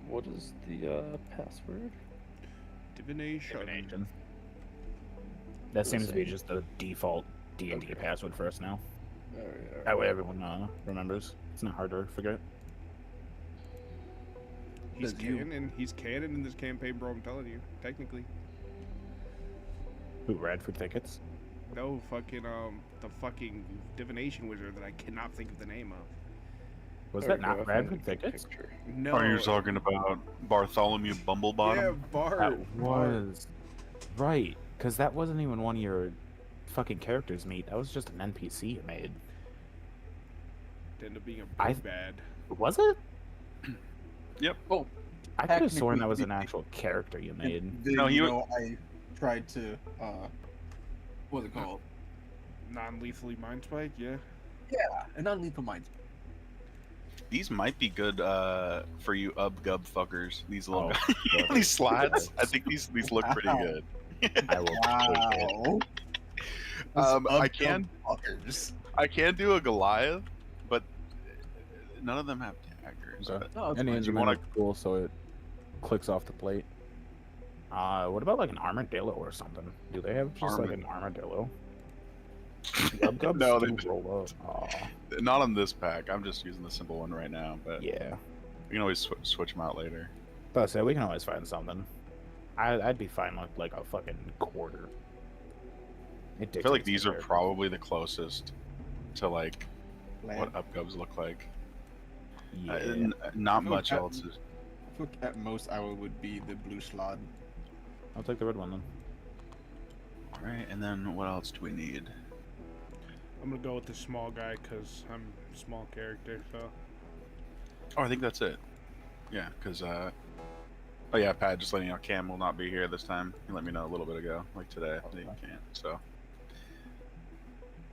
What is the password? Divination. That seems to be just the default D&D password for us now. Alright. That way everyone remembers. It's not hard to forget. He's canon. He's canon in this campaign, bro. I'm telling you. Technically. Who, Radford Thickets? No, fucking the fucking divination wizard that I cannot think of the name of. Was that not Radford Thickets? No. Are you talking about Bartholomew Bumblebottom? Yeah, Bart. That was right, because that wasn't even one of your fucking characters meet. That was just an NPC you made. It ended up being a big bad. Was it? Yep. Oh, I could have sworn that was an actual character you made. No, I tried to what's it called? Non-lethally mind spike, yeah. Yeah, a non-lethal mind spike. These might be good for you gub fuckers. These little Oh, these slides. I think these look pretty good. I will. Wow. I can do a Goliath, but none of them have daggers. Okay. No, it's Any fine. engine wanna- cool, so it clicks off the plate. What about like an armadillo or something? Do they have just like an armadillo? Gub No, do they- roll up. Aw. Not on this pack. I'm just using the simple one right now, but Yeah. we can always switch them out later. But I say we can always find something. I'd be fine with like a fucking quarter. I feel like these are probably the closest to like what upgubs look like. Yeah. Not much else. I think at most I would be the blue slot. I'll take the red one then. All right, and then what else do we need? I'm gonna go with the small guy because I'm a small character. So. Oh, I think that's it. Yeah, because oh yeah, Pat, just letting you know, Cam will not be here this time. He let me know a little bit ago, like today, that he can't. So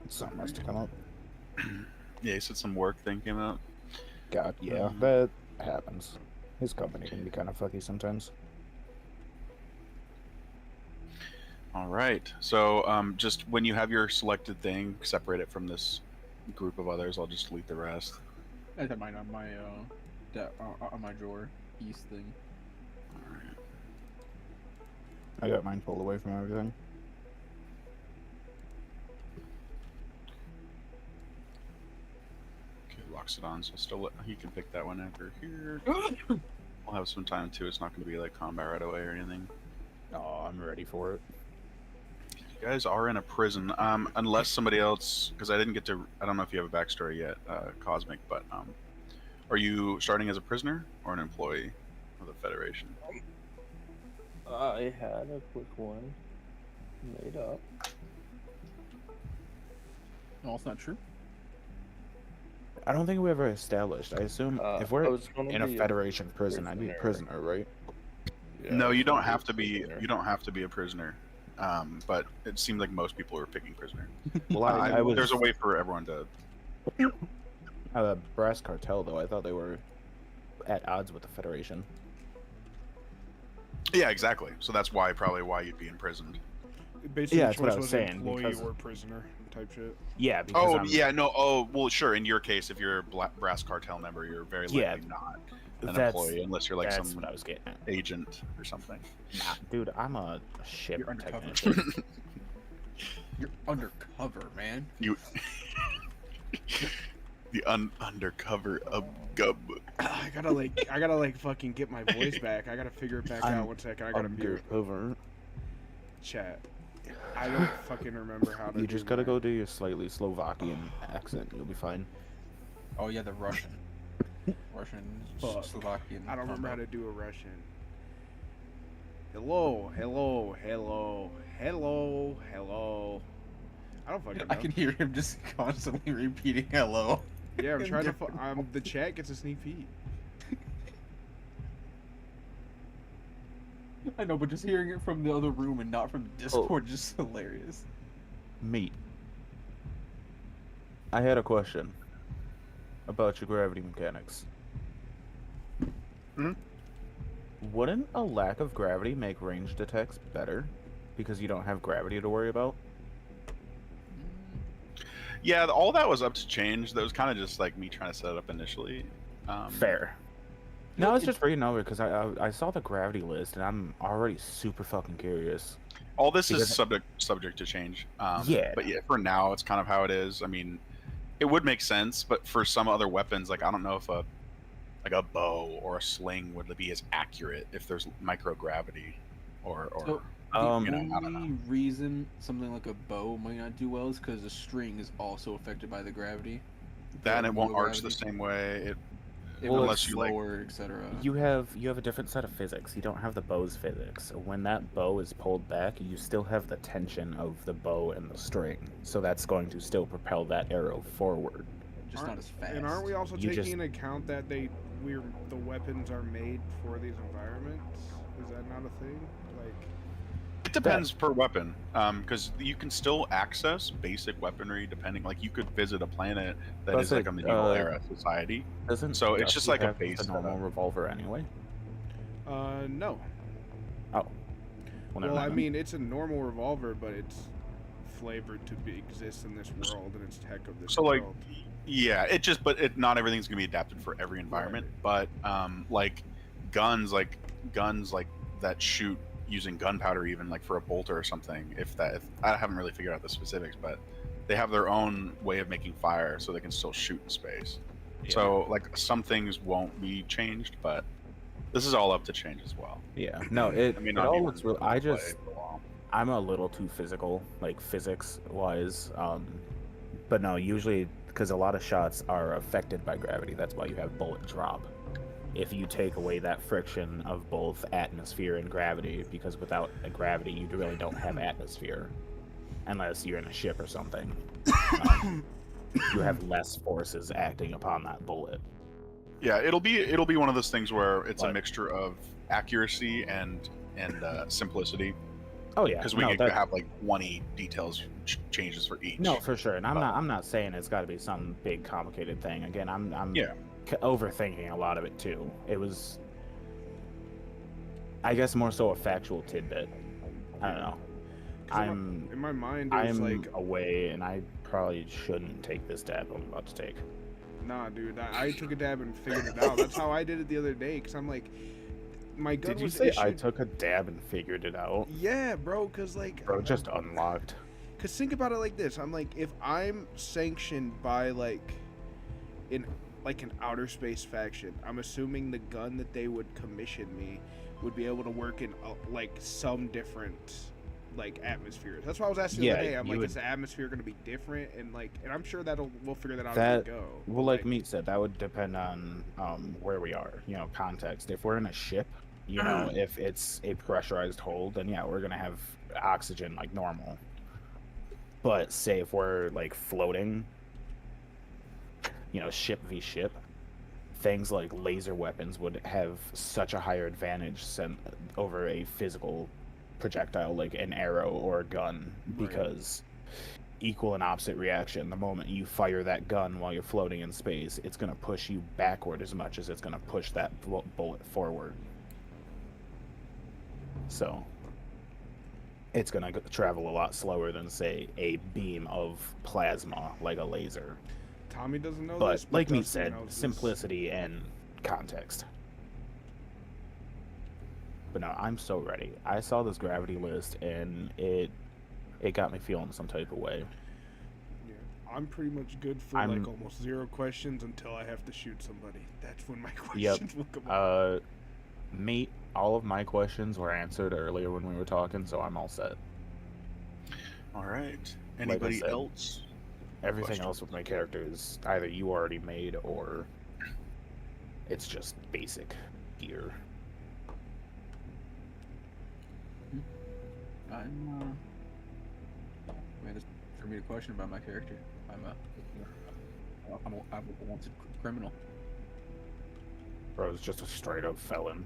Something must have come up. yeah, he said some work thing came out. God, yeah, that happens. His company can be kind of fucky sometimes. All right, so just when you have your selected thing, separate it from this group of others. I'll just delete the rest. I have mine on my on my drawer piece thing. All right. I got mine pulled away from everything. Okay, locks it on, so still he can pick that one after here. We'll have some time too. It's not going to be like combat right away or anything. Oh, I'm ready for it. You guys are in a prison, unless somebody else, because I didn't get to. I don't know if you have a backstory yet, Cosmic, but are you starting as a prisoner or an employee of the Federation? I had a quick one made up. No, it's not true. I don't think we ever established. I assume if we're in a be Federation prison, I'd be a prisoner, right? Yeah, No, I you was don't gonna have be to be. prisoner. You don't have to be a prisoner. But it seemed like most people were picking prisoner. Well, I was. There's a way for everyone to. The Brass Cartel, though, I thought they were at odds with the Federation. Yeah, exactly. So that's probably why you'd be imprisoned. Basically, Yeah, the that's what I choice was was saying, employee because- or prisoner type shit. Yeah, because Oh I'm, yeah, no. Oh well, sure. In your case, if you're a Brass Cartel member, you're very likely Yeah, not an that's- employee unless you're like that's some what I was getting at. agent or something. Nah, dude, I'm a ship You're undercover. technician. You're undercover, man. You. The undercover gub. I gotta like fucking get my voice back. I gotta figure it back out. 1 second. I gotta mute Undercover. chat. I don't fucking remember how to. You just gotta go do your slightly Slovakian accent. You'll be fine. Oh yeah, the Russian, Fuck. Slovakian. I don't remember how to do a Russian. Hello, hello, hello, hello, hello. I don't fucking know. I can hear him just constantly repeating hello. Yeah, I'm trying to. The chat gets a sneak peek. I know, but just hearing it from the other room and not from Discord is just hilarious. Meat. I had a question about your gravity mechanics. Hmm? Wouldn't a lack of gravity make ranged attacks better? Because you don't have gravity to worry about? Yeah, all that was up to change. That was kind of just like me trying to set it up initially. Fair. No, I was just reading over because I saw the gravity list and I'm already super fucking curious. All this is Because- subject to change. Yeah. But yeah, for now, it's kind of how it is. I mean, it would make sense, but for some other weapons, like I don't know if a bow or a sling would be as accurate if there's microgravity, or So, Um, the you know, I don't only reason something like a bow might not do well is because the string is also affected by the gravity. then The it won't low arch the gravity. same way. It Well, moves unless you, like- slower, etc. you have a different set of physics. You don't have the bow's physics. So when that bow is pulled back, you still have the tension of the bow and the string. So that's going to still propel that arrow forward. Just not as fast. And aren't we also You taking just- into account that the weapons are made for these environments? Is that not a thing? Like, It depends per weapon, because you can still access basic weaponry depending. Like you could visit a planet that Plus is like it, a medieval era society. Doesn't So it's just Dusty like a have base the normal setup. revolver anyway? no. Oh. Never Well, I mind. mean, it's a normal revolver, but it's flavored to exist in this world, and it's tech of this So like, world. yeah, not everything's gonna be adapted for every environment, but like guns like that shoot using gunpowder, even like for a bolter or something. If I haven't really figured out the specifics, but they have their own way of making fire, so they can still shoot in space. So like some things won't be changed, but this is all up to change as well. Yeah. No, it, I mean, it not all even looks real. play I just, for a while. I'm a little too physical, like physics wise. But no, usually because a lot of shots are affected by gravity. That's why you have bullet drop. If you take away that friction of both atmosphere and gravity, because without a gravity, you really don't have atmosphere, unless you're in a ship or something. You have less forces acting upon that bullet. Yeah, it'll be one of those things where it's a But- mixture of accuracy and simplicity, Oh yeah, because we no, could that- have like 20 details changes for each. No, for sure, and But- I'm not saying it's got to be some big complicated thing. Again, I'm Yeah. overthinking a lot of it too. It was, I guess, more so a factual tidbit. I don't know. 'Cause in my mind, it was I'm like, away, and I probably shouldn't take this dab I'm about to take. nah, dude. I took a dab and figured it out. That's how I did it the other day. Cause I'm like, my gun Did you was say I issued. took a dab and figured it out? Yeah, bro. Cause like, Bro, just unlocked. Cause think about it like this. I'm like, if I'm sanctioned by like an outer space faction, I'm assuming the gun that they would commission me would be able to work in like some different like atmospheres. That's why I was asking the Yeah, other day. I'm you like, would- is the atmosphere going to be different? And like, and I'm sure we'll figure that out That- as we go. Well, like Meat said, that would depend on where we are, context. If we're in a ship, if it's a pressurized hold, then yeah, we're gonna have oxygen like normal. But say if we're like floating, ship v ship, things like laser weapons would have such a higher advantage over a physical projectile like an arrow or a gun, Right. because equal and opposite reaction. The moment you fire that gun while you're floating in space, it's going to push you backward as much as it's going to push that bullet forward. So it's going to travel a lot slower than, say, a beam of plasma like a laser. Tommy doesn't know But this. like me Dustin said, knows this. simplicity and context. But no, I'm so ready. I saw this gravity list and it got me feeling some type of way. Yeah, I'm pretty much good for I'm- like almost 0 questions until I have to shoot somebody. That's when my questions will come up. Mate, all of my questions were answered earlier when we were talking, so I'm all set. All right. I Anybody said, else? Everything Question. else with my character is either you already made or it's just basic gear. I'm I mean, it's for me to question about my character. I'm a wanted criminal. Bro, it's just a straight up felon.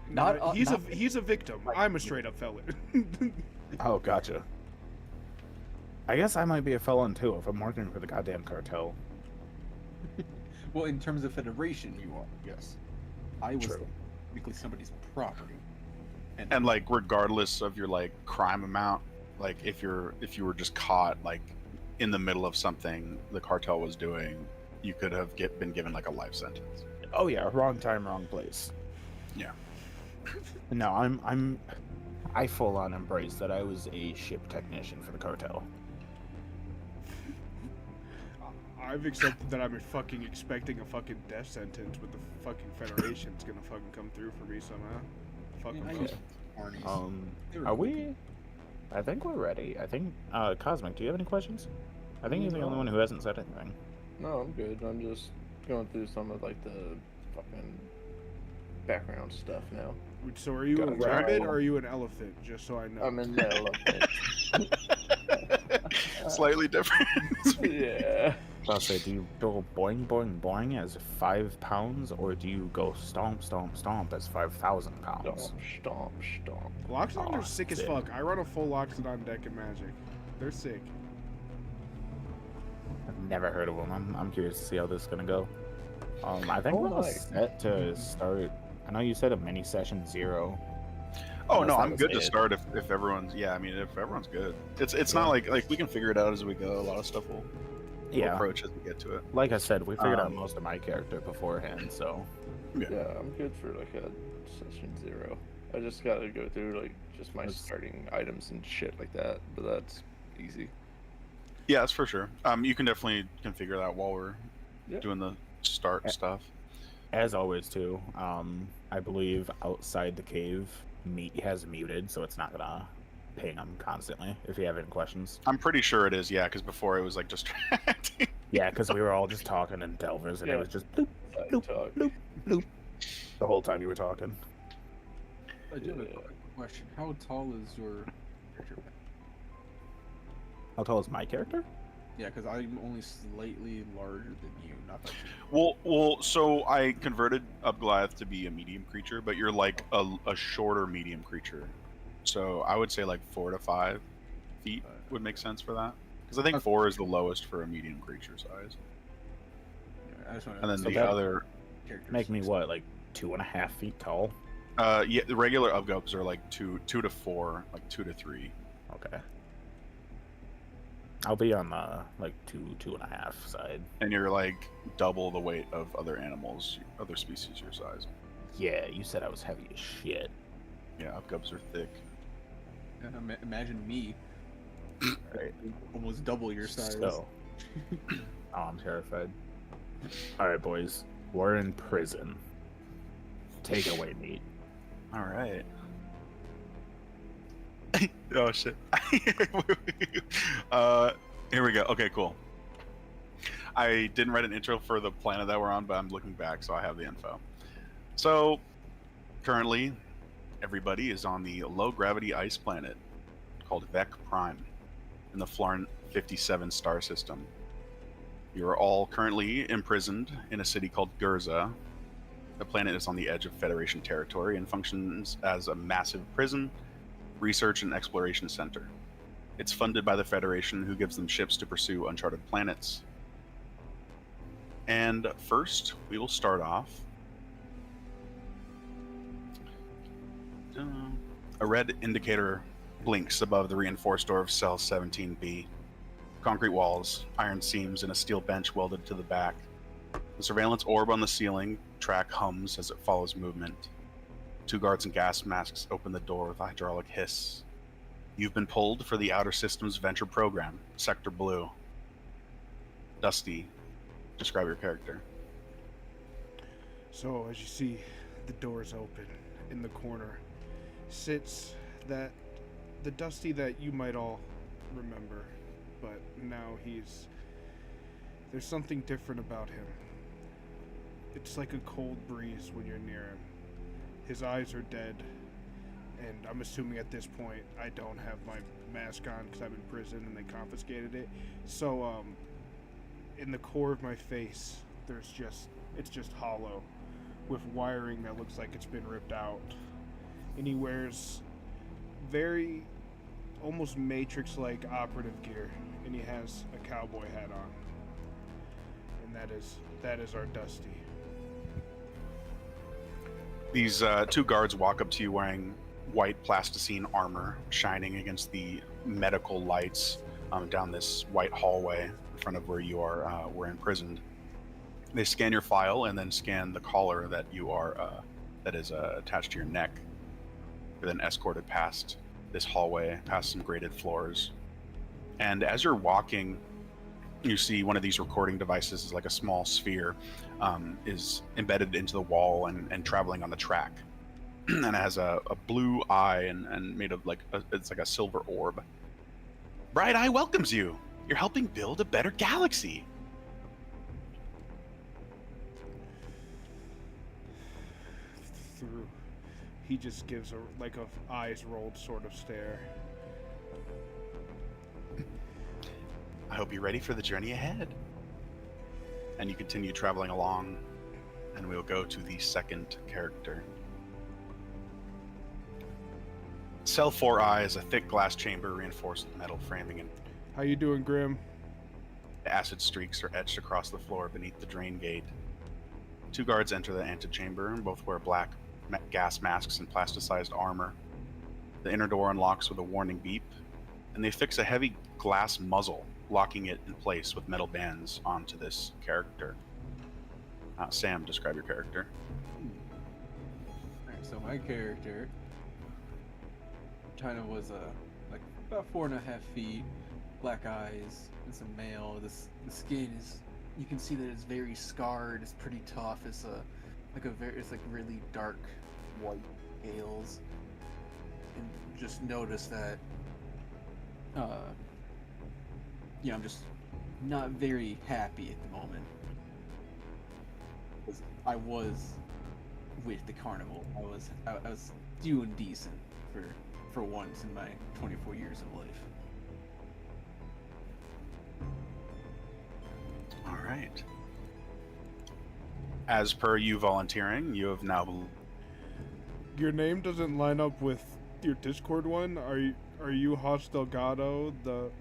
Not- No, he's not- he's a victim. I'm a straight up felon. Oh, gotcha. I guess I might be a felon too if I'm working for the goddamn cartel. Well, in terms of Federation, you are. Yes. I was True. technically somebody's property. And like, regardless of your like crime amount, like if you were just caught like in the middle of something the cartel was doing, you could have been given like a life sentence. Oh yeah, wrong time, wrong place. Yeah. No, I full on embrace that I was a ship technician for the cartel. I've accepted that I'm fucking expecting a fucking death sentence, but the fucking Federation's gonna fucking come through for me somehow. Fuck Yeah, I them used both. Arnie's. They were Are cool. we? I think we're ready. I think, Cosmic, do you have any questions? I think you're the No. only one who hasn't said anything. No, I'm good. I'm just going through some of like the fucking background stuff now. So are you a Gotcha. rabbit or are you an elephant? Just so I know. I'm in the elephant. Slightly different. Yeah. I'll say, do you go boing, boing, boing as 5 pounds, or do you go stomp, stomp, stomp as 5,000 Stomp, pounds? stomp, stomp. Loxodons Aw, are sick as sick. fuck. I run a full Loxodon deck in Magic. They're sick. I've never heard of them. I'm curious to see how this is gonna go. I think Oh, we're all nice. set to start. I know you said a mini session 0. Oh Unless no, that I'm was good to it. start if everyone's. Yeah, I mean, if everyone's good, it's not like we can figure it out as we go. A lot of stuff we'll Yeah, approach as we get to it. like I said, we figured out Um, most of my character beforehand, so Yeah, I'm good for like a session 0. I just gotta go through like just my starting items and shit like that, but that's easy. Yeah, that's for sure. You can definitely configure that while we're Yeah. doing the start stuff. as always too. I believe outside the cave, Meat has muted, so it's not gonna ping him constantly if you have any questions. I'm pretty sure it is. Yeah, because before it was like distracting. Yeah, because we were all just talking in Delvers, and it Yeah. was just bloop, Side bloop, talk. bloop, bloop, the whole time you were talking. I do have a Yeah. quick question. How tall is your character? How tall is my character? Yeah, because I'm only slightly larger than you. Not that much. Well. So I converted up Goliath to be a medium creature, but you're like a shorter medium creature. So I would say like 4 to 5 feet would make sense for that. Because I think Okay. 4 is the lowest for a medium creature size. Yeah, I just want And then So the that- other, Make me what, like 2.5 feet tall? yeah, the regular Upgubs are like 2 to 4, like 2 to 3. Okay. I'll be on the like 2.5 side. And you're like double the weight of other animals, other species your size. Yeah, you said I was heavy as shit. Yeah, Upgubs are thick. Yeah, imagine me, Right. almost double your size. So, oh, I'm terrified. All right, boys, we're in prison. Take it away, Meat. All right. Oh shit. Here we go. Okay, cool. I didn't write an intro for the planet that we're on, but I'm looking back, so I have the info. So, currently, everybody is on the low-gravity ice planet called Vec Prime in the Flarn 57 star system. You are all currently imprisoned in a city called Gurza. The planet is on the edge of Federation territory and functions as a massive prison, research, and exploration center. It's funded by the Federation, who gives them ships to pursue uncharted planets. And first, we will start off. A red indicator blinks above the reinforced door of cell 17B. Concrete walls, iron seams, and a steel bench welded to the back. The surveillance orb on the ceiling track hums as it follows movement. 2 guards in gas masks open the door with a hydraulic hiss. You've been pulled for the Outer Systems Venture Program, Sector Blue. Dusty, describe your character. So as you see, the door's open. In the corner sits the Dusty that you might all remember, but now there's something different about him. It's like a cold breeze when you're near him. His eyes are dead, and I'm assuming at this point I don't have my mask on because I'm in prison and they confiscated it. So in the core of my face, it's just hollow, with wiring that looks like it's been ripped out. And he wears very almost Matrix-like operative gear, and he has a cowboy hat on. And that is our Dusty. These 2 guards walk up to you wearing white plasticine armor, shining against the medical lights down this white hallway in front of where you are were imprisoned. They scan your file and then scan the collar that you are that is attached to your neck. You're then escorted past this hallway, past some graded floors. And as you're walking, you see one of these recording devices is like a small sphere, is embedded into the wall and traveling on the track. And it has a blue eye and made of it's like a silver orb. Bright Eye welcomes you. You're helping build a better galaxy. Through, he just gives a eyes rolled sort of stare. I hope you're ready for the journey ahead. And you continue traveling along, and we'll go to the second character. Cell 4I is a thick glass chamber reinforced with metal framing, and How you doing, Grim? acid streaks are etched across the floor beneath the drain gate. 2 guards enter the antechamber, and both wear black gas masks and plasticized armor. The inner door unlocks with a warning beep, and they fix a heavy glass muzzle, locking it in place with metal bands onto this character. Sam, describe your character. Alright, so my character kind of was like about 4.5 feet, black eyes, and some male. The skin is, you can see that it's very scarred. It's pretty tough. It's it's like really dark white scales, and just notice that I'm just not very happy at the moment. 'Cause I was with the carnival. I was doing decent for once in my 24 years of life. All right. As per you volunteering, you have now. Your name doesn't line up with your Discord one. Are you Hoss Delgado, the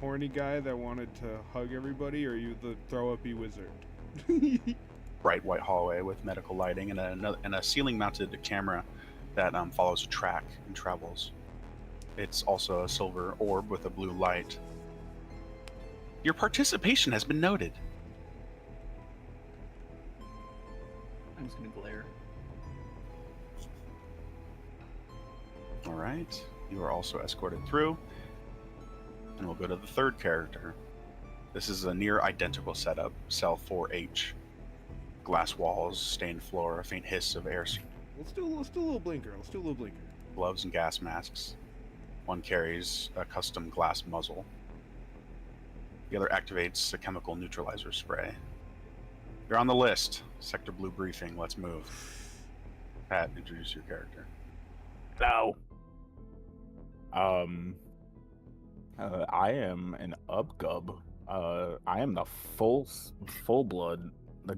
horny guy that wanted to hug everybody, or are you the throw-uppy wizard? Bright white hallway with medical lighting and a ceiling-mounted camera that follows a track and travels. It's also a silver orb with a blue light. Your participation has been noted. I'm just gonna glare. All right. You are also escorted through. And we'll go to the third character. This is a near identical setup, cell 4H. Glass walls, stained floor, a faint hiss of air, Let's do a little blinker. gloves and gas masks. One carries a custom glass muzzle. The other activates a chemical neutralizer spray. You're on the list. Sector Blue briefing. Let's move. Pat, introduce your character. Hello. I am an Upgub. I am the full blood.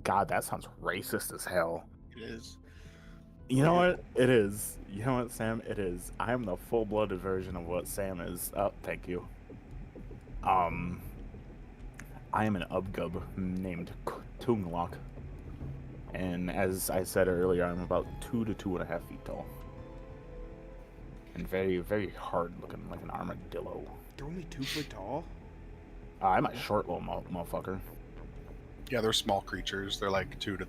God, that sounds racist as hell. It is. You know what? It is. You know what, Sam? It is. I am the full-blooded version of what Sam is. Oh, thank you. I am an Upgub named Tunglok. And as I said earlier, I'm about 2 to 2.5 feet tall. And very, very hard looking, like an armadillo. They're only 2 foot tall? I'm a short little motherfucker. Yeah, they're small creatures. They're like 2 to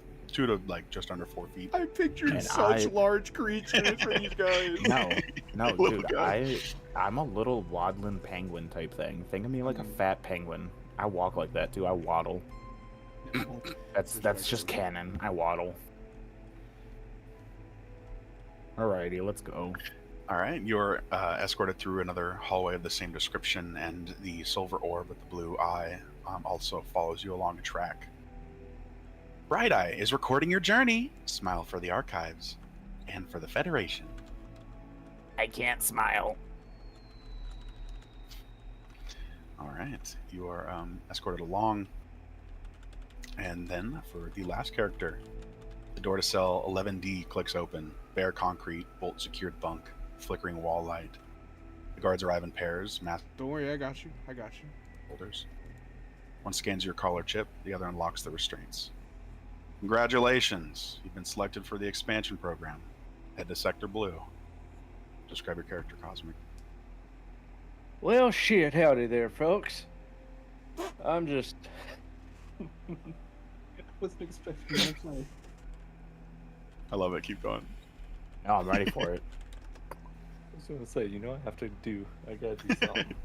like just under 4 feet. I pictured And such large creatures for these guys. No, Little dude, guy. I'm a little waddling penguin type thing. Think of me like a fat penguin. I walk like that too. I waddle. That's just canon. I waddle. Alrighty, let's go. All right, you're escorted through another hallway of the same description, and the silver orb with the blue eye also follows you along a track. Bright Eye is recording your journey. Smile for the archives and for the Federation. I can't smile. All right, you are escorted along. And then for the last character, the door to cell 11D clicks open. Bare concrete, bolt secured bunk, flickering wall light. The guards arrive in pairs, mask Don't worry, I got you. holders. One scans your collar chip, the other unlocks the restraints. Congratulations, you've been selected for the expansion program. Head to Sector Blue. Describe your character, Cosmic. Well, shit, howdy there, folks. I'm just... Wasn't expecting that. Nice. I love it. Keep going. Oh, I'm ready for it. I was gonna say, I gotta do something.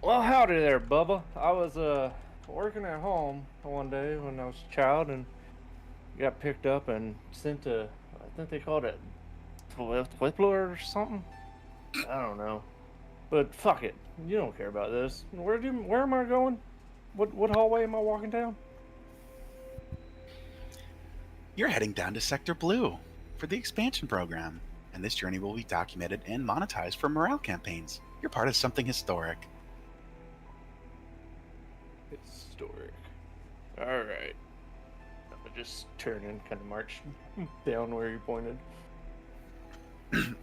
Well, howdy there, Bubba. I was working at home one day when I was a child and got picked up and sent to, I think they called it Whippler or something. I don't know, but fuck it. You don't care about this. Where am I going? What hallway am I walking down? You're heading down to Sector Blue for the expansion program, and this journey will be documented and monetized for morale campaigns. You're part of something historic. Historic. All right. I'm just turn and kind of march down where you pointed.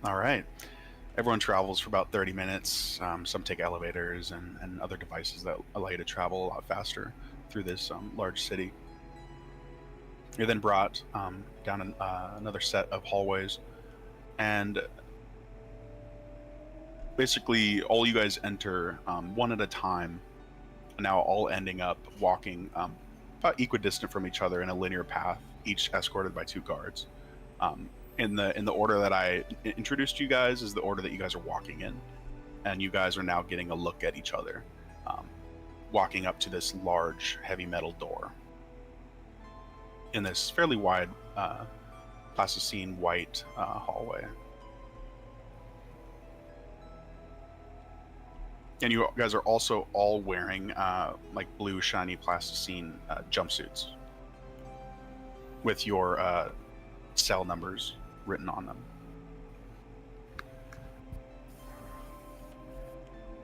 All right. Everyone travels for about 30 minutes. Some take elevators and other devices that allow you to travel a lot faster through this large city. You're then brought down another set of hallways, and basically all you guys enter one at a time, now all ending up walking about equidistant from each other in a linear path, each escorted by 2 guards. In the order that I introduced you guys is the order that you guys are walking in, and you guys are now getting a look at each other, walking up to this large heavy metal door in this fairly wide plasticine white hallway. And you guys are also all wearing like blue shiny plasticine jumpsuits with your cell numbers written on them.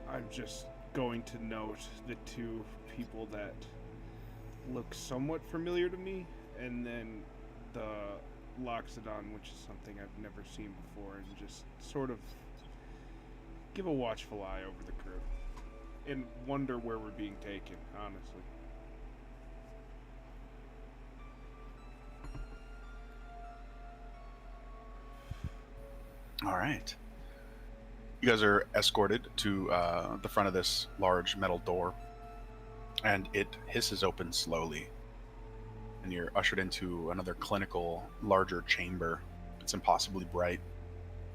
I'm just going to note the 2 people that look somewhat familiar to me, and then the Loxodon, which is something I've never seen before, and just sort of give a watchful eye over the crew and wonder where we're being taken, honestly. All right. You guys are escorted to the front of this large metal door, and it hisses open slowly. And you're ushered into another clinical, larger chamber. It's impossibly bright.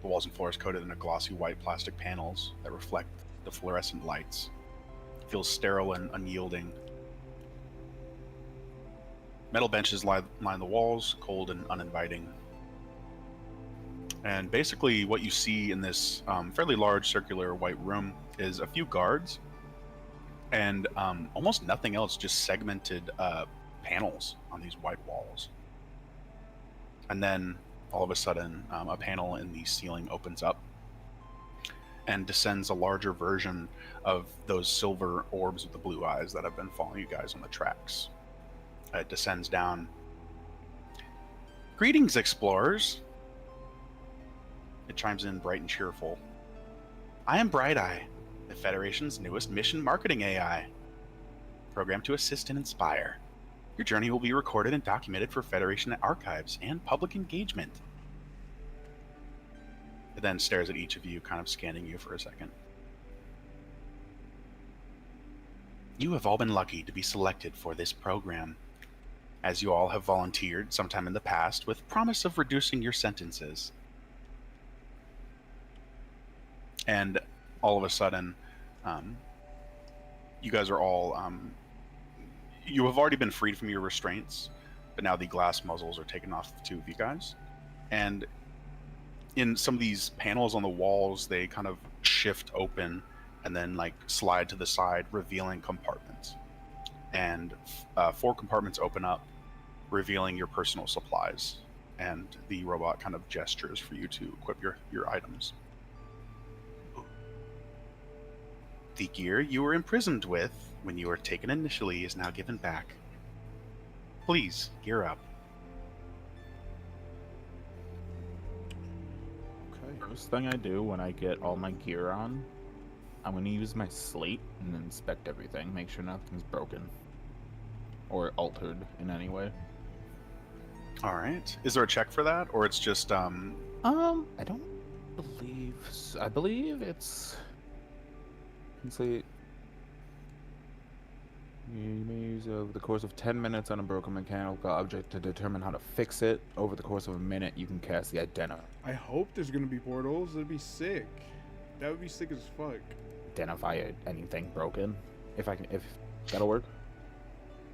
The walls and floors coated in a glossy white plastic panels that reflect the fluorescent lights. It feels sterile and unyielding. Metal benches line the walls, cold and uninviting. And basically what you see in this fairly large circular white room is a few guards and almost nothing else, just segmented panels on these white walls. And then all of a sudden a panel in the ceiling opens up and descends a larger version of those silver orbs with the blue eyes that have been following you guys on the tracks. It descends down. Greetings, explorers. It chimes in bright and cheerful. I am Bright Eye, the Federation's newest mission marketing AI, programmed to assist and inspire. Your journey will be recorded and documented for Federation archives and public engagement. It then stares at each of you, kind of scanning you for a second. You have all been lucky to be selected for this program, as you all have volunteered sometime in the past with promise of reducing your sentences. And all of a sudden, you guys are all, you have already been freed from your restraints, but now the glass muzzles are taken off the 2 of you guys. And in some of these panels on the walls, they kind of shift open and then like slide to the side, revealing compartments. And 4 compartments open up, revealing your personal supplies. And the robot kind of gestures for you to equip your items. The gear you were imprisoned with when you were taken initially is now given back. Please, gear up. Okay. First thing I do when I get all my gear on, I'm going to use my slate and inspect everything, make sure nothing's broken or altered in any way. All right. Is there a check for that, or it's just I don't believe. I believe it's. Let's see. You may use over the course of 10 minutes on a broken mechanical object to determine how to fix it. Over the course of a minute, you can cast the Identify. I hope there's gonna be portals. That'd be sick. That would be sick as fuck. Identify anything broken. If that'll work.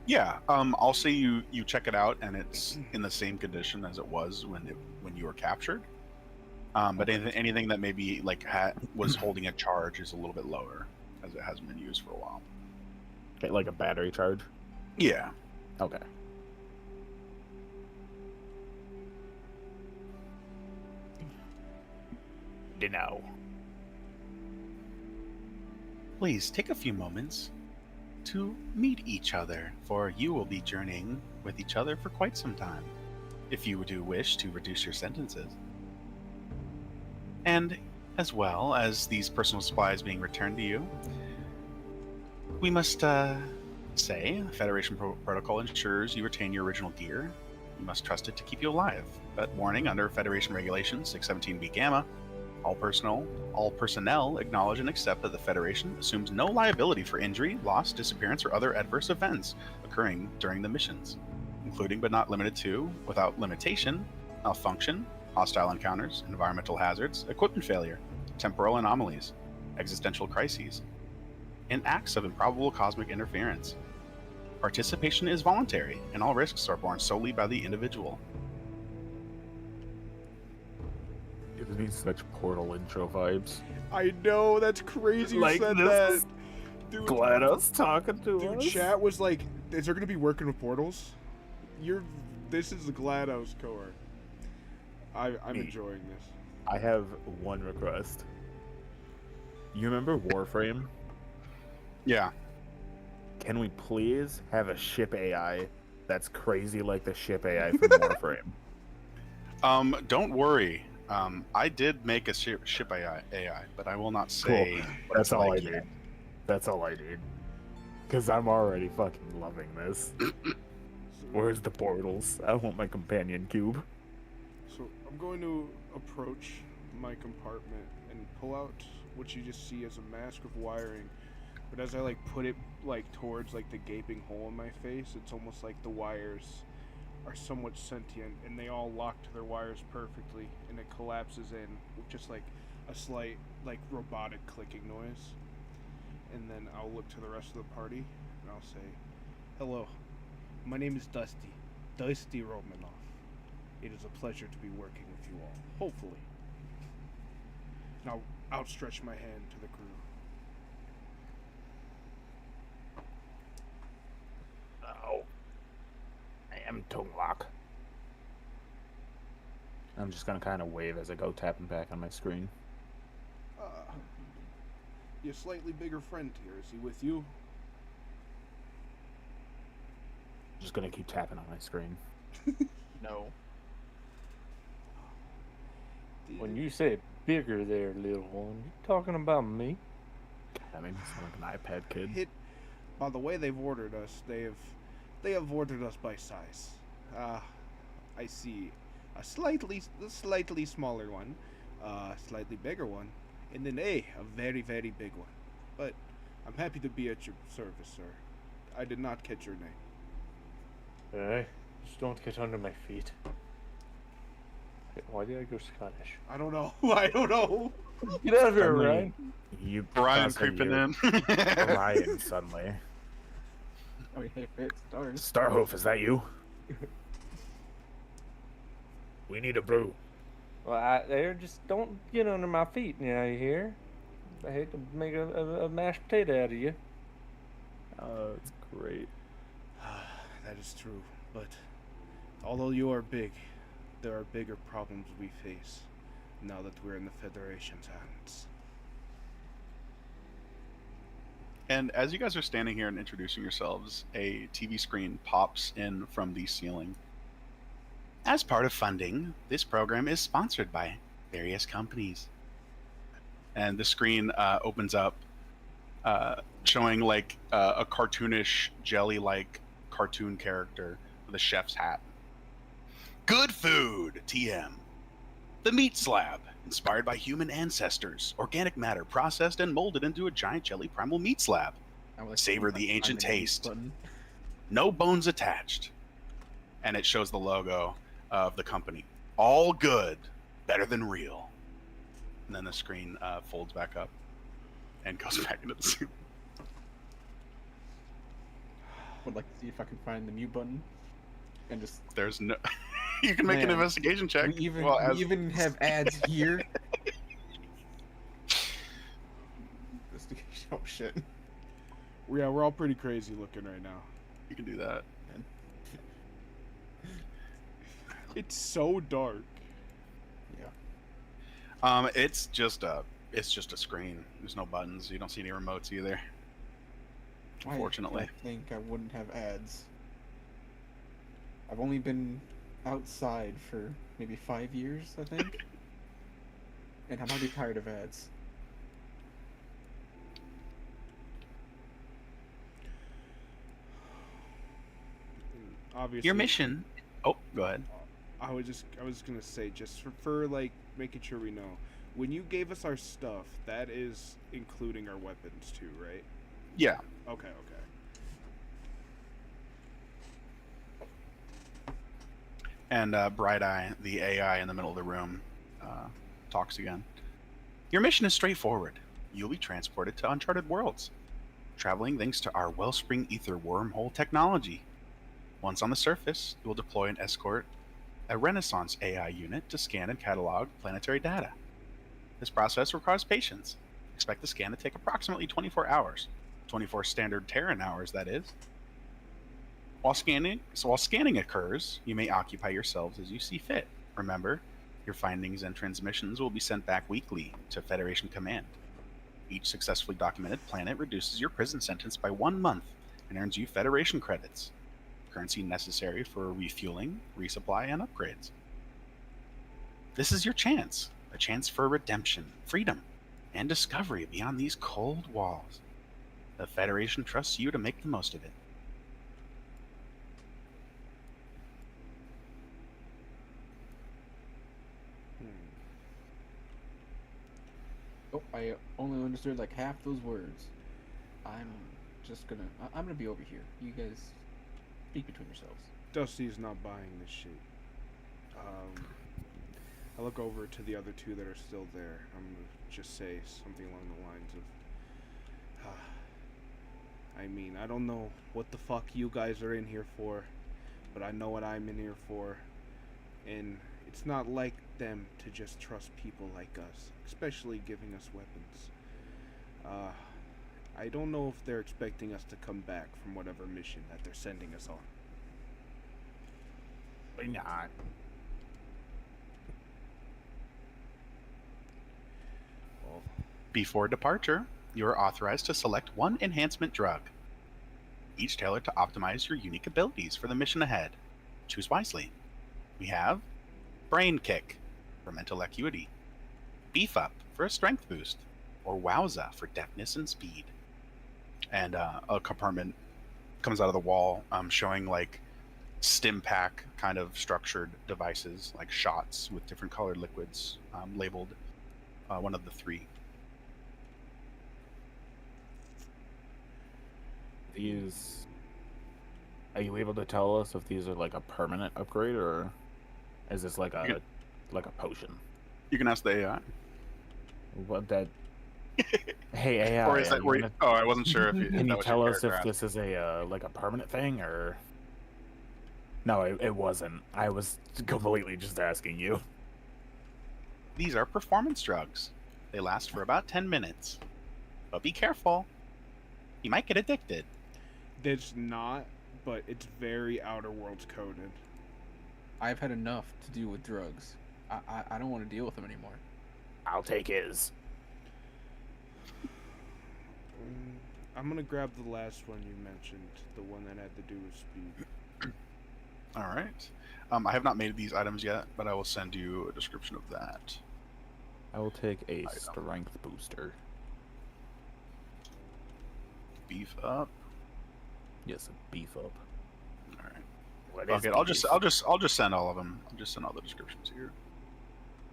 Yeah, I'll say you check it out and it's in the same condition as it was when you were captured. But anything that maybe like was holding a charge is a little bit lower, as it hasn't been used for a while. Okay, like a battery charge. Yeah. Okay. No. Please take a few moments to meet each other, for you will be journeying with each other for quite some time, if you do wish to reduce your sentences. And as well as these personal supplies being returned to you, we must say Federation protocol ensures you retain your original gear. You must trust it to keep you alive. But warning, under Federation Regulation 617B Gamma, all personnel acknowledge and accept that the Federation assumes no liability for injury, loss, disappearance, or other adverse events occurring during the missions, including but not limited to, without limitation, malfunction, hostile encounters, environmental hazards, equipment failure, temporal anomalies, existential crises, and acts of improbable cosmic interference. Participation is voluntary, and all risks are borne solely by the individual. Gives me such Portal intro vibes. I know, that's crazy you Like said this that. Dude, GLaDOS talking to dude, us. chat was like, is there gonna be working with portals? This is the GLaDOS core. I'm enjoying this. I have one request. You remember Warframe? Yeah. Can we please have a ship AI that's crazy like the ship AI from Warframe? Don't worry. I did make a ship AI, but I will not say what That's it's all like I yet. need. That's all I need. Because I'm already fucking loving this. Where's the portals? I want my companion cube. So I'm going to approach my compartment and pull out what you just see as a mask of wiring. But as I like put it like towards like the gaping hole in my face, it's almost like the wires are somewhat sentient and they all lock to their wires perfectly, and it collapses in with just like a slight like robotic clicking noise. And then I'll look to the rest of the party and I'll say, "Hello, my name is Dusty Romanoff. It is a pleasure to be working with you all, hopefully." And I'll outstretch my hand to the crew. Oh. I am tongue lock. I'm just gonna kind of wave as I go tapping back on my screen. Your slightly bigger friend here, is he with you? Just gonna keep tapping on my screen. No. When you say bigger there, little one, you talking about me? I mean, it's like an iPad kid. Hit. By the way, they've ordered us. They have ordered us by size. I see a slightly smaller one, slightly bigger one, and then a very, very big one. But I'm happy to be at your service, sir. I did not catch your name. Hey, just don't get under my feet. Why did I go Scottish? I don't know. I don't know. Get out of here, Suddenly, Ryan. You Brian also creeping you- in. Ryan suddenly. Oh, hey, it stars. Starhoof, is that you? We need a brew. Well, there, just don't get under my feet now, you hear? I hate to make a mashed potato out of you. Oh, it's great. That is true, but although you are big, there are bigger problems we face now that we're in the Federation's hands. And as you guys are standing here and introducing yourselves, a TV screen pops in from the ceiling. As part of funding, this program is sponsored by various companies. And the screen opens up, showing like a cartoonish, jelly-like cartoon character with a chef's hat. Good food, TM. The meat slab, inspired by human ancestors. Organic matter processed and molded into a giant jelly primal meat slab. I would like to Savor see if I the can ancient find the mute taste. button. No bones attached. And it shows the logo of the company. All good, better than real. And then the screen folds back up and goes back into the soup. Would like to see if I can find the mute button, and just There's no. You can make an Man, investigation check. we even Well, we even have ads here. Investigation. Oh shit. Yeah, we're all pretty crazy looking right now. You can do that. It's so dark. Yeah. It's just a screen. There's no buttons. You don't see any remotes either. Unfortunately. I think I wouldn't have ads. I've only been outside for maybe 5 years, I think. And I'm already tired of ads. Obviously. Your mission. Oh, go ahead. I was gonna say, just for like making sure we know, when you gave us our stuff, that is including our weapons too, right? Yeah. Okay. And Bright Eye, the AI in the middle of the room, talks again. Your mission is straightforward. You'll be transported to uncharted worlds, traveling thanks to our Wellspring ether wormhole technology. Once on the surface, you will deploy and escort a Renaissance AI unit to scan and catalog planetary data. This process requires patience. Expect the scan to take approximately 24 hours. 24 standard Terran hours, that is. While scanning occurs, you may occupy yourselves as you see fit. Remember, your findings and transmissions will be sent back weekly to Federation Command. Each successfully documented planet reduces your prison sentence by 1 month and earns you Federation credits, currency necessary for refueling, resupply, and upgrades. This is your chance, a chance for redemption, freedom, and discovery beyond these cold walls. The Federation trusts you to make the most of it. Oh, I only understood like half those words. I'm gonna be over here. You guys speak between yourselves. Dusty's not buying this shit. I look over to the other two that are still there. I'm gonna just say something along the lines of, I mean, I don't know what the fuck you guys are in here for, but I know what I'm in here for, and it's not like them to just trust people like us, especially giving us weapons. I don't know if they're expecting us to come back from whatever mission that they're sending us on. Why not? Well, Before departure, you are authorized to select one enhancement drug, each tailored to optimize your unique abilities for the mission ahead. Choose wisely. We have Brain Kick for mental acuity, Beef Up for a strength boost, or Wowza for deftness and speed. And a compartment comes out of the wall showing like stim pack kind of structured devices, like shots with different colored liquids labeled one of the three. These, are you able to tell us if these are like a permanent upgrade, or is this like a potion? You can ask the AI. What that? Hey AI, Or is that where gonna, oh, I wasn't sure if you, can you was tell your us if character this is a like a permanent thing, or? No, it wasn't. I was completely just asking you. These are performance drugs. They last for about 10 minutes. But be careful. You might get addicted. it's not, but it's very Outer Worlds coded. I've had enough to do with drugs. I don't want to deal with them anymore. I'll take his. I'm gonna grab the last one you mentioned, the one that had to do with speed. All right. I have not made these items yet, but I will send you a description of that. I will take a Item. strength booster. Beef up. Yes, a beef up. All right. What is Okay, I'll beef? just send all of them. I'll just send all the descriptions here.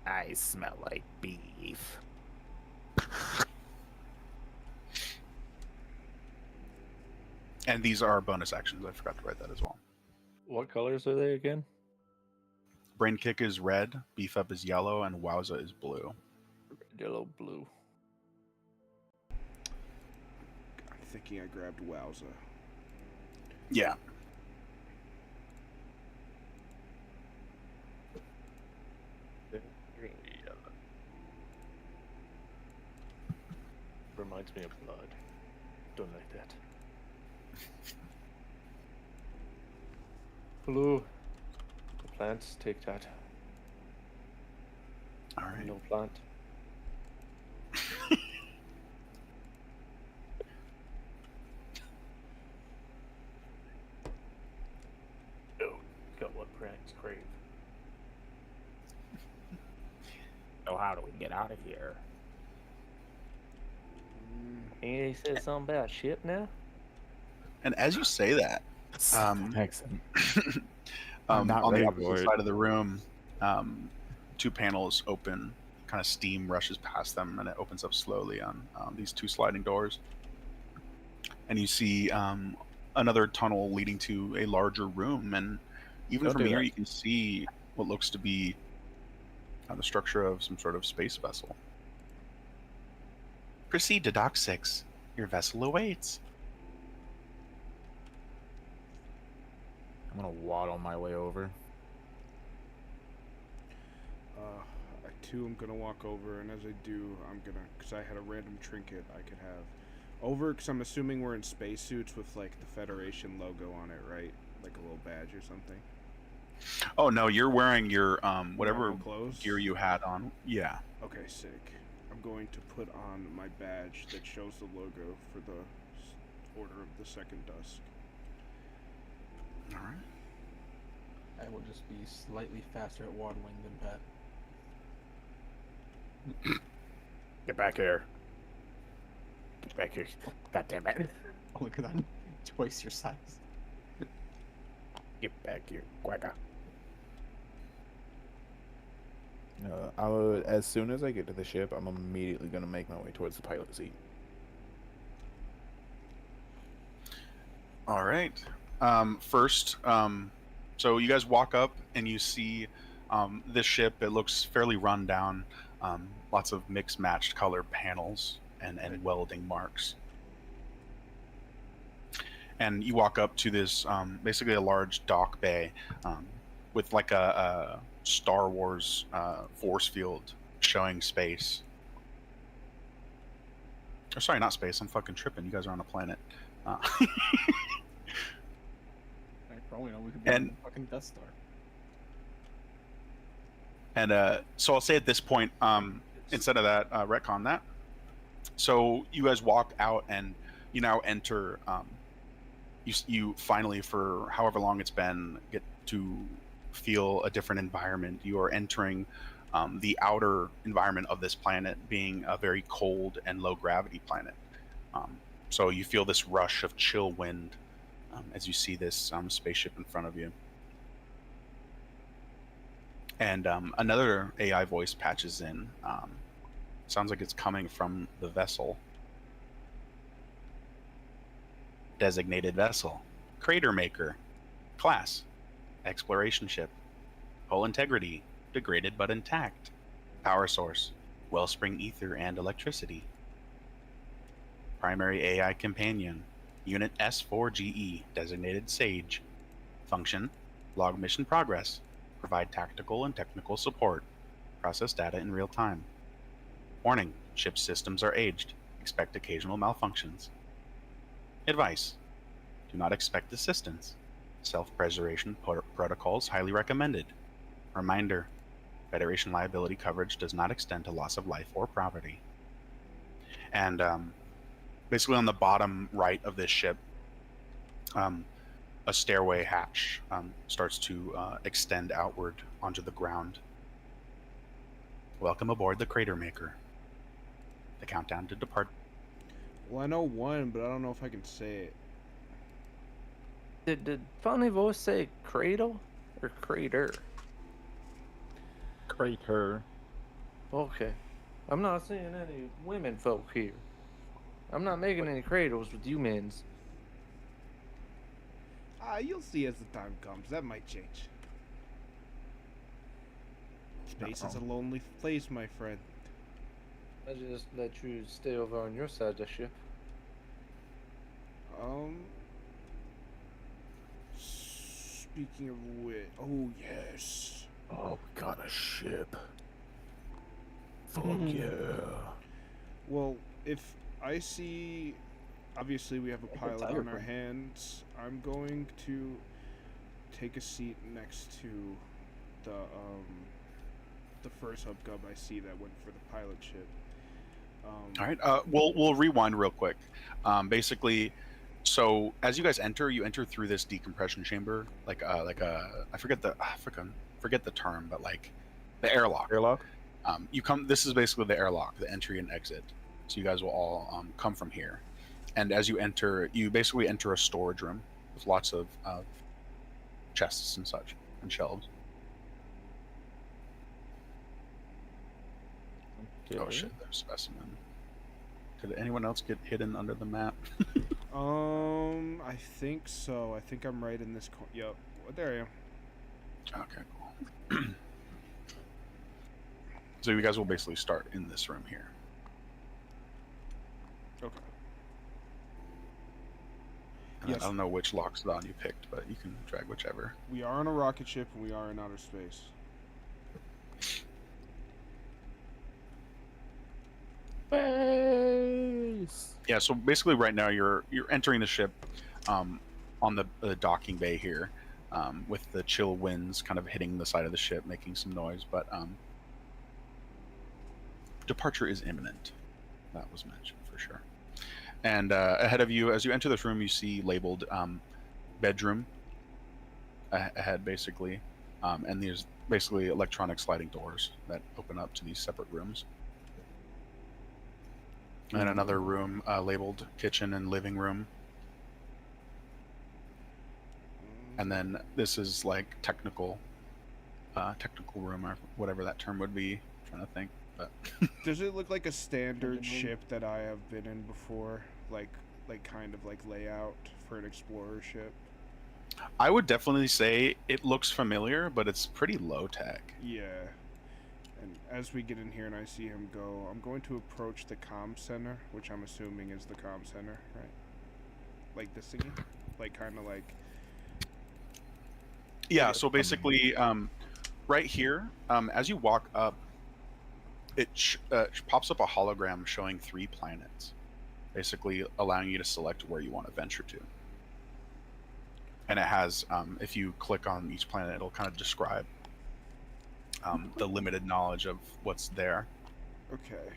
I smell like beef. And these are bonus actions. I forgot to write that as well. What colors are they again? Brain Kick is red, Beef Up is yellow, and Wowza is blue. Red, yellow, blue. I'm thinking I grabbed Wowza. Yeah. Green, yellow. Reminds me of blood. Don't like that. Blue. The plants take that. All right. No plant. Oh, got what pranks crave. So how do we get out of here? And he said something about ship now? And as you say that, Excellent. on Not the ready opposite for it. side of the room, two panels open. Kind of steam rushes past them, and it opens up slowly on these two sliding doors. And you see another tunnel leading to a larger room. And even Don't from do here, that. you can see what looks to be the structure of some sort of space vessel. Proceed to Dock 6. Your vessel awaits. I'm gonna waddle my way over. I too am gonna walk over, and as I do, I'm gonna, because I had a random trinket I could have. Over, because I'm assuming we're in spacesuits with, like, the Federation logo on it, right? Like a little badge or something. Oh no, you're wearing your whatever Normal clothes? gear you had on. Yeah. Okay, sick. I'm going to put on my badge that shows the logo for the Order of the Second Dusk. All right. I will just be slightly faster at waddling than Pat. Get back here. Get back here. God damn it. Only because I'm twice your size. Get back here, quacker. As soon as I get to the ship, I'm immediately going to make my way towards the pilot seat. All right. First, so you guys walk up and you see this ship. It looks fairly run down. Lots of mixed matched color panels and welding marks. And you walk up to this basically a large dock bay with like a Star Wars force field showing space. Or sorry, not space. I'm fucking tripping. You guys are on a planet. I probably know we could be on the fucking Death Star. And so I'll say at this point, instead of that, retcon that. So you guys walk out and you now enter. You finally, for however long it's been, get to feel a different environment. You are entering the outer environment of this planet, being a very cold and low gravity planet. So you feel this rush of chill wind as you see this spaceship in front of you. And another AI voice patches in. Sounds like it's coming from the vessel. Designated vessel. Crater Maker. Class. Exploration ship. Hull integrity. Degraded but intact. Power source. Wellspring ether and electricity. Primary AI companion. Unit S4GE. Designated Sage. Function. Log mission progress. Provide tactical and technical support. Process data in real time. Warning. Ship systems are aged. Expect occasional malfunctions. Advice. Do not expect assistance. Self-preservation protocols highly recommended. Reminder. Federation liability coverage does not extend to loss of life or property. And basically on the bottom right of this ship, a stairway hatch starts to extend outward onto the ground. Welcome aboard the Crater Maker. The countdown to depart. Well, I know one, but I don't know if I can say it. Did Funny Voice say cradle or crater? Crater. Okay. I'm not seeing any women folk here. I'm not making any cradles with you men's. You'll see as the time comes. That might change. Space is a lonely place, my friend. I just let you stay over on your side of the ship. Speaking of which, oh yes. Oh, we got a ship. Fuck yeah. Well, if I see, obviously we have a pilot tiger on our plane. hands. I'm going to take a seat next to the first hubcub I see that went for the pilot ship. All right. We'll rewind real quick. Basically, so as you guys enter, you enter through this decompression chamber, like I forget the term, but like the airlock. Airlock? You come. This is basically the airlock, the entry and exit. So you guys will all come from here, and as you enter, you basically enter a storage room with lots of chests and such and shelves. Okay. Oh shit, there's a specimen. Did anyone else get hidden under the map? I think so. I think I'm right in this. Yep. There I am. Okay, cool. So you guys will basically start in this room here. Okay. And Yes. I don't know which lockdown you picked, but you can drag whichever. We are on a rocket ship and we are in outer space. Space! Yeah, so basically right now you're entering the ship on the docking bay here, with the chill winds kind of hitting the side of the ship, making some noise, but departure is imminent. That was mentioned for sure. And ahead of you, as you enter this room, you see labeled bedroom ahead, basically, and there's basically electronic sliding doors that open up to these separate rooms. And another room labeled kitchen and living room. And then this is like technical room, or whatever that term would be. I'm trying to think, but Does it look like a standard Living room. ship that I have been in before? Like kind of like layout for an explorer ship? I would definitely say it looks familiar, but it's pretty low tech. Yeah. And as we get in here and I see him go, I'm going to approach the comm center, which I'm assuming is the comm center, right? Like this thingy? Like kind of like... Yeah, so basically, right here, as you walk up, it pops up a hologram showing 3 planets, basically allowing you to select where you want to venture to. And it has, if you click on each planet, it'll kind of describe the limited knowledge of what's there. Okay.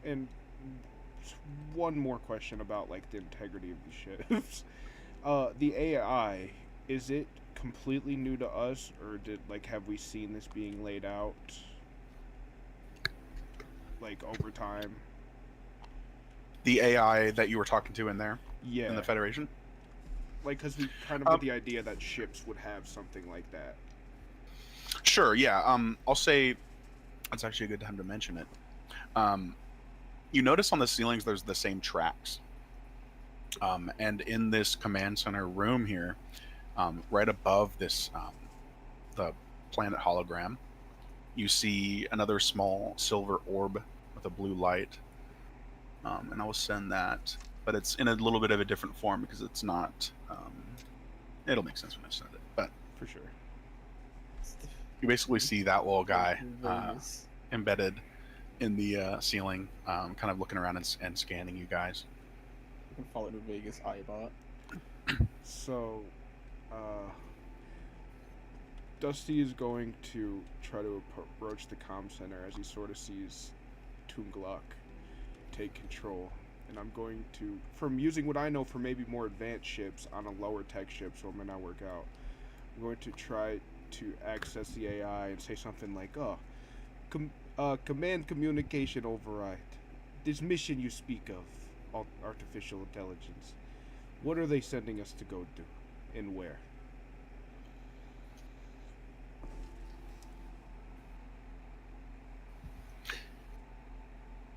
And one more question about like the integrity of these ships. The AI, is it completely new to us, or have we seen this being laid out like over time? The AI that you were talking to in there, Yeah. in the Federation? Like, because we kind of get the idea that ships would have something like that. Sure, yeah. I'll say that's actually a good time to mention it. You notice on the ceilings there's the same tracks. And in this command center room here, right above this, the planet hologram, you see another small silver orb with a blue light. And I will send that, but it's in a little bit of a different form because it's not. It'll make sense when I send it, but For sure. you basically see that little guy Vegas. embedded in the ceiling, kind of looking around and scanning you guys. You can follow to Vegas iBot. So, Dusty is going to try to approach the comm center as he sort of sees Tunglok take control. And I'm going to, from using what I know for maybe more advanced ships on a lower tech ship, so it may not work out, I'm going to try to access the AI and say something like, command communication override. This mission you speak of, artificial intelligence, what are they sending us to go do, and where?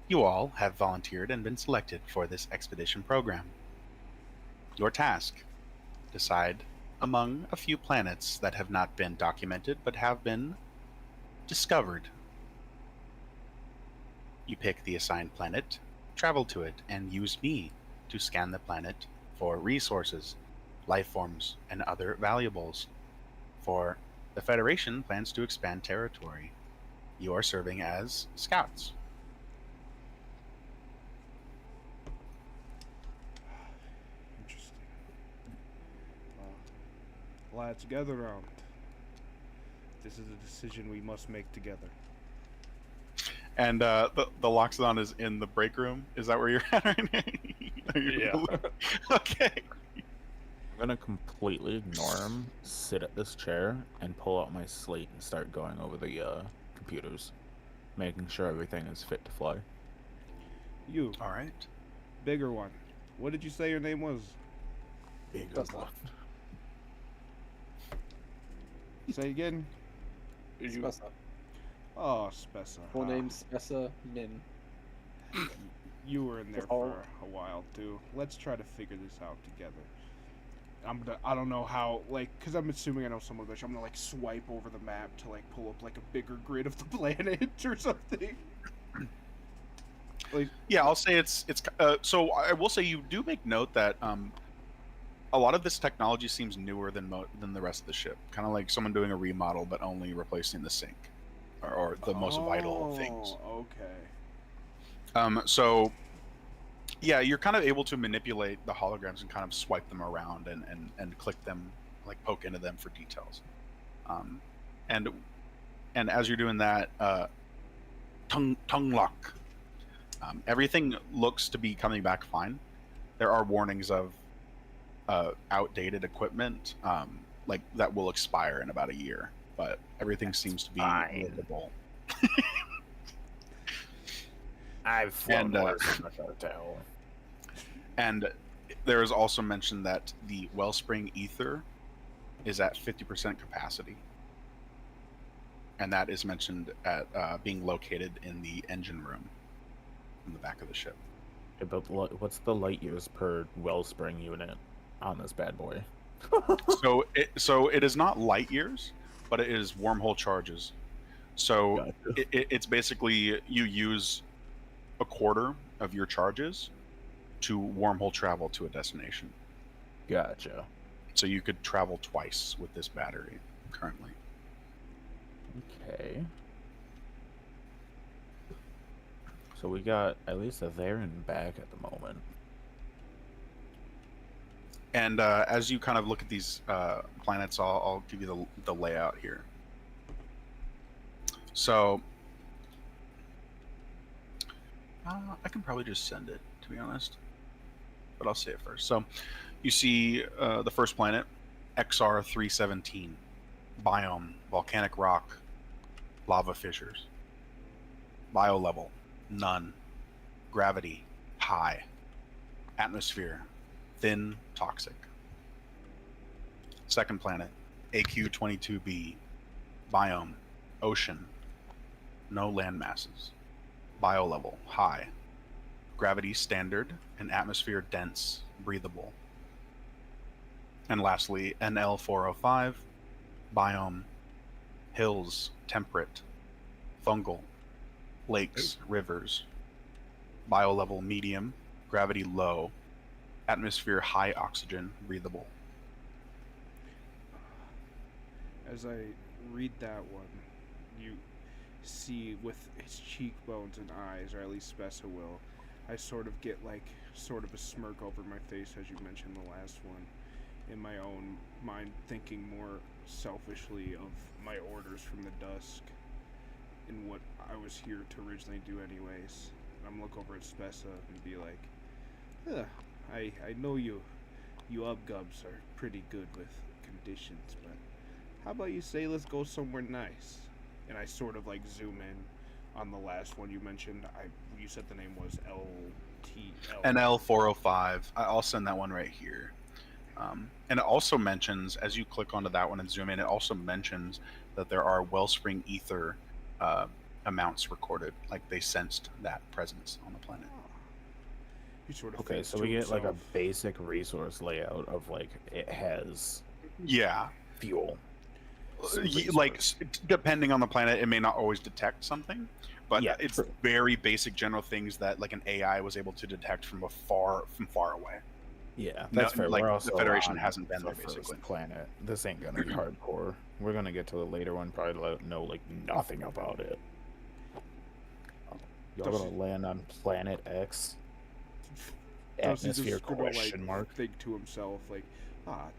You all have volunteered and been selected for this expedition program. Your task: decide among a few planets that have not been documented but have been discovered. You pick the assigned planet, travel to it, and use me to scan the planet for resources, life forms, and other valuables. For the Federation plans to expand territory. You are serving as scouts. Interesting. Lads, gather round. This is a decision we must make together. And the Loxodon is in the break room. Is that where you're at right now? Yeah. Okay. I'm gonna completely ignore him, sit at this chair, and pull out my slate and start going over the computers, making sure everything is fit to fly. You, All right. bigger one. What did you say your name was? That's not- Say again. Spessa. Oh, Spessa. Full Ah, name Spessa Min. You were in there Oh. for a while too. Let's try to figure this out together. I don't know how, like, because I'm assuming I know some of this. I'm gonna like swipe over the map to like pull up like a bigger grid of the planet or something. Like, Yeah, I'll say it's. So I will say you do make note that a lot of this technology seems newer than the rest of the ship. Kind of like someone doing a remodel, but only replacing the sink or the most vital things. Okay. So yeah, you're kind of able to manipulate the holograms and kind of swipe them around and click them, like poke into them for details. And as you're doing that, tongue lock. Everything looks to be coming back fine. There are warnings of outdated equipment, like that will expire in about a year, but everything seems to be livable. I've flown And, worse than a hotel. And there is also mentioned that the Wellspring ether is at 50% capacity. And that is mentioned at being located in the engine room in the back of the ship. But what's the light years per Wellspring unit on this bad boy? So it is not light years, but it is wormhole charges. So Gotcha. it's basically you use a quarter of your charges to wormhole travel to a destination. Gotcha. So you could travel twice with this battery currently. Okay. So we got at least a there and back at the moment. And as you kind of look at these planets, I'll give you the layout here. So I can probably just send it, to be honest. But I'll say it first. So you see the first planet, XR317. Biome, volcanic rock, lava fissures. Bio level, none. Gravity, high. Atmosphere, thin, toxic. Second planet, AQ22b. Biome, ocean, no land masses. Bio level, high. Gravity standard, and atmosphere dense, breathable. And lastly, NL405, biome, hills, temperate, fungal, lakes, rivers. Bio level, medium, gravity low, atmosphere high oxygen, breathable. As I read that one, you see with his cheekbones and eyes, or at least Spessa will, I sort of get like sort of a smirk over my face as you mentioned the last one. In my own mind, thinking more selfishly of my orders from the dusk and what I was here to originally do anyways. And I'm look over at Spessa and be like, I know you upgubs are pretty good with conditions, but how about you say let's go somewhere nice? And I sort of like zoom in on the last one you mentioned. You said the name was LTL. NL405. I'll send that one right here. And it also mentions, as you click onto that one and zoom in, it also mentions that there are Wellspring ether amounts recorded. Like they sensed that presence on the planet. He sort of Okay, thinks so to we get like a himself, basic resource layout of like it has Yeah. fuel. Like, depending on the planet, it may not always detect something, but Yeah, it's true. very basic general things that like an AI was able to detect from far away. Yeah, No, that's fair. like We're the also Federation on hasn't been the there basically. first planet. This ain't gonna be hardcore. We're gonna get to the later one. Probably know like nothing about it. Y'all Does gonna land on Planet X? Dusty Atmosphere just gonna like question mark. think to himself like,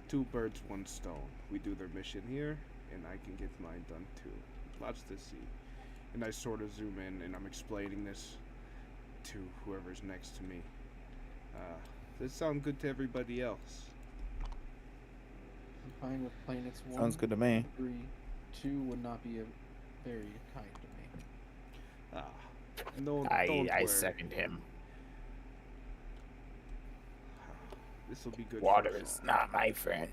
two birds, one stone. We do their mission here, and I can get mine done too. Lots to see. And I sort of zoom in, and I'm explaining this to whoever's next to me. Does this sound good to everybody else? I'm fine with planets 1, Sounds good to me. 3, 2 would not be very kind to me. No, don't I worry. second him. This will be good. Water for us is all. not my friend.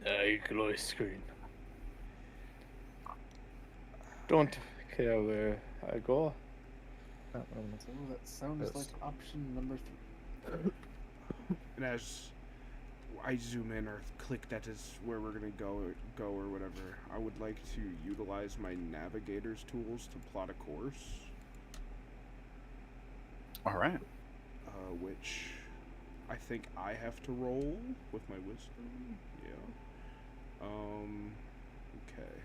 You can always screen. Don't care where I go. So that sounds Yes. like option number 3. And as I zoom in or click that is where we're gonna go or whatever, I would like to utilize my navigator's tools to plot a course, All right. which I think I have to roll with my wisdom. Yeah. Okay.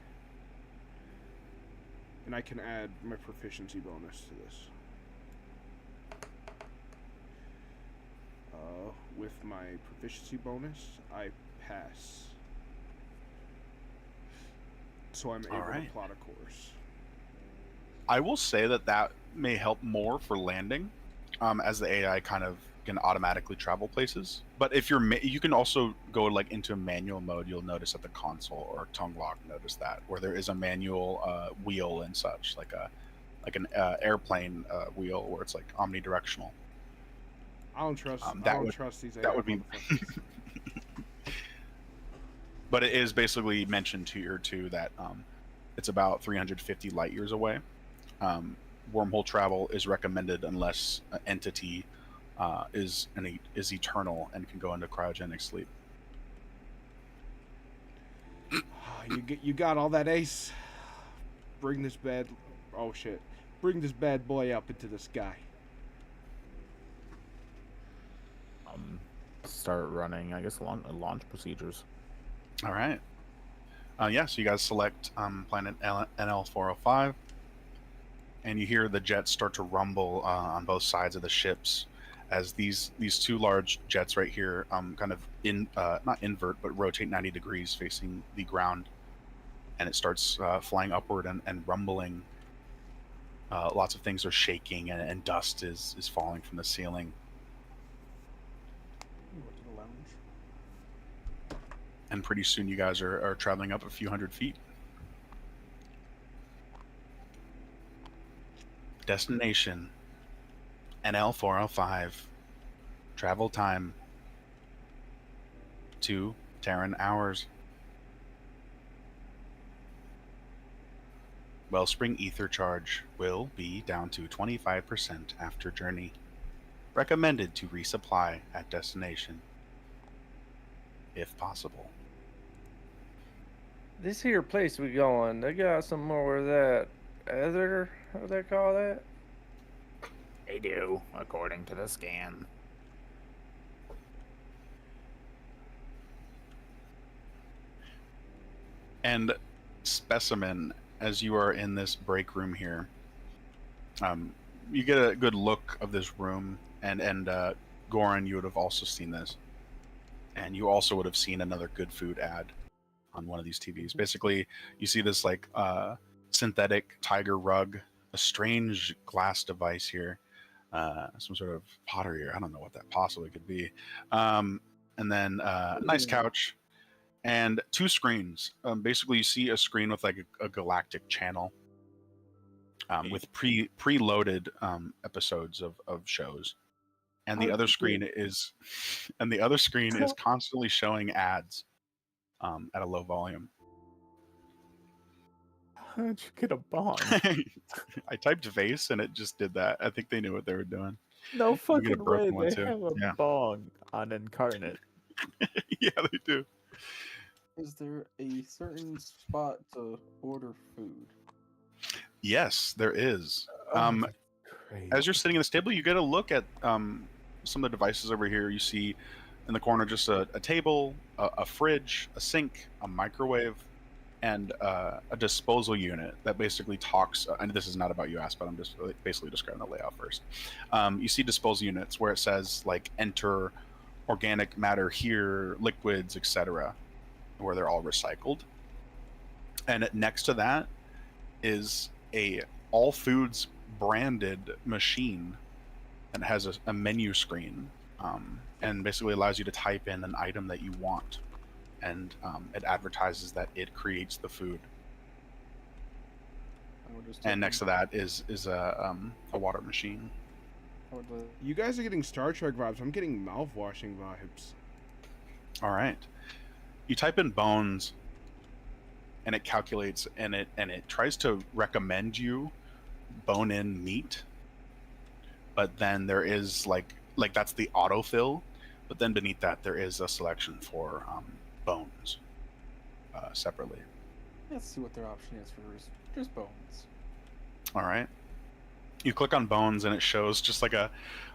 And I can add my proficiency bonus to this. With my proficiency bonus, I pass. So I'm able to plot a course. I will say that may help more for landing, as the AI kind of can automatically travel places. But if you can also go like into manual mode. You'll notice at the console or tongue lock. Notice that where there is a manual wheel and such, like an airplane wheel where it's like omnidirectional. I don't trust. I That don't would- trust these. that would be. But it is basically mentioned here too that it's about 350 light years away. Wormhole travel is recommended unless an entity is eternal and can go into cryogenic sleep. You got all that, Ace. Bring this bad. Oh shit! Bring this bad boy up into the sky. Start running. I guess launch procedures. All right. Yeah, so you guys select planet NL405, and you hear the jets start to rumble on both sides of the ships as these two large jets right here kind of not invert but rotate 90 degrees facing the ground, and it starts flying upward and rumbling. Lots of things are shaking and dust is falling from the ceiling. Go to the lounge. And pretty soon you guys are traveling up a few hundred feet. Destination NL405. Travel time 2 Terran hours. Wellspring ether charge will be down to 25% after journey. Recommended to resupply at destination, if possible. This here place we going, they got some more of that ether, what they call that? They do, according to the scan. And Specimen, as you are in this break room here, you get a good look of this room, and Goran, you would have also seen this, and you also would have seen another good food ad on one of these TVs. Basically, you see this like synthetic tiger rug, a strange glass device here, some sort of pottery. I don't know what that possibly could be, and then a nice couch. And 2 screens. Basically, you see a screen with like a galactic channel with preloaded episodes of shows, and the other screen is constantly showing ads at a low volume. How'd you get a bong? I typed vase and it just did that. I think they knew what they were doing. No get a fucking way. broken one They too. have a Yeah. bong on Incarnate. Yeah, they do. Is there a certain spot to order food? Yes, there is. Oh, that's crazy. As you're sitting at this table, you get a look at some of the devices over here. You see in the corner just a table, a fridge, a sink, a microwave, and a disposal unit that basically talks. And this is not about you, Ask, but I'm just basically describing the layout first. You see disposal units where it says like enter organic matter here, liquids, etc., where they're all recycled. And next to that is a all foods branded machine and has a menu screen, and basically allows you to type in an item that you want, and it advertises that it creates the food. And next to that is a water machine. You guys are getting Star Trek vibes. I'm getting mouth-washing vibes. All right, you type in bones, and it calculates, and it tries to recommend you bone-in meat. But then there is like that's the autofill, but then beneath that there is a selection for bones separately. Let's see what their option is for just bones. All right, you click on bones and it shows just like a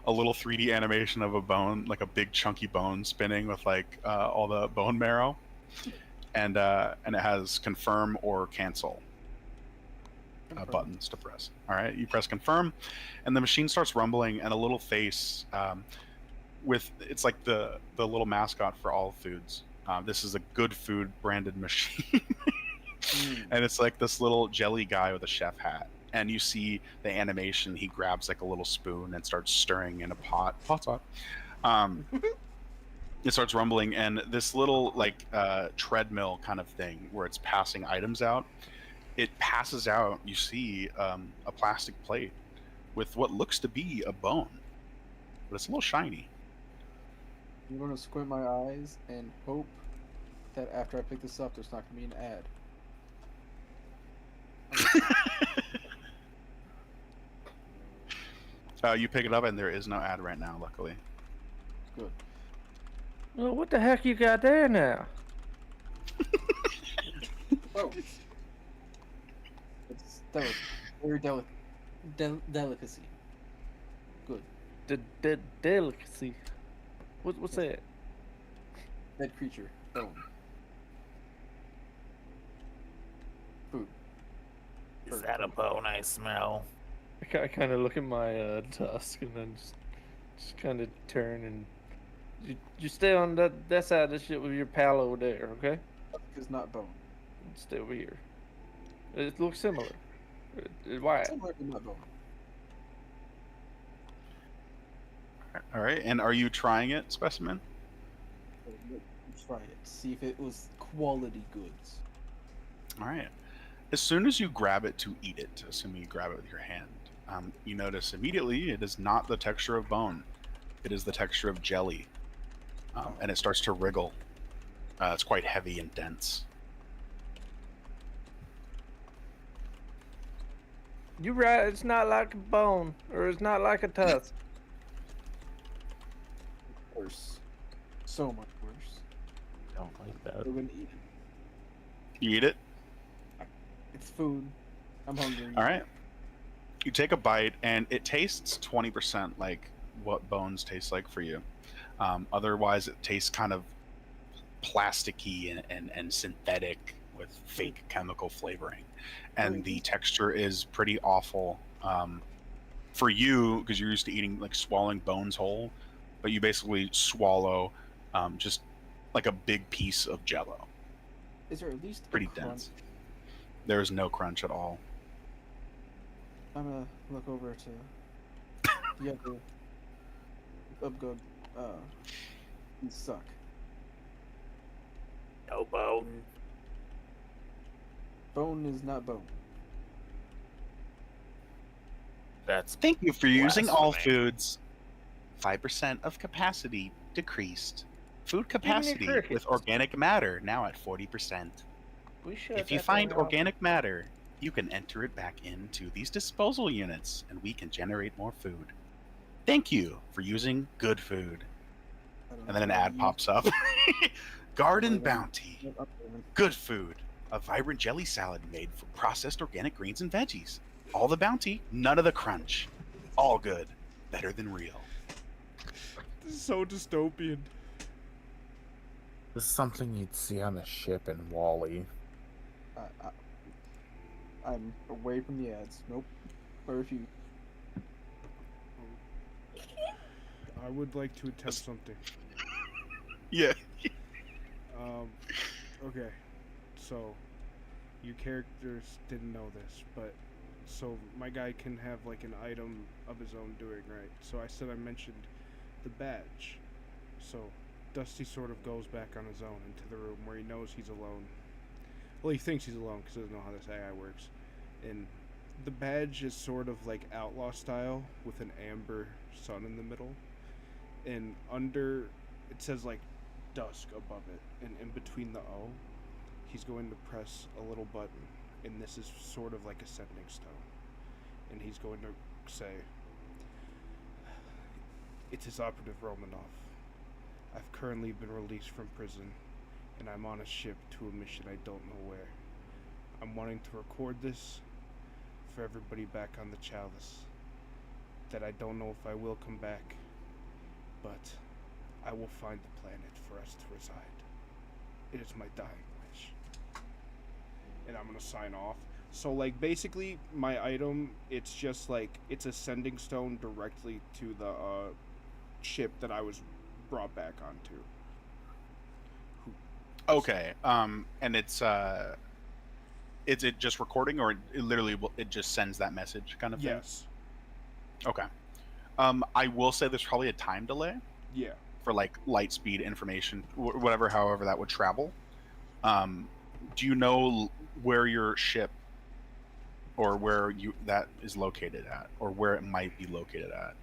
little 3D animation of a bone, like a big chunky bone spinning with like all the bone marrow, and it has confirm or cancel buttons to press. All right, you press confirm, and the machine starts rumbling, and a little face with it's like the little mascot for all foods. This is a good food branded machine, and it's like this little jelly guy with a chef hat. And you see the animation. He grabs like a little spoon and starts stirring in a pot. It starts rumbling, and this little like treadmill kind of thing where it's passing items out. It passes out, you see a plastic plate with what looks to be a bone, but it's a little shiny. I'm going to squint my eyes and hope that after I pick this up, there's not going to be an ad. You pick it up, and there is no ad right now, luckily. Good. Well, what the heck you got there now? Oh. It's very delicacy. Good. The delicacy. What's that? Dead creature. Bone. Food. Is that a bone I smell? I kind of look at my tusk and then just kind of turn and you stay on that side of the shit with your pal over there, okay? It's not bone. Stay over here. It looks similar. Why? Similar to not bone. All right, and are you trying it, specimen? Let's try it. See if it was quality goods. All right. As soon as you grab it to eat it, assuming you grab it with your hand, you notice immediately it is not the texture of bone. It is the texture of jelly, and it starts to wriggle. It's quite heavy and dense. You're right. It's not like a bone, or it's not like a tusk. Worse. So much worse. Don't like that. We're gonna eat it. You eat it? It's food. I'm hungry. All right. You take a bite, and it tastes 20% like what bones taste like for you. Otherwise, it tastes kind of plasticky and synthetic with fake chemical flavoring. And the texture is pretty awful for you, because you're used to eating, like, swallowing bones whole, but you basically swallow just like a big piece of jello. Is there at least a Pretty crunch? dense. There's no crunch at all. I'm gonna look over to the other upgood. You suck. No bone. Bone is not bone. That's Thank you for using all blasphemy. foods. 5% of capacity decreased. Food me capacity crickets. with organic matter now at 40%. We should. If you find organic matter, you can enter it back into these disposal units, and we can generate more food. Thank you for using good food. I don't And then an know. ad pops up. Garden Bounty. Good food. A vibrant jelly salad made from processed organic greens and veggies. All the bounty, none of the crunch. All good. Better than real. This is so dystopian. This is something you'd see on a ship in Wall-E. I'm away from the ads. Nope. I refuse. I would like to attempt something. Yeah. Okay. So, you characters didn't know this, but so my guy can have like an item of his own doing, right? So I said I mentioned the badge. So Dusty sort of goes back on his own into the room where he knows he's alone. Well, he thinks he's alone because he doesn't know how this AI works. And the badge is sort of like outlaw style with an amber sun in the middle. And under, it says like dusk above it. And in between the O, he's going to press a little button. And this is sort of like a sending stone. And he's going to say, "It is Operative Romanov. I've currently been released from prison, and I'm on a ship to a mission I don't know where. I'm wanting to record this for everybody back on the Chalice, that I don't know if I will come back, but I will find the planet for us to reside. It is my dying wish." And I'm gonna sign off. So like basically my item, it's just like it's a sending stone directly to the ship that I was brought back onto. Okay. And it's is it just recording, or it literally it just sends that message kind of thing? Yes. Okay. I will say there's probably a time delay Yeah. for like light speed information, whatever, however that would travel. Do you know where your ship, or where that is located at, or where it might be located at?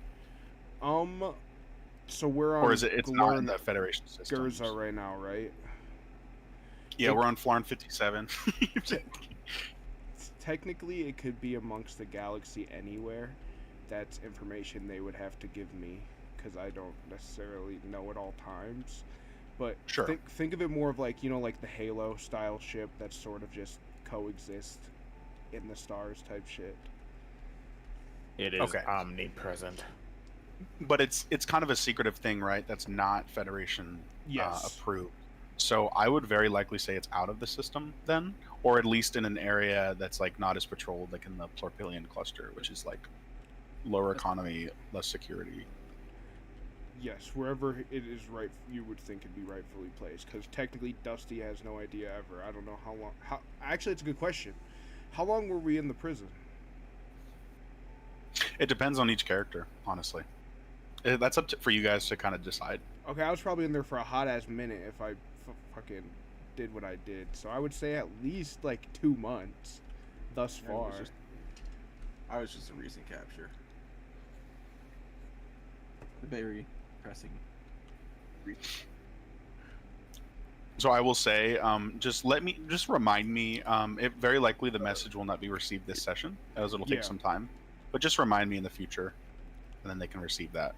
So we're on, or is it's not in the Federation system? Gurza right now, right? Yeah, we're on Flarn 57. Technically, it could be amongst the galaxy anywhere. That's information they would have to give me, because I don't necessarily know at all times. But sure. Think of it more of like, you know, like the Halo style ship that sort of just coexist in the stars type shit. It is omnipresent. But it's kind of a secretive thing, right? That's not Federation approved. So I would very likely say it's out of the system then, or at least in an area that's like not as patrolled, like in the Plorpillion cluster, which is like lower economy, less security. Yes, wherever it is right, you would think it'd be rightfully placed. Because technically, Dusty has no idea ever. I don't know how long. Actually, it's a good question. How long were we in the prison? It depends on each character, honestly. That's up for you guys to kind of decide. Okay, I was probably in there for a hot ass minute if I fucking did what I did. So I would say at least like 2 months thus far. I was just a recent capture. Very pressing. So I will say, just remind me. It very likely the message will not be received this session, as it'll take some time. But just remind me in the future, and then they can receive that,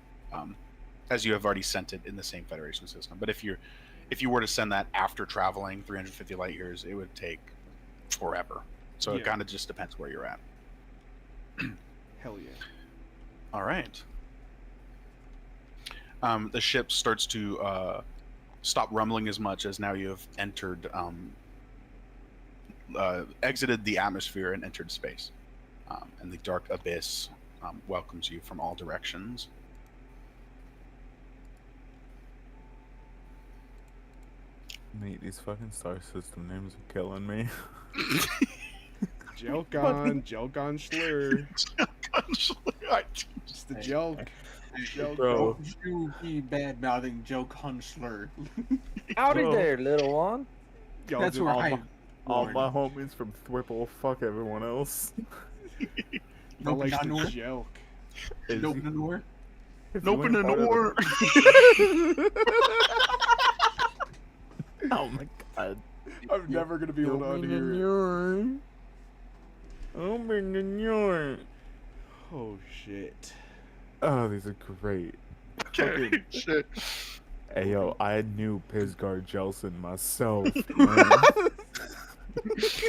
as you have already sent it in the same Federation system. But if you were to send that after traveling 350 light years, it would take forever. So it kind of just depends where you're at. Hell yeah! All right. The ship starts to stop rumbling as much, as now you have entered, exited the atmosphere and entered space. And the dark abyss welcomes you from all directions. Mate, these fucking star system names are killing me. Jelkon Schlur. It's the joke. Bro. Don't you be bad mouthing Joe Kunschler. Howdy Bro. there, little one. That's where all my homies from Thwipple, fuck everyone else. I like the Nope. joke. Nope, Nanor. Nope, Nanor. Oh my god. I'm never gonna be able to unhear it. Oh shit. Oh, these are great. Okay, shit. Hey yo, I knew Pisgard Jelson myself, man. It's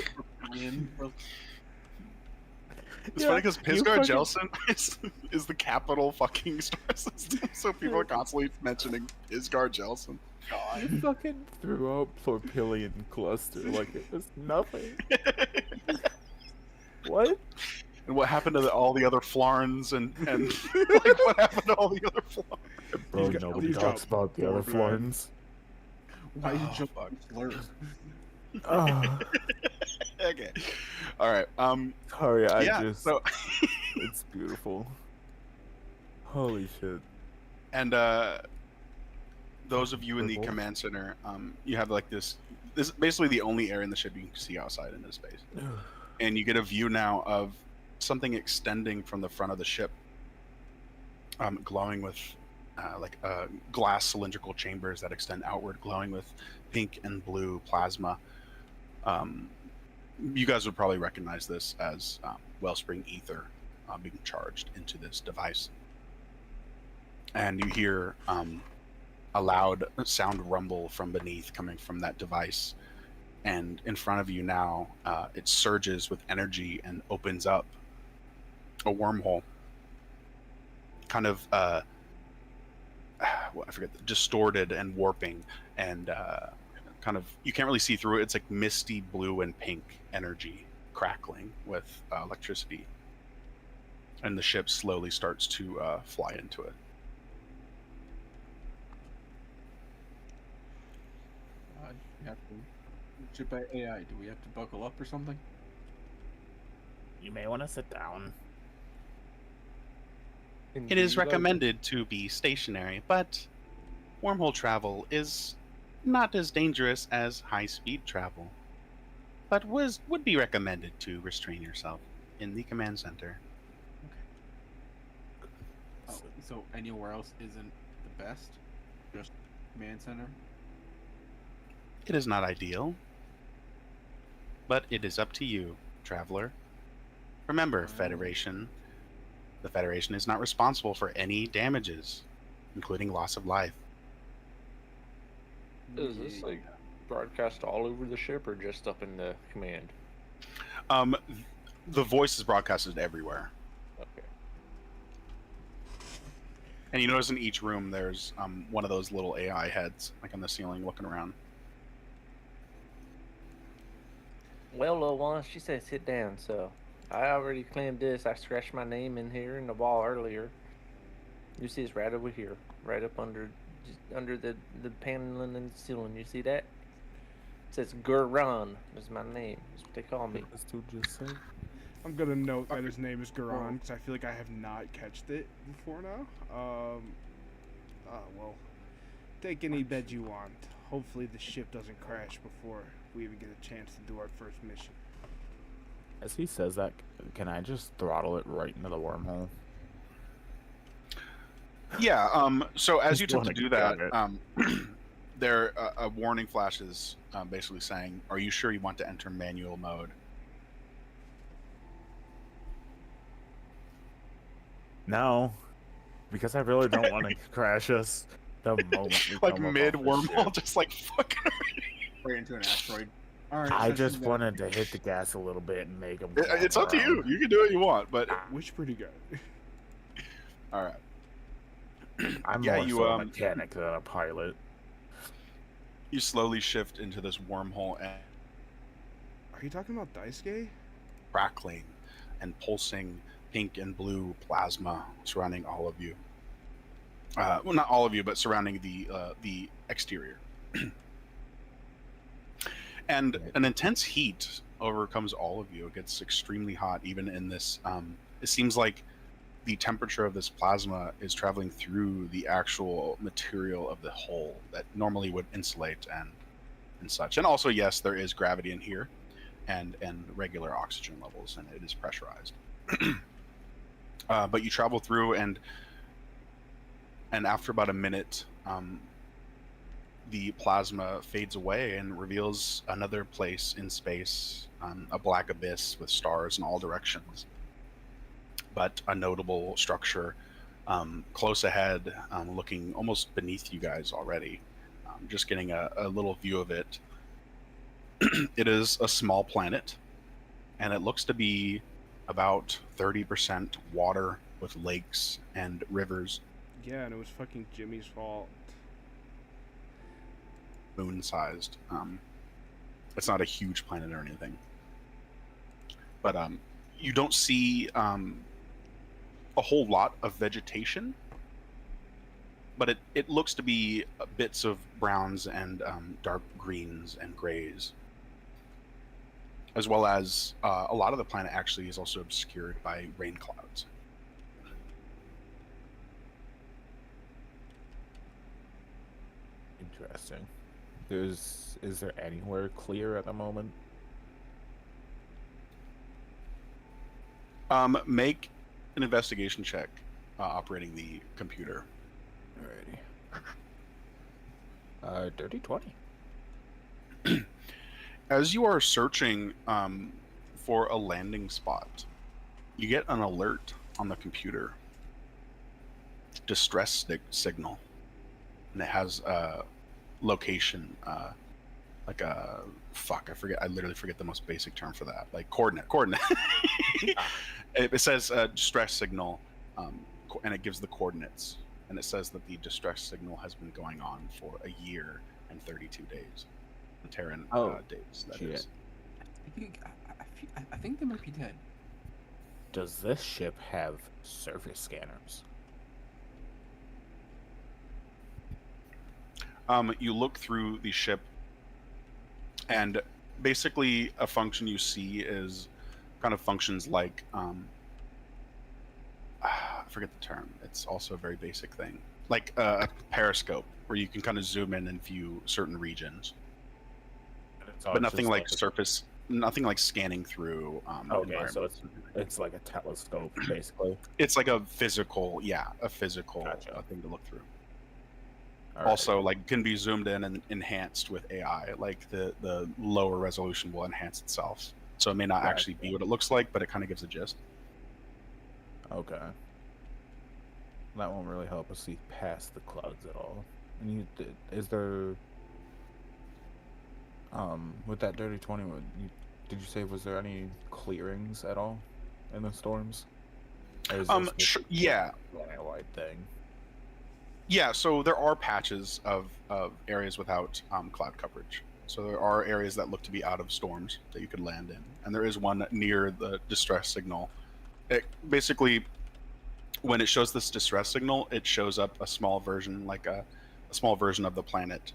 Yeah, funny because you Pisgard fucking- Jelson is the capital fucking star system, so people are constantly mentioning Pisgard Jelson. You fucking threw out Plorpillion Cluster like it was nothing. What? And what happened to all the other Flarns and like what happened to all the other Flarns? Bro, got- nobody these talks got about the other Florblood. Florins. Why you Oh, jump fuck. slur? Oh, Okay, all right. sorry, So it's beautiful. Holy shit. and those of you in the Purple. command center, you have like this. This is basically the only area in the ship you can see outside in this space, and you get a view now of something extending from the front of the ship, glowing with glass cylindrical chambers that extend outward, glowing with pink and blue plasma. You guys would probably recognize this as Wellspring ether being charged into this device, and you hear a loud sound rumble from beneath coming from that device, and in front of you now it surges with energy and opens up a wormhole, kind of I forget, distorted and warping, and kind of, you can't really see through it. It's like misty blue and pink energy crackling with electricity, and the ship slowly starts to fly into it. You have to, ship AI, do we have to buckle up or something? You may want to sit down. It is recommended to be stationary, but wormhole travel is not as dangerous as high-speed travel, but would be recommended to restrain yourself in the command center. Oh, so anywhere else isn't the best? Just command center? It is not ideal, but it is up to you, traveler. Remember, Federation. The Federation is not responsible for any damages, including loss of life. Is this like broadcast all over the ship or just up in the command? The voice is broadcasted everywhere. Okay. And you notice in each room there's one of those little AI heads, like on the ceiling, looking around. Well, little one, she said sit down, so I already claimed this. I scratched my name in here in the wall earlier. You see it's right over here, right up under the paneling and the ceiling. You see that? It says Guran is my name. That's what they call me. This dude just said. I'm gonna note that his name is Garan because I feel like I have not catched it before now. Well, take any bed you want. Hopefully the ship doesn't crash before we even get a chance to do our first mission. As he says that, can I just throttle it right into the wormhole? Yeah. So as Just you attempt to wanna do grab that, there a warning flashes, basically saying, "Are you sure you want to enter manual mode?" No, because I really don't want to crash us the moment we Like come up mid off the wormhole, ship. just like fucking. Right into an asteroid. Alright. I session just done. wanted to hit the gas a little bit and make them. It's up to you. You can do what you want, but Which pretty good. all right. I'm Yeah, more you, so a mechanic than a pilot. You slowly shift into this wormhole, and Are you talking about Daisuke? crackling and pulsing pink and blue plasma surrounding all of you. Well, not all of you, but surrounding the exterior. And an intense heat overcomes all of you. It gets extremely hot, even in this. It seems like the temperature of this plasma is traveling through the actual material of the hull that normally would insulate and such. And also, yes, there is gravity in here, and regular oxygen levels, and it is pressurized. But you travel through, and after about a minute, the plasma fades away and reveals another place in space, a black abyss with stars in all directions. But a notable structure close ahead, looking almost beneath you guys already. Just getting a little view of it. It is a small planet, and it looks to be about 30% water with lakes and rivers, Yeah, and it was fucking Jimmy's fault. moon-sized. It's not a huge planet or anything, but you don't see a whole lot of vegetation, but it looks to be bits of browns and dark greens and grays, as well as a lot of the planet actually is also obscured by rain clouds. Interesting. Is there anywhere clear at the moment? Make an investigation check operating the computer. Alrighty. Dirty 20. As you are searching for a landing spot, you get an alert on the computer. Distress signal. And it has a location, like a... Fuck, I forget. I literally forget the most basic term for that. Like coordinate. It says distress signal, and it gives the coordinates. And it says that the distress signal has been going on for a year and 32 days. Terran days, that shit. is. I think they might be dead. Does this ship have surface scanners? You look through the ship, and basically a function you see is kind of functions like I forget the term. It's also a very basic thing, like a periscope, where you can kind of zoom in and view certain regions, but nothing like surface, nothing like scanning through. Okay, so it's like a telescope, basically. It's like a physical, Gotcha. thing to look through. All right. Also, like, can be zoomed in and enhanced with AI. Like the lower resolution will enhance itself, so it may not actually be what it looks like, but it kind of gives a gist. Okay. That won't really help us see past the clouds at all. And is there with that dirty 20? Did you say, was there any clearings at all in the storms? Or is this Yeah. a wide thing? Yeah, so there are patches of areas without cloud coverage. So there are areas that look to be out of storms that you could land in. And there is one near the distress signal. It basically, when it shows this distress signal, it shows up a small version, like a small version of the planet.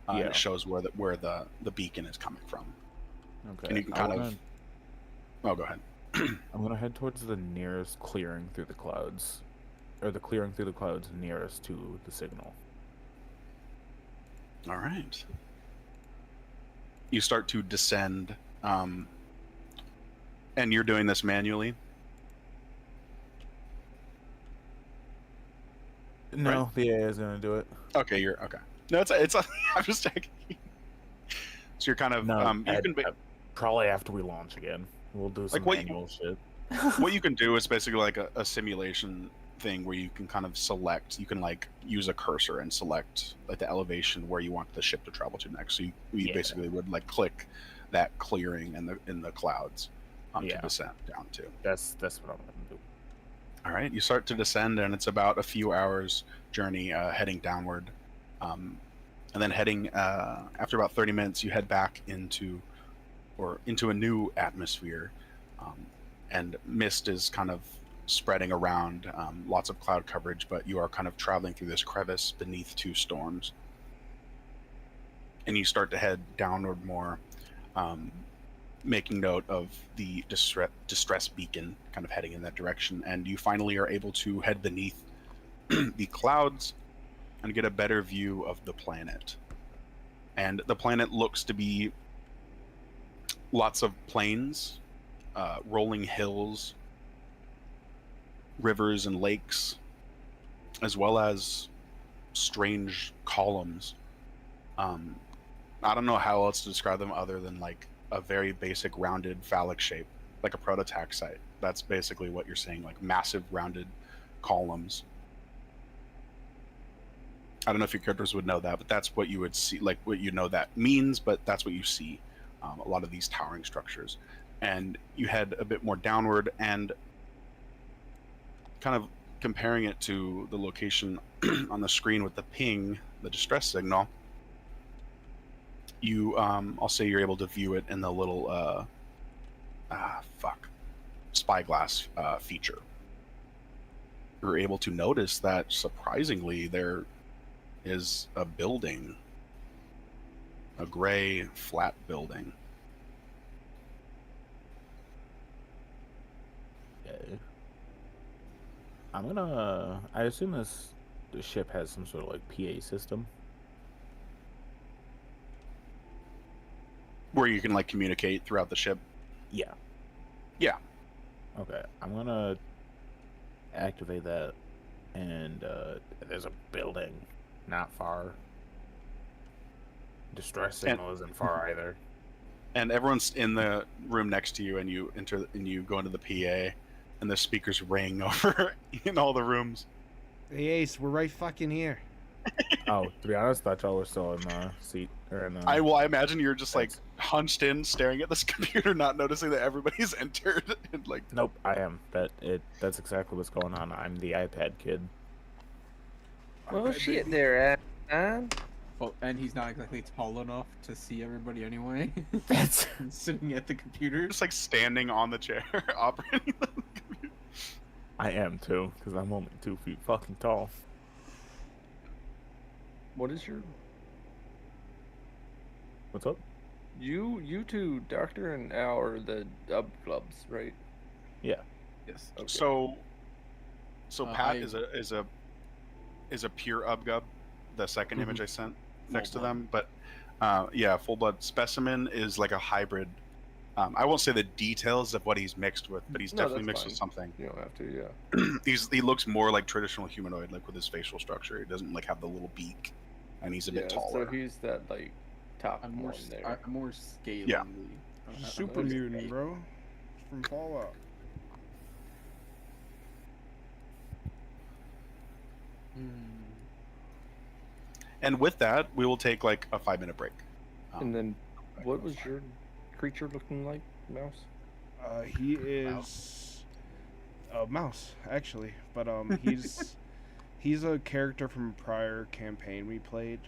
And it shows where the beacon is coming from. Okay. And you can kind of... Oh, go ahead. I'm going to head towards the nearest clearing through the clouds. Or the clearing through the clouds nearest to the signal. All right. You start to descend, and you're doing this manually? No, Right. the AI is going to do it. Okay, you're okay. No, it's I'm just checking. So you're kind of you can probably after we launch again, we'll do some manual shit. What you can do is basically like a simulation thing where you can kind of select. You can like use a cursor and select like the elevation where you want the ship to travel to next. So you basically would like click that clearing in the clouds to descend down to. That's what I'm gonna do. All right, you start to descend, and it's about a few hours journey heading downward, and then heading after about 30 minutes, you head back into a new atmosphere, and mist is kind of spreading around, lots of cloud coverage, but you are kind of traveling through this crevice beneath two storms, and you start to head downward more, making note of the distress beacon kind of heading in that direction, and you finally are able to head beneath the clouds and get a better view of the planet. And the planet looks to be lots of plains, rolling hills, rivers and lakes, as well as strange columns. I don't know how else to describe them other than like a very basic rounded phallic shape, like a prototach site. That's basically what you're seeing, like massive rounded columns. I don't know if your characters would know that, but that's what you would see, like what you know that means, but that's what you see. A lot of these towering structures. And you head a bit more downward, and kind of comparing it to the location on the screen with the ping, the distress signal, you, I'll say you're able to view it in the little, spyglass feature. You're able to notice that surprisingly there is a building, a gray flat building. Okay. I assume the ship has some sort of like PA system. Where you can like communicate throughout the ship. Yeah. Yeah. Okay. I'm gonna activate that, and there's a building not far. Distress signal isn't far either. And everyone's in the room next to you, and you enter and you go into the PA, and the speakers ring over in all the rooms. Hey Ace, we're right fucking here. Oh, to be honest, I thought y'all were still in the seat or in the. I imagine you're just like Thanks. hunched in, staring at this computer, not noticing that everybody's entered. And like, Nope, I am. That's exactly what's going on. I'm the iPad kid. Well, Okay, shit baby. there, man. Well, and he's not exactly tall enough to see everybody anyway. That's Sitting at the computer. just like standing on the chair, operating the computer. I am too, because I'm only 2 feet fucking tall. What is your What's up? you two, Doctor and Al, are the dub clubs, right? Yeah. Yes. Okay. So Pat I- is a pure UbGub, the 2nd image I sent next to Full-blood. them. But yeah, full blood specimen is like a hybrid. I won't say the details of what he's mixed with, but he's No, definitely that's mixed with fine. something. You don't have to, yeah. He looks more like traditional humanoid, like with his facial structure. He doesn't like have the little beak, and he's a bit taller. So he's that like top I'm more, one there. I'm more scalingly. Yeah. Super There's mutant, eight. bro. From Fallout. And with that, we will take like a 5-minute break. And then, what was your creature looking like, Mouse? He is a mouse, actually, but he's a character from a prior campaign we played,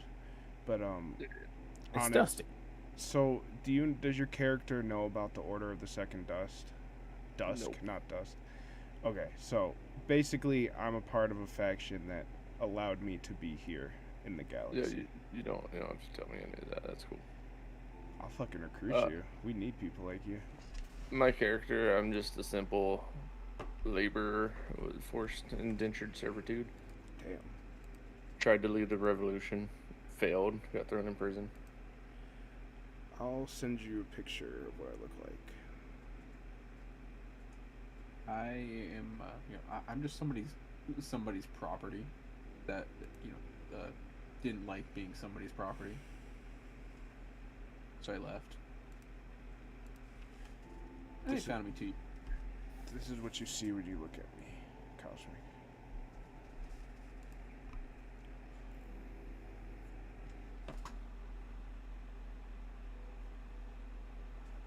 but It's on Dusty. So, does your character know about the Order of the Second Dust? Dusk, Nope. not Dust. Okay, so basically, I'm a part of a faction that allowed me to be here in the Yeah, galaxy. you don't have to tell me any of that. That's cool. I'll fucking recruit you. We need people like you. My character, I'm just a simple laborer with forced indentured servitude. Damn. Tried to lead the revolution, failed, got thrown in prison. I'll send you a picture of what I look like. I am, I'm just somebody's property that didn't like being somebody's property, so I left. And they This is- found me too. This is what you see when you look at me, Cosmic.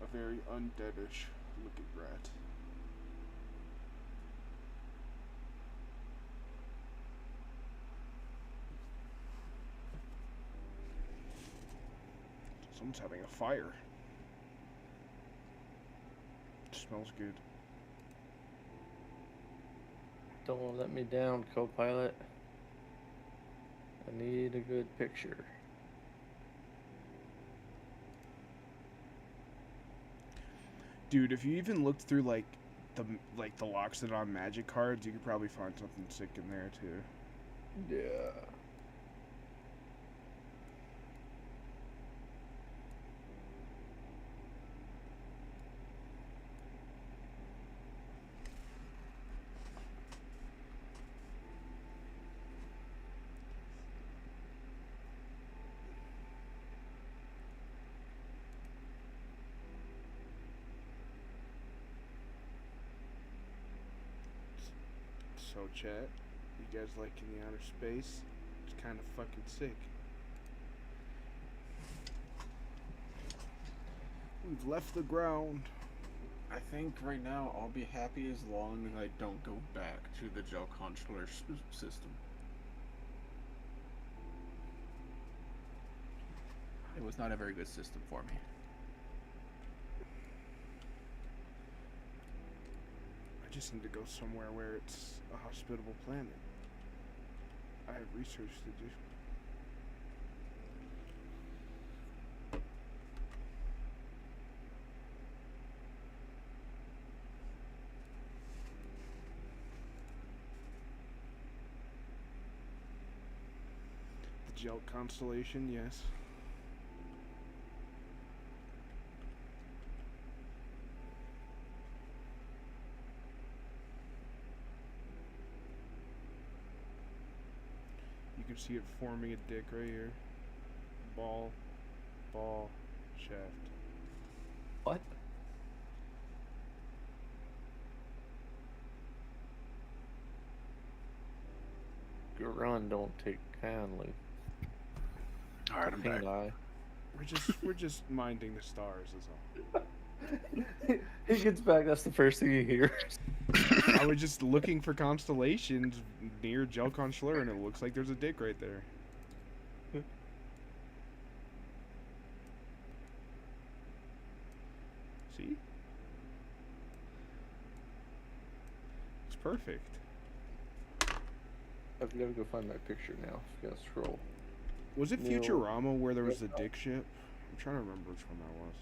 A very undeadish looking rat. Someone's having a fire. It smells good. Don't let me down, co-pilot. I need a good picture. Dude, if you even looked through the locks that are on magic cards, you could probably find something sick in there too. Yeah. so, chat. You guys liking the outer space? It's kind of fucking sick. We've left the ground. I think right now I'll be happy as long as I don't go back to the gel controller system. It was not a very good system for me. I just need to go somewhere where it's a hospitable planet. I have research to do. The Gel constellation, yes. You can see it forming a dick right here. Ball, shaft. What? Run, don't take kindly. All right, I'm back. Pink eye. We're just minding the stars is all. He gets back, that's the first thing he hears. I was just looking for constellations near Gel Consular, and it looks like there's a dick right there. See? It's perfect. I've got to go find my picture now. I've got to scroll. Was it No. Futurama where there was the dick ship? I'm trying to remember which one that was.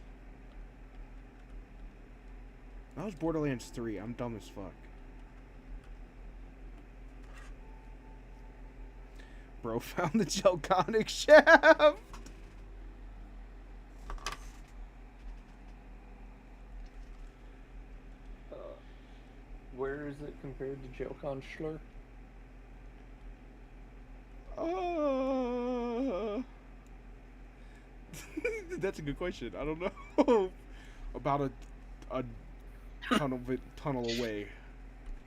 That was Borderlands 3. I'm dumb as fuck. Bro found the Gelconic shaft! Where is it compared to Gel Consular? That's a good question. I don't know. About a tunnel away.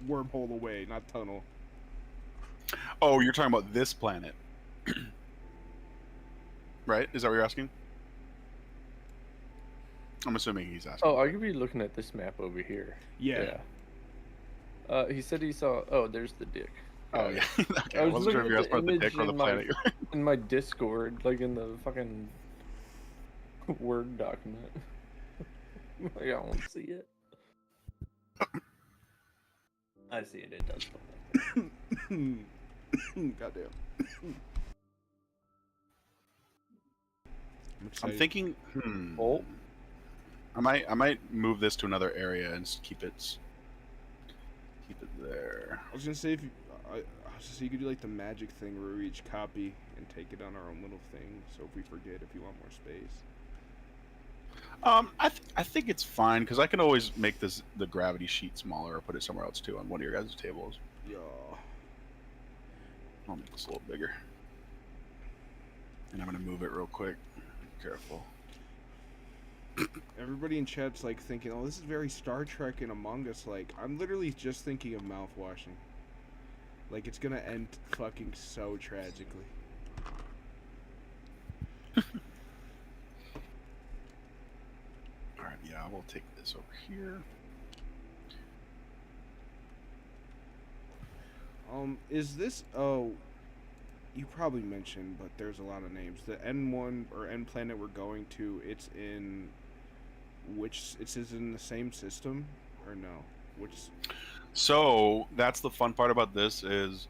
Wormhole away, not tunnel. Oh, you're talking about this planet. Right? Is that what you're asking? I'm assuming he's asking. Oh, I could be looking at this map over here. Yeah. He said he saw. Oh, there's the dick. Oh, yeah. Okay, I I was wasn't sure if looking you at asked about the image dick or the in planet. in my Discord, like in the fucking Word document. Like, I don't see it. I see it. It does look like it. Goddamn. I'm thinking. Oh, I might move this to another area and just keep it there. I was gonna say I was gonna say you could do like the magic thing where we each copy and take it on our own little thing. So if we forget, if you want more space. I think it's fine because I can always make the gravity sheet smaller or put it somewhere else too on one of your guys' tables. Yeah. I'll make this a little bigger, and I'm gonna move it real quick. Careful. Everybody in chat's like thinking, "Oh, this is very Star Trek and Among Us." Like, I'm literally just thinking of mouth washing. Like, it's gonna end fucking so tragically. Alright, yeah, we'll take this over here. Is this? Oh, you probably mentioned, but there's a lot of names. The N1 or N planet we're going to. It's in which? It's in the same system or no? Which? So that's the fun part about this is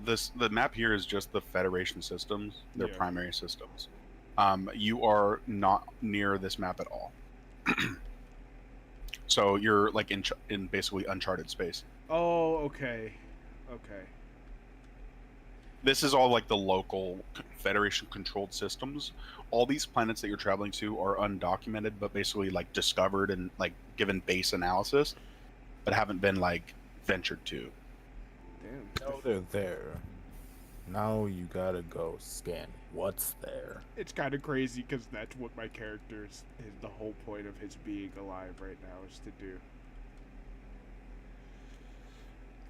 the map here is just the Federation systems, their Yeah. primary systems. You are not near this map at all. So you're like in basically uncharted space. Oh, okay. Okay. This is all like the local Federation controlled systems. All these planets that you're traveling to are undocumented, but basically like discovered and like given base analysis, but haven't been like ventured to. Damn. No, they're there. Now you gotta go scan what's there. It's kind of crazy because that's what my character is the whole point of his being alive right now is to do.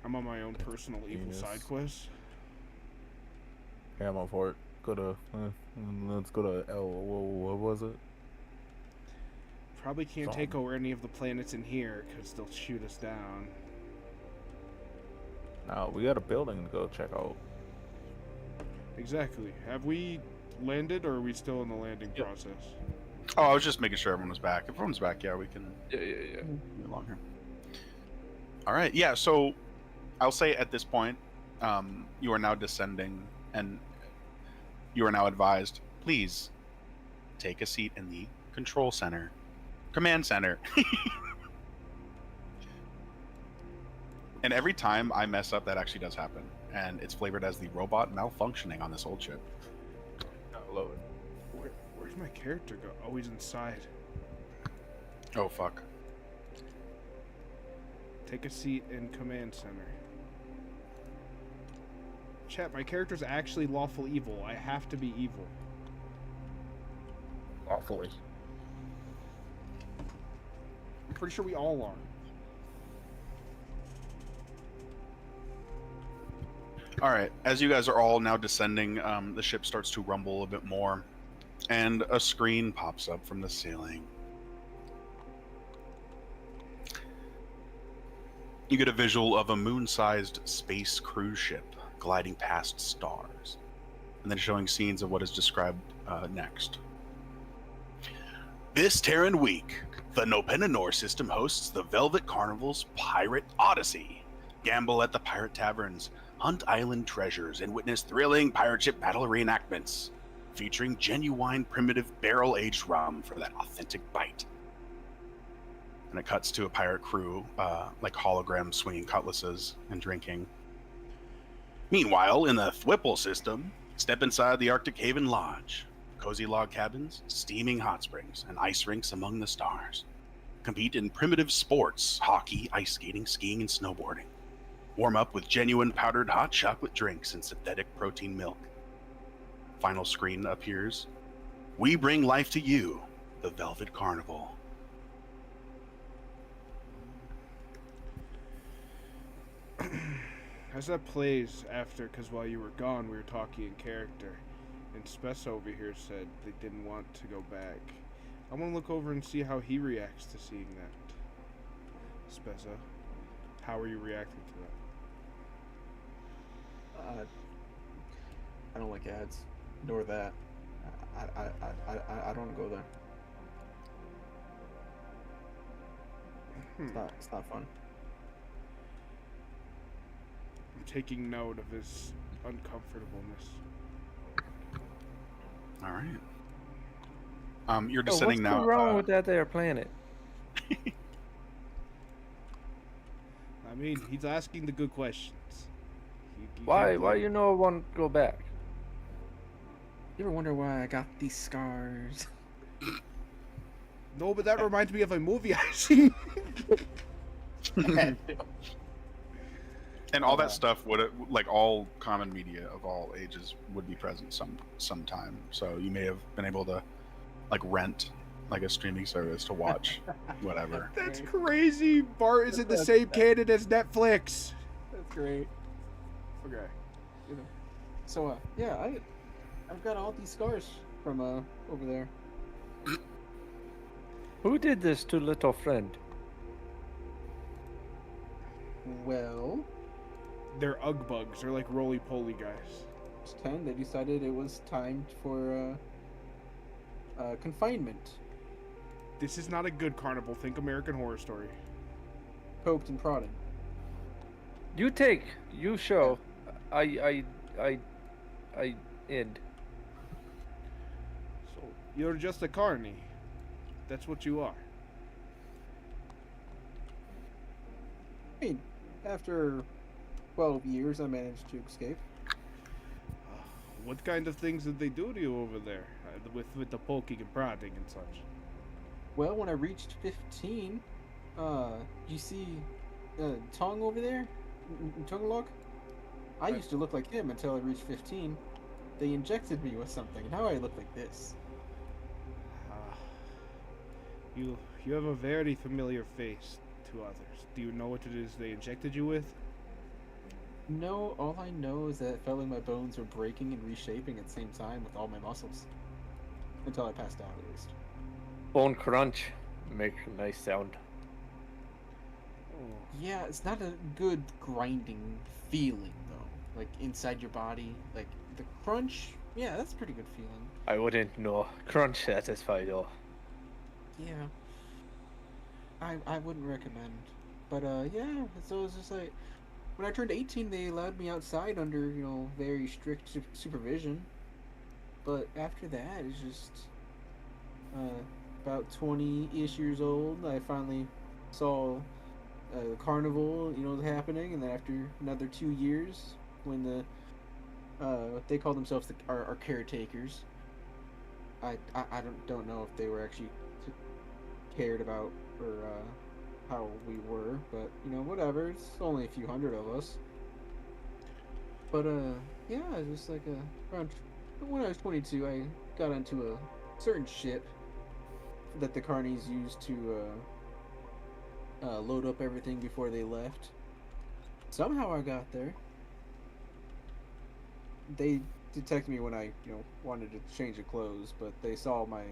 I'm on my own personal evil Genius. side quest. Yeah, I'm up for it. Go to, let's go to what was it? Probably can't Dawn. take over any of the planets in here because they'll shoot us down. Now, we got a building to go check out. Exactly. Have we landed, or are we still in the landing process? Oh, I was just making sure everyone was back. If everyone's back, yeah, we can Yeah. move along here. All right, yeah. So, I'll say at this point, you are now descending, and you are now advised. Please take a seat in the control center, command center. And every time I mess up, that actually does happen, and it's flavored as the robot malfunctioning on this old ship. I love it. Where's my character go? Oh, he's inside. Oh fuck. Take a seat in command center. Chat, my character's actually lawful evil. I have to be evil. Awfully. I'm pretty sure we all are. All right, as you guys are all now descending, the ship starts to rumble a bit more, and a screen pops up from the ceiling. You get a visual of a moon-sized space cruise ship gliding past stars, and then showing scenes of what is described next. This Terran week, the Nopenanor system hosts the Velvet Carnival's Pirate Odyssey. Gamble at the pirate taverns, hunt island treasures, and witness thrilling pirate ship battle reenactments, featuring genuine primitive barrel-aged rum for that authentic bite. And it cuts to a pirate crew, like holograms swinging cutlasses and drinking. Meanwhile, in the Thwipple system, step inside the Arctic Haven Lodge. Cozy log cabins, steaming hot springs, and ice rinks among the stars. Compete in primitive sports, hockey, ice skating, skiing, and snowboarding. Warm up with genuine powdered hot chocolate drinks and synthetic protein milk. Final screen appears. We bring life to you, the Velvet Carnival. As that plays after, because while you were gone, we were talking in character, and Spessa over here said they didn't want to go back. I want to look over and see how he reacts to seeing that. Spessa, how are you reacting to that? I don't like ads, nor that. I don't go there. It's not fun. I'm taking note of his uncomfortableness. All right. You're descending now. What's wrong with that there planet? I mean, he's asking the good questions. Why you know I want to go back? You ever wonder why I got these scars? No, but that reminds me of a movie I've seen. And all that stuff would, like all common media of all ages, would be present sometime. So you may have been able to, like, rent like a streaming service to watch whatever. That's crazy. Bart is in the same canon as Netflix. That's great. Okay. You know. So yeah, I've got all these scars from over there. Who did this to little friend? Well, They're Ugg bugs. They're like roly-poly guys. it's 10. They decided it was time for confinement. This is not a good carnival. Think American Horror Story. Poked and prodded. You show. I end. So you're just a carny. That's what you are. I mean, after 12 years, I managed to escape. What kind of things did they do to you over there? With the poking and prodding and such. Well, when I reached 15, you see Tong over there? Tunglock? I used to look like him until I reached 15. They injected me with something, and now I look like this. You have a very familiar face to others. Do you know what it is they injected you with? No, all I know is that it felt like my bones were breaking and reshaping at the same time with all my muscles. Until I passed out, at least. Bone crunch. Make a nice sound. Yeah, it's not a good grinding feeling, though. Like, inside your body. Like, the crunch, yeah, that's a pretty good feeling. I wouldn't know. Crunch satisfied though. Yeah. I wouldn't recommend. But, yeah, so it's just like... When I turned 18, they allowed me outside under, very strict supervision. But after that, it's just... about 20-ish years old, I finally saw the carnival, happening, and then after another 2 years, when they call themselves our caretakers, I don't know if they were actually cared about or how we were, but whatever. It's only a few hundred of us. But yeah, just like around when I was 22, I got onto a certain ship that the carnies used to load up everything before they left. Somehow I got there. They detected me when I, wanted to change the clothes, but they saw my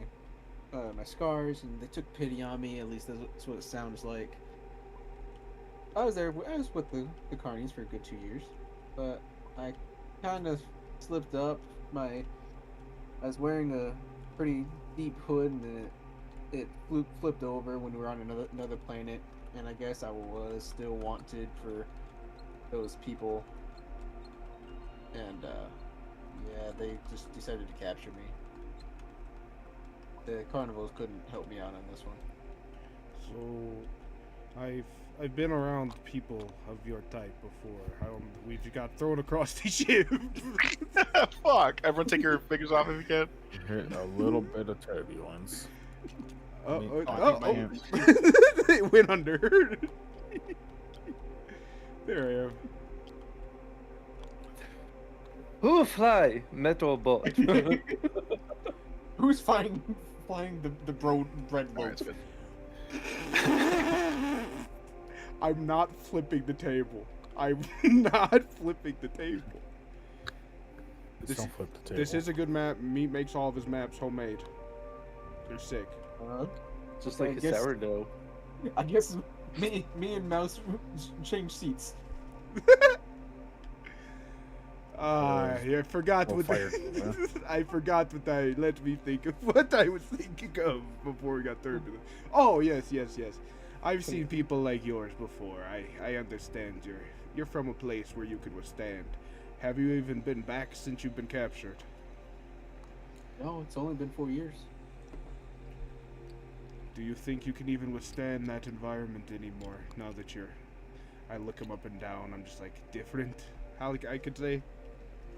my scars and they took pity on me. At least that's what it sounds like. I was with the carnies for a good 2 years, but I kind of slipped up. I was wearing a pretty deep hood, and then it flipped over when we were on another planet, and I guess I was still wanted for those people, and yeah, they just decided to capture me. The carnivals couldn't help me out on this one. So, I've been around people of your type before. We got thrown across the ship. Fuck! Everyone take your fingers off if you can. Hit a little bit of turbulence. It went under. There I am. Who fly metal boat? Who's flying the bread Alright, loaf? it's good. I'm not flipping the table. I'm not flipping the table. Don't flip the table. This is a good map. Meat makes all of his maps homemade. They're sick. Just I like a guess- sourdough. I guess me and Mouse change seats. I forgot Well, what fire, I forgot what let me think of what I was thinking of before we got turbulent. Oh yes. I've seen people like yours before. I understand you're from a place where you could withstand. Have you even been back since you've been captured? No, it's only been 4 years. Do you think you can even withstand that environment anymore now that I look him up and down, I'm just like different. How I could say.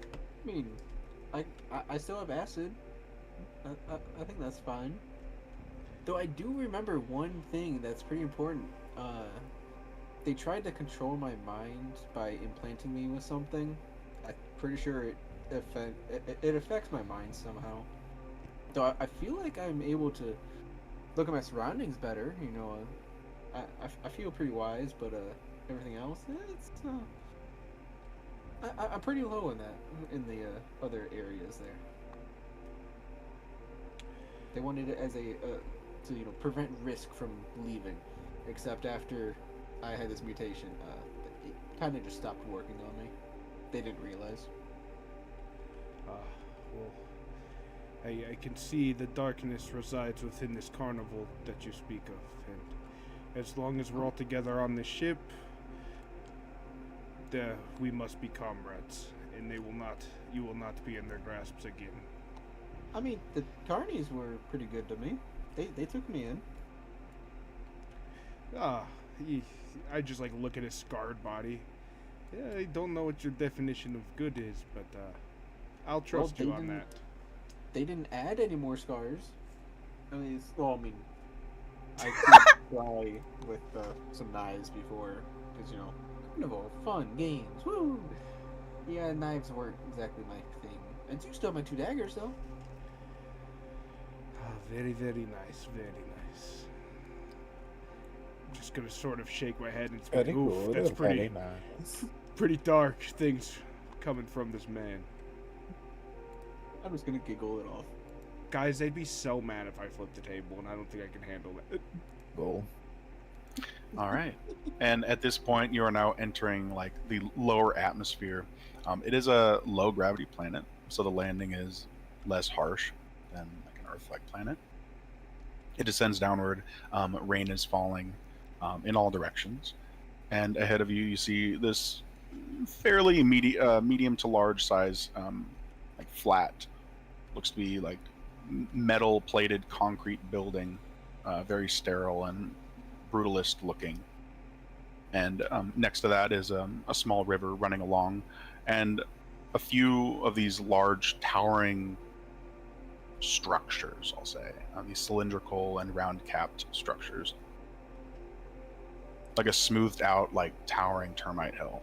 I mean, I still have acid. I think that's fine. Though I do remember one thing that's pretty important. They tried to control my mind by implanting me with something. I'm pretty sure it affects my mind somehow. Though I feel like I'm able to look at my surroundings better. I feel pretty wise, but everything else, it's I'm pretty low in the other areas there. They wanted it as a to prevent risk from leaving, except after I had this mutation, it kind of just stopped working on me. They didn't realize. Well, I can see the darkness resides within this carnival that you speak of, and as long as we're all together on this ship, we must be comrades, and you will not be in their grasps again. I mean, the carnies were pretty good to me. They took me in. I just look at his scarred body. Yeah, I don't know what your definition of good is, but I'll trust you on that. They didn't add any more scars. I mean, I did try with some knives before, because carnival, fun, games, woo! Yeah, knives weren't exactly my thing. I do still have my 2 daggers, though. Very, very nice, very nice. I'm just gonna sort of shake my head and say, Very oof, good, that's pretty. very nice. pretty dark things coming from this man. I'm just gonna giggle it off. Guys, they'd be so mad if I flipped the table, and I don't think I can handle that. Goal. All right. And at this point, you are now entering like the lower atmosphere. It is a low gravity planet, so the landing is less harsh than like an Earth-like planet. It descends downward. Rain is falling in all directions, and ahead of you, you see this fairly medium to large size, like flat, looks to be like metal plated concrete building, very sterile and brutalist looking. And next to that is a small river running along, and a few of these large towering structures, I'll say, these cylindrical and round capped structures, like a smoothed out, like towering termite hill.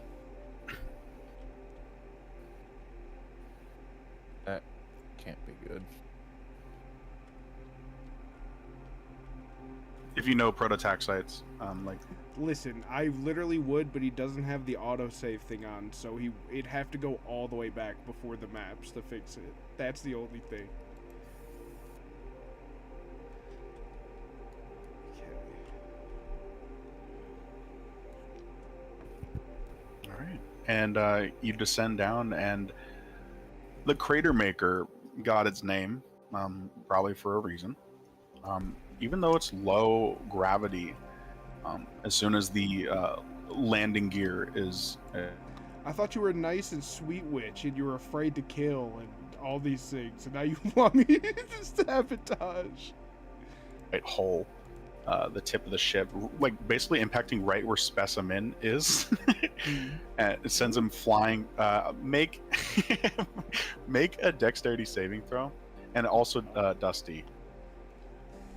That can't be good. If you know prototaxites, like Listen, I literally would, but he doesn't have the autosave thing on, so it'd have to go all the way back before the maps to fix it. That's the only thing. all right, and you descend down, and the crater maker got its name, probably for a reason. Even though it's low gravity, as soon as the landing gear is I thought you were a nice and sweet witch, and you were afraid to kill, and all these things, and now you want me to sabotage. right hole, the tip of the ship, like basically impacting right where Specimen is, and it sends him flying. Make make a dexterity saving throw, and also Dusty.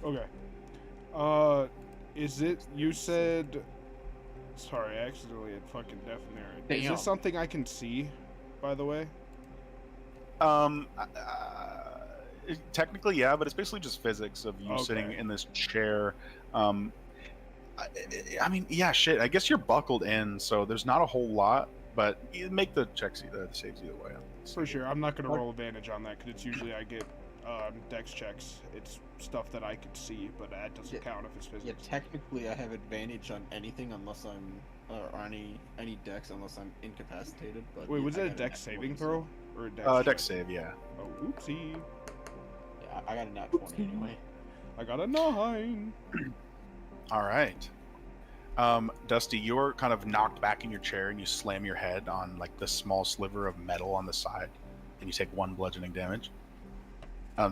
Okay. Is it, you said, sorry, I accidentally had fucking deafened there. Is Damn. this something I can see, by the way? Technically, yeah, but it's basically just physics of you sitting in this chair. I mean, yeah, shit. I guess you're buckled in, so there's not a whole lot, but you make the checks, the saves either way. For sure. I'm not going to roll advantage on that, because it's usually I get dex checks. It's stuff that I could see, but that doesn't count if it's physics. Yeah, technically I have advantage on anything unless I'm or any dex unless I'm incapacitated. But Wait, yeah, was I that a got dex nat saving 20, throw? Or a dex Dex check? save, yeah. Oh, oopsie. Yeah, I got a nat 20 anyway. I got a 9. All right. Dusty, you're kind of knocked back in your chair, and you slam your head on like the small sliver of metal on the side, and you take 1 bludgeoning damage.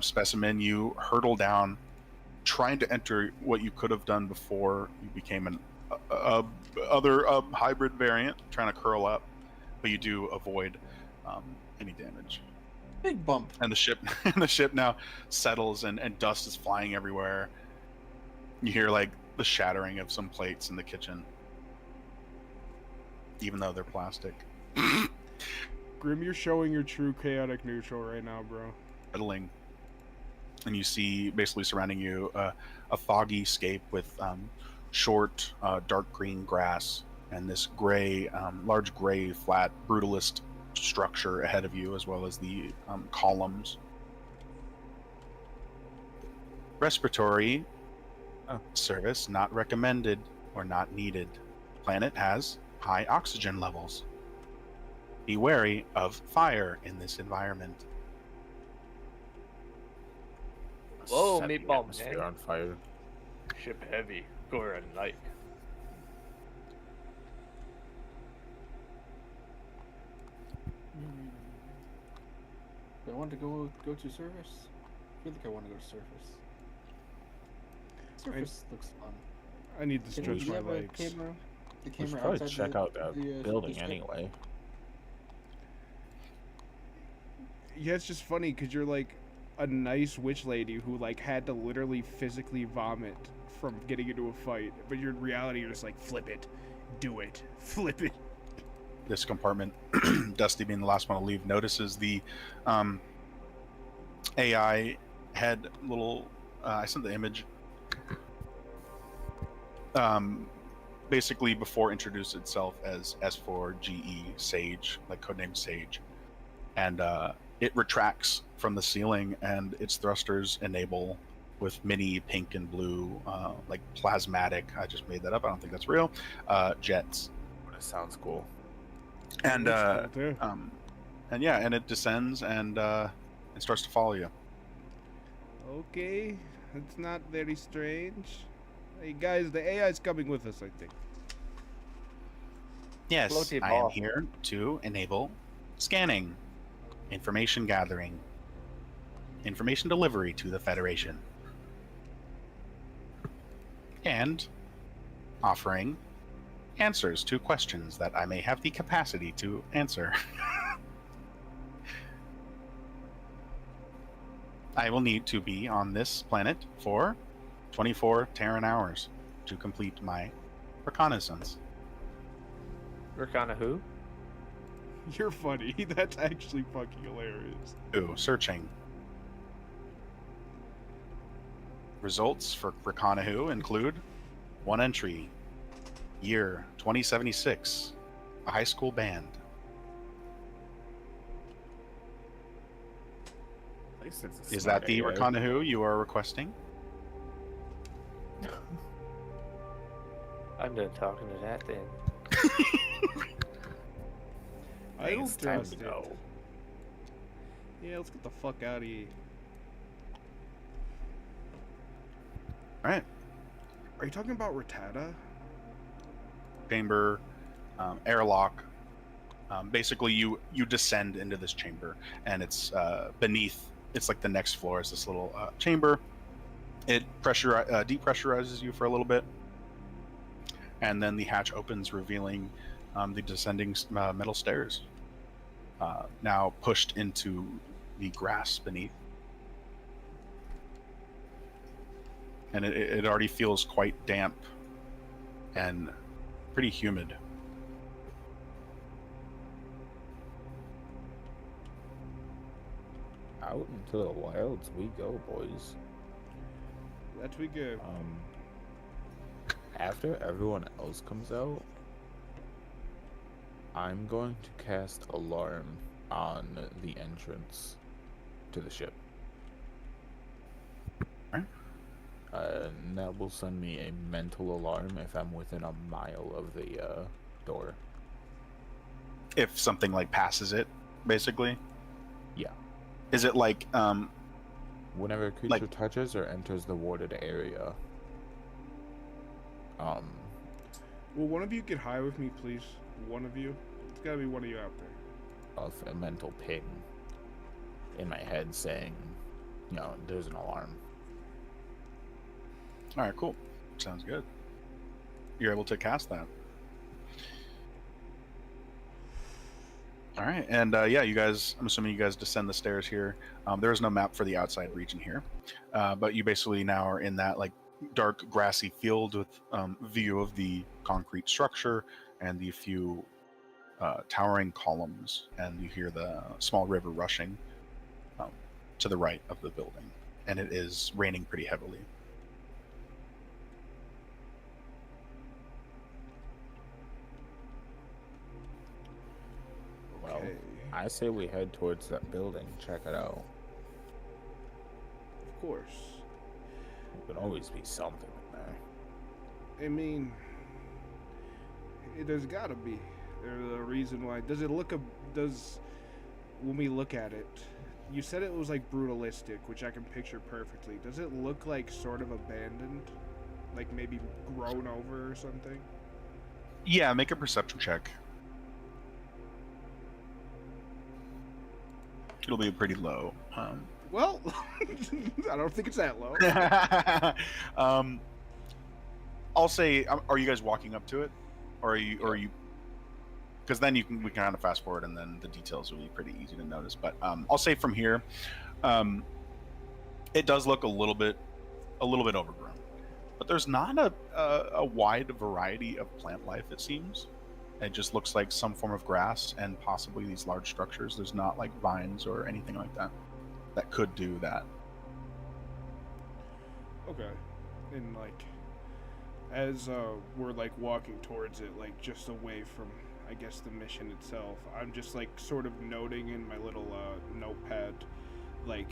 Specimen, you hurtle down, trying to enter what you could have done before you became an other hybrid variant, trying to curl up, but you do avoid any damage. Big bump. And the ship now settles, and dust is flying everywhere. You hear like the shattering of some plates in the kitchen, even though they're plastic. Grim, you're showing your true chaotic neutral right now, bro. Settling. And you see basically surrounding you a foggy scape with short, dark green grass, and this gray, large gray, flat, brutalist structure ahead of you, as well as the columns. Respiratory service not recommended or not needed. Planet has high oxygen levels. Be wary of fire in this environment. Whoa, Set the meatball atmosphere man. on fire. Ship heavy. Gore and light. Do I want to go to surface? I feel like I want to go to surface. Surface looks fun. I need to Can stretch we my have a legs. camera? The We should camera probably outside check the, out that the, building ship? anyway. Yeah, it's just funny because you're like a nice witch lady who like had to literally physically vomit from getting into a fight, but in reality you're just like flip it, do it, flip it. This compartment, Dusty being the last one to leave, notices the AI had little. I sent the image. basically before introduced itself as S4GE Sage, like codename Sage, and it retracts from the ceiling, and its thrusters enable with mini pink and blue, like plasmatic. I just made that up. I don't think that's real. Jets, That sounds cool. and That's cool, too. and yeah, and it descends and it starts to follow you. Okay, it's not very strange. Hey guys, the AI is coming with us, I think. Yes, Floaty I am ball. here to enable scanning, information gathering, information delivery to the Federation, and offering answers to questions that I may have the capacity to answer. I will need to be on this planet for 24 Terran hours to complete my reconnaissance. Rakana who? You're funny. That's actually fucking hilarious. 2. Searching. Results for Rakanahu include 1 entry, year 2076, a high school band. Is that the Rakanahu you are requesting? I'm done talking to that thing. I don't It's time trust to it. go. Yeah, let's get the fuck out of here. Alright. Are you talking about Rattata? Chamber, airlock. Basically, you descend into this chamber, and it's beneath. It's like the next floor is this little chamber. It depressurizes you for a little bit, and then the hatch opens, revealing the descending metal stairs. Now pushed into the grass beneath, and it already feels quite damp and pretty humid. Out into the wilds we go, boys. That we go. After everyone else comes out, I'm going to cast alarm on the entrance to the ship. Alright. And that will send me a mental alarm if I'm within a mile of the door. If something like passes it, basically. Yeah. Is it like Whenever a creature touches or enters the warded area, Will one of you get high with me, please? One of you? It's gotta be one of you out there. of a mental ping in my head saying, there's an alarm. all right, cool. Sounds good. You're able to cast that. All right, and yeah, you guys. I'm assuming you guys descend the stairs here. There is no map for the outside region here, but you basically now are in that like dark grassy field with view of the concrete structure and the few towering columns, and you hear the small river rushing to the right of the building, and it is raining pretty heavily. Well, Okay. I say we head towards that building, check it out. Of course. There could always be something in there. I mean, there's gotta be. There's a reason why. Does it look when we look at it, you said it was like brutalistic, which I can picture perfectly. Does it look like sort of abandoned? Like maybe grown over or something? Yeah, make a perception check. It'll be pretty low. Well, I don't think it's that low. I'll say, are you guys walking up to it, or are you? Because then we can kind of fast forward, and then the details will be pretty easy to notice. But I'll say from here, it does look a little bit overgrown, but there's not a wide variety of plant life. It seems. It just looks like some form of grass and possibly these large structures. There's not like vines or anything like that that could do that. Okay. And like, As we're like walking towards it, like just away from, I guess, the mission itself, I'm just like sort of noting in my little notepad, like,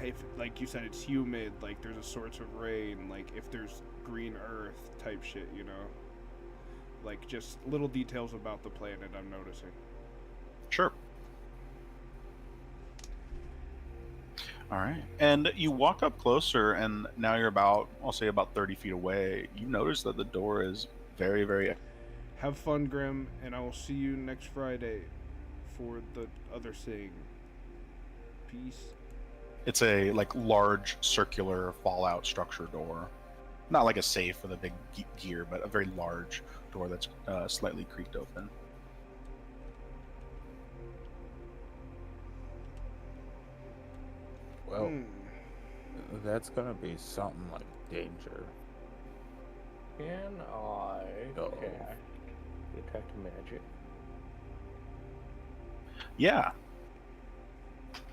if, like you said, it's humid, like there's a source of rain, like if there's green earth type shit, you know, like just little details about the planet I'm noticing. Sure. All right. And you walk up closer, and now you're about, I'll say about 30 feet away. You notice that the door is very, very... Have fun, Grim, and I will see you next Friday for the other thing. Peace. It's a, like, large, circular, fallout structure door. Not like a safe with a big gear, but a very large door that's slightly creaked open. Well, that's gonna be something like danger. Can I Oh. cast detect magic? Yeah.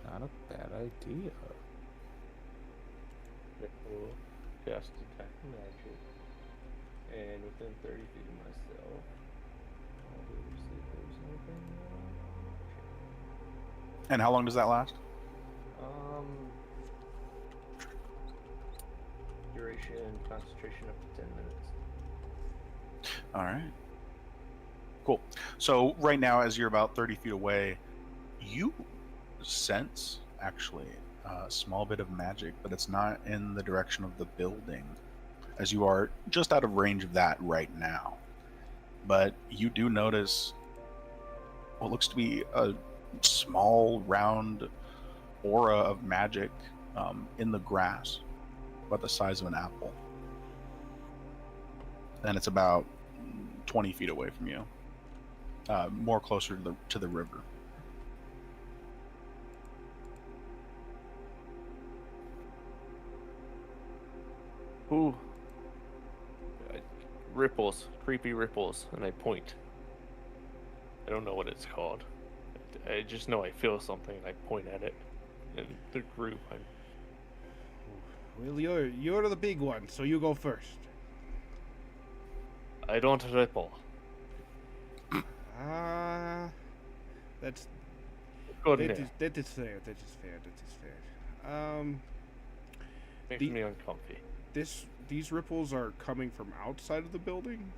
Not a bad idea. Cool. Cast detect magic, and within 30 feet of myself, I'll be able to see if there's anything. And how long does that last? Duration, concentration up to 10 minutes. All right. Cool. So right now, as you're about 30 feet away, you sense, actually, a small bit of magic, but it's not in the direction of the building, as you are just out of range of that right now. But you do notice what looks to be a small, round aura of magic in the grass, about the size of an apple. And it's about 20 feet away from you, more closer to the river. Ooh. Ripples, creepy ripples, and I point. I don't know what it's called. I just know I feel something, and I point at it. And the group, Well, you're the big one, so you go first. I don't ripple. That's Good that now. is fair. That is fair. Makes the- me uncomfy. These ripples are coming from outside of the building.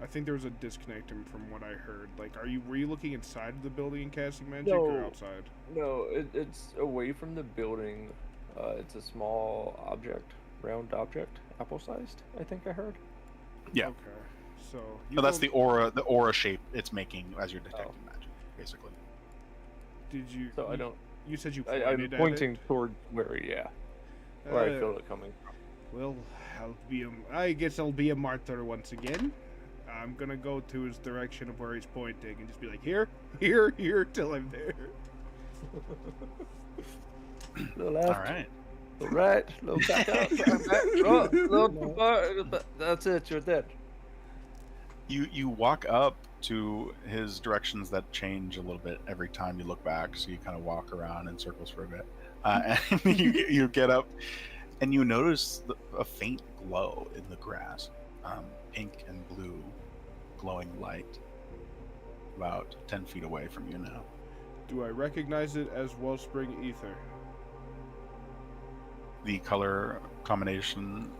I think there was a disconnect from what I heard. Like, were you looking inside of the building and casting magic, or No. outside? No, it's away from the building. It's a small object, round object, apple-sized, I think I heard. Yeah. Okay. So No, that's the aura shape it's making as you're detecting magic, basically. Did you? So I don't. You said you I'm pointed at pointing it? towards where, where I feel it coming from. Well, I guess I'll be a martyr once again. I'm gonna go to his direction of where he's pointing and just be like, here, till I'm there. Little left, All right. little right, little back up, back. Oh, little too far. That's it. You're dead. You walk up to his directions that change a little bit every time you look back, so you kind of walk around in circles for a bit, and you get up, and you notice a faint glow in the grass, pink and blue, glowing light, about 10 feet away from you now. Do I recognize it as Wellspring ether? The color combination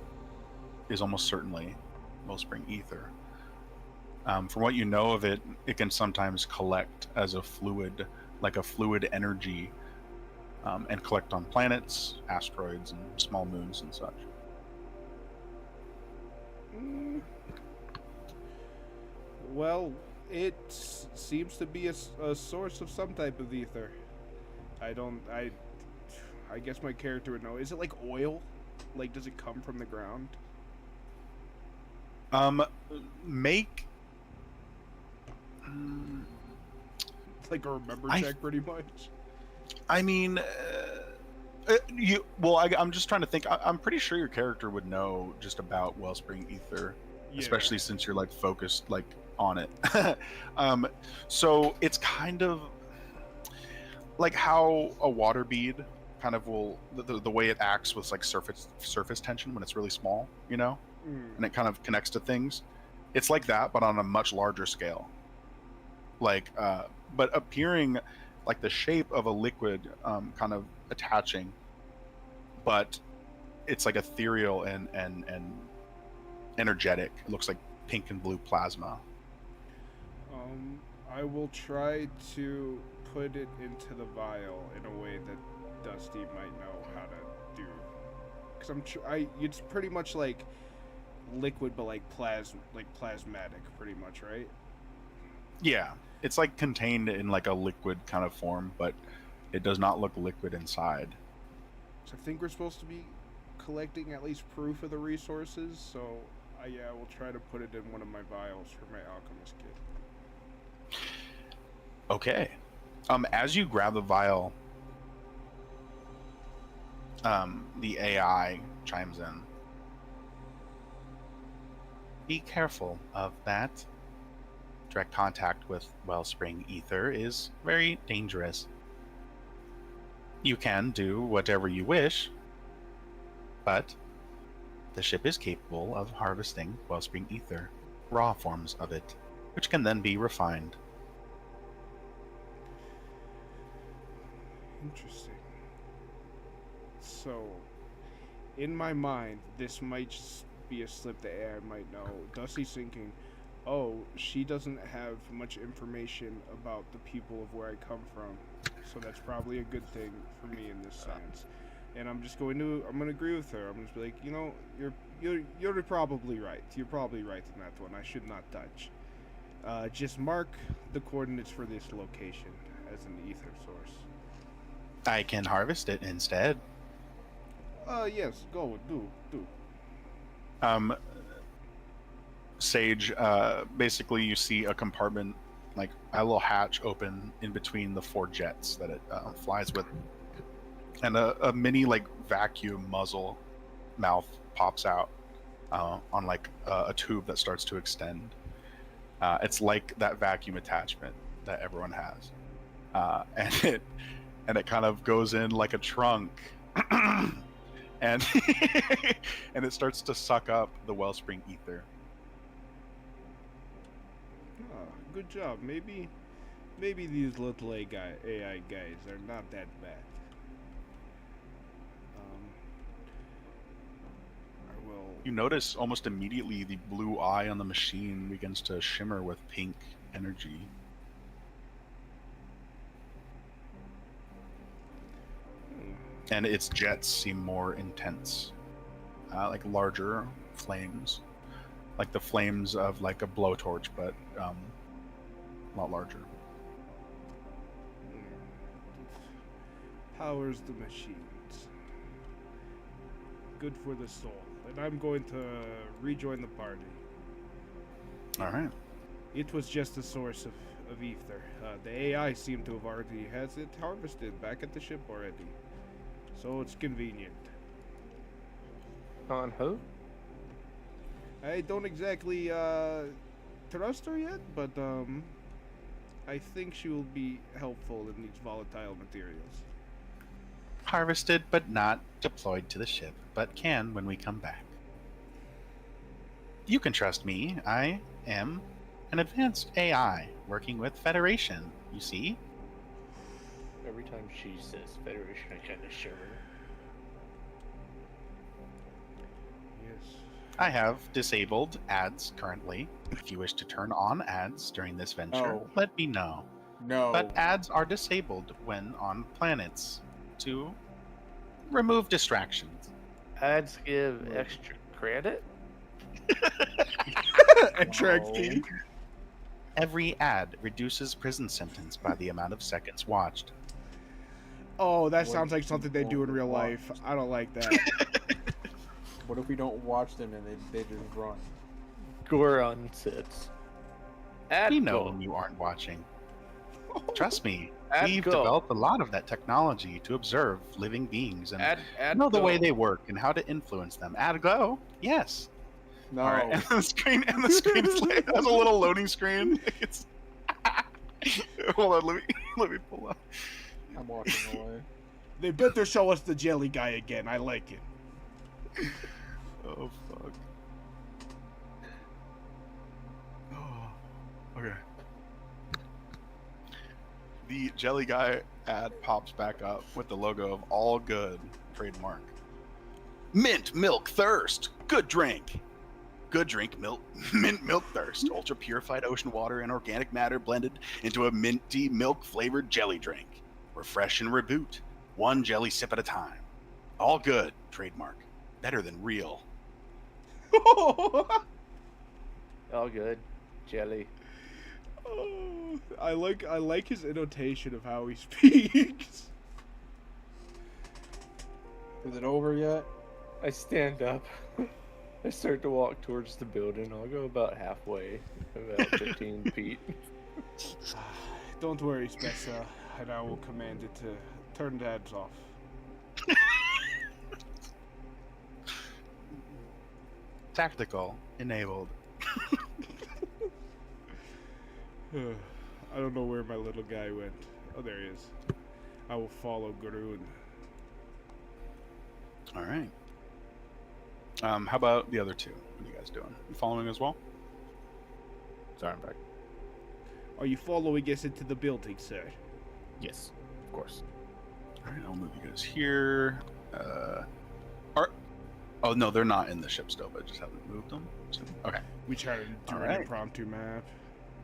is almost certainly Wellspring ether. From what you know of it, it can sometimes collect as a fluid, like a fluid energy, and collect on planets, asteroids, and small moons and such. Well, it seems to be a source of some type of ether. I guess my character would know. Is it like oil? Like, does it come from the ground? Make Like a remember I- check, pretty much. I mean, I'm just trying to think. I'm pretty sure your character would know just about Wellspring ether, Yeah. especially since you're like focused like on it. So it's kind of like how a water bead kind of will the way it acts with like surface tension when it's really small, you know, and it kind of connects to things. It's like that, but on a much larger scale. Like, but appearing like the shape of a liquid, kind of attaching, but it's like ethereal and energetic. It looks like pink and blue plasma. I will try to put it into the vial in a way that Dusty might know how to do. Because it's pretty much like liquid, but like plasmatic, pretty much, right? Yeah, it's like contained in like a liquid kind of form, but it does not look liquid inside. So I think we're supposed to be collecting at least proof of the resources, so yeah, we'll try to put it in one of my vials for my alchemist kit. Okay. As you grab the vial, the AI chimes in. Be careful of that. Direct contact with Wellspring ether is very dangerous. You can do whatever you wish, but the ship is capable of harvesting Wellspring ether, raw forms of it, which can then be refined. Interesting. So, in my mind, this might just be a slip the AI might know. Dusty's thinking, oh, she doesn't have much information about the people of where I come from, so that's probably a good thing for me in this sense. And I'm gonna agree with her. I'm just be like, you know, you're probably right. You're probably right in that one. I should not touch. Just mark the coordinates for this location as an ether source. I can harvest it instead. Yes, go, do. Sage, basically you see a compartment, like a little hatch open in between the 4 jets that it flies with. And a mini, like, vacuum muzzle mouth pops out on, like, a tube that starts to extend. It's like that vacuum attachment that everyone has. And it kind of goes in like a trunk. and and it starts to suck up the Wellspring ether. Oh, good job. Maybe these little AI guys are not that bad. I will. You notice almost immediately the blue eye on the machine begins to shimmer with pink energy. And its jets seem more intense, like larger flames, like the flames of like a blowtorch, but a lot larger. Powers the machines. Good for the soul. And I'm going to rejoin the party. All right. It was just a source of ether. The AI seemed to have already has it harvested back at the ship already. So it's convenient. On who? I don't exactly trust her yet, but I think she will be helpful in these volatile materials. Harvested but not deployed to the ship, but can when we come back. You can trust me. I am an advanced AI working with Federation, you see? Every time she says Federation, I kind of shiver. Yes. I have disabled ads currently. If you wish to turn on ads during this venture, Oh. let me know. No. But ads are disabled when on planets to remove distractions. Ads give extra credit? Extra No. XP. Every ad reduces prison sentence by the amount of seconds watched. Oh, that What sounds like something they do in real people life. I don't like that. What if we don't watch them and they just run? Goron sits. Ad We know go. when you aren't watching. Trust me, Ad we've go. developed a lot of that technology to observe living beings and Ad know the go. way they work and how to influence them. Ad go, yes. No. All right, and the screen is like, has a little loading screen. It's hold on, let me pull up. I'm walking away. They better show us the jelly guy again. I like it. Oh fuck. Oh, okay. The jelly guy ad pops back up with the logo of All Good trademark. Mint milk thirst. Good drink. Good drink milk. Mint milk thirst. Ultra purified ocean water and organic matter blended into a minty milk flavored jelly drink. Refresh and reboot. One jelly sip at a time. All Good trademark. Better than real. All good. Jelly. Oh, I like his annotation of how he speaks. Is it over yet? I stand up. I start to walk towards the building. I'll go about halfway, about 15 feet. Don't worry, Spessa, and I will command it to turn the heads off. Tactical enabled. I don't know where my little guy went. Oh, there he is. I will follow Garun. All right. How about the other two? What are you guys doing? You following as well? Sorry, I'm back. Are you following us into the building, sir? Yes, of course. All right, I'll move you guys here. Oh no, they're not in the ship still, but I just haven't moved them. So, okay. We tried to do All an right. impromptu map.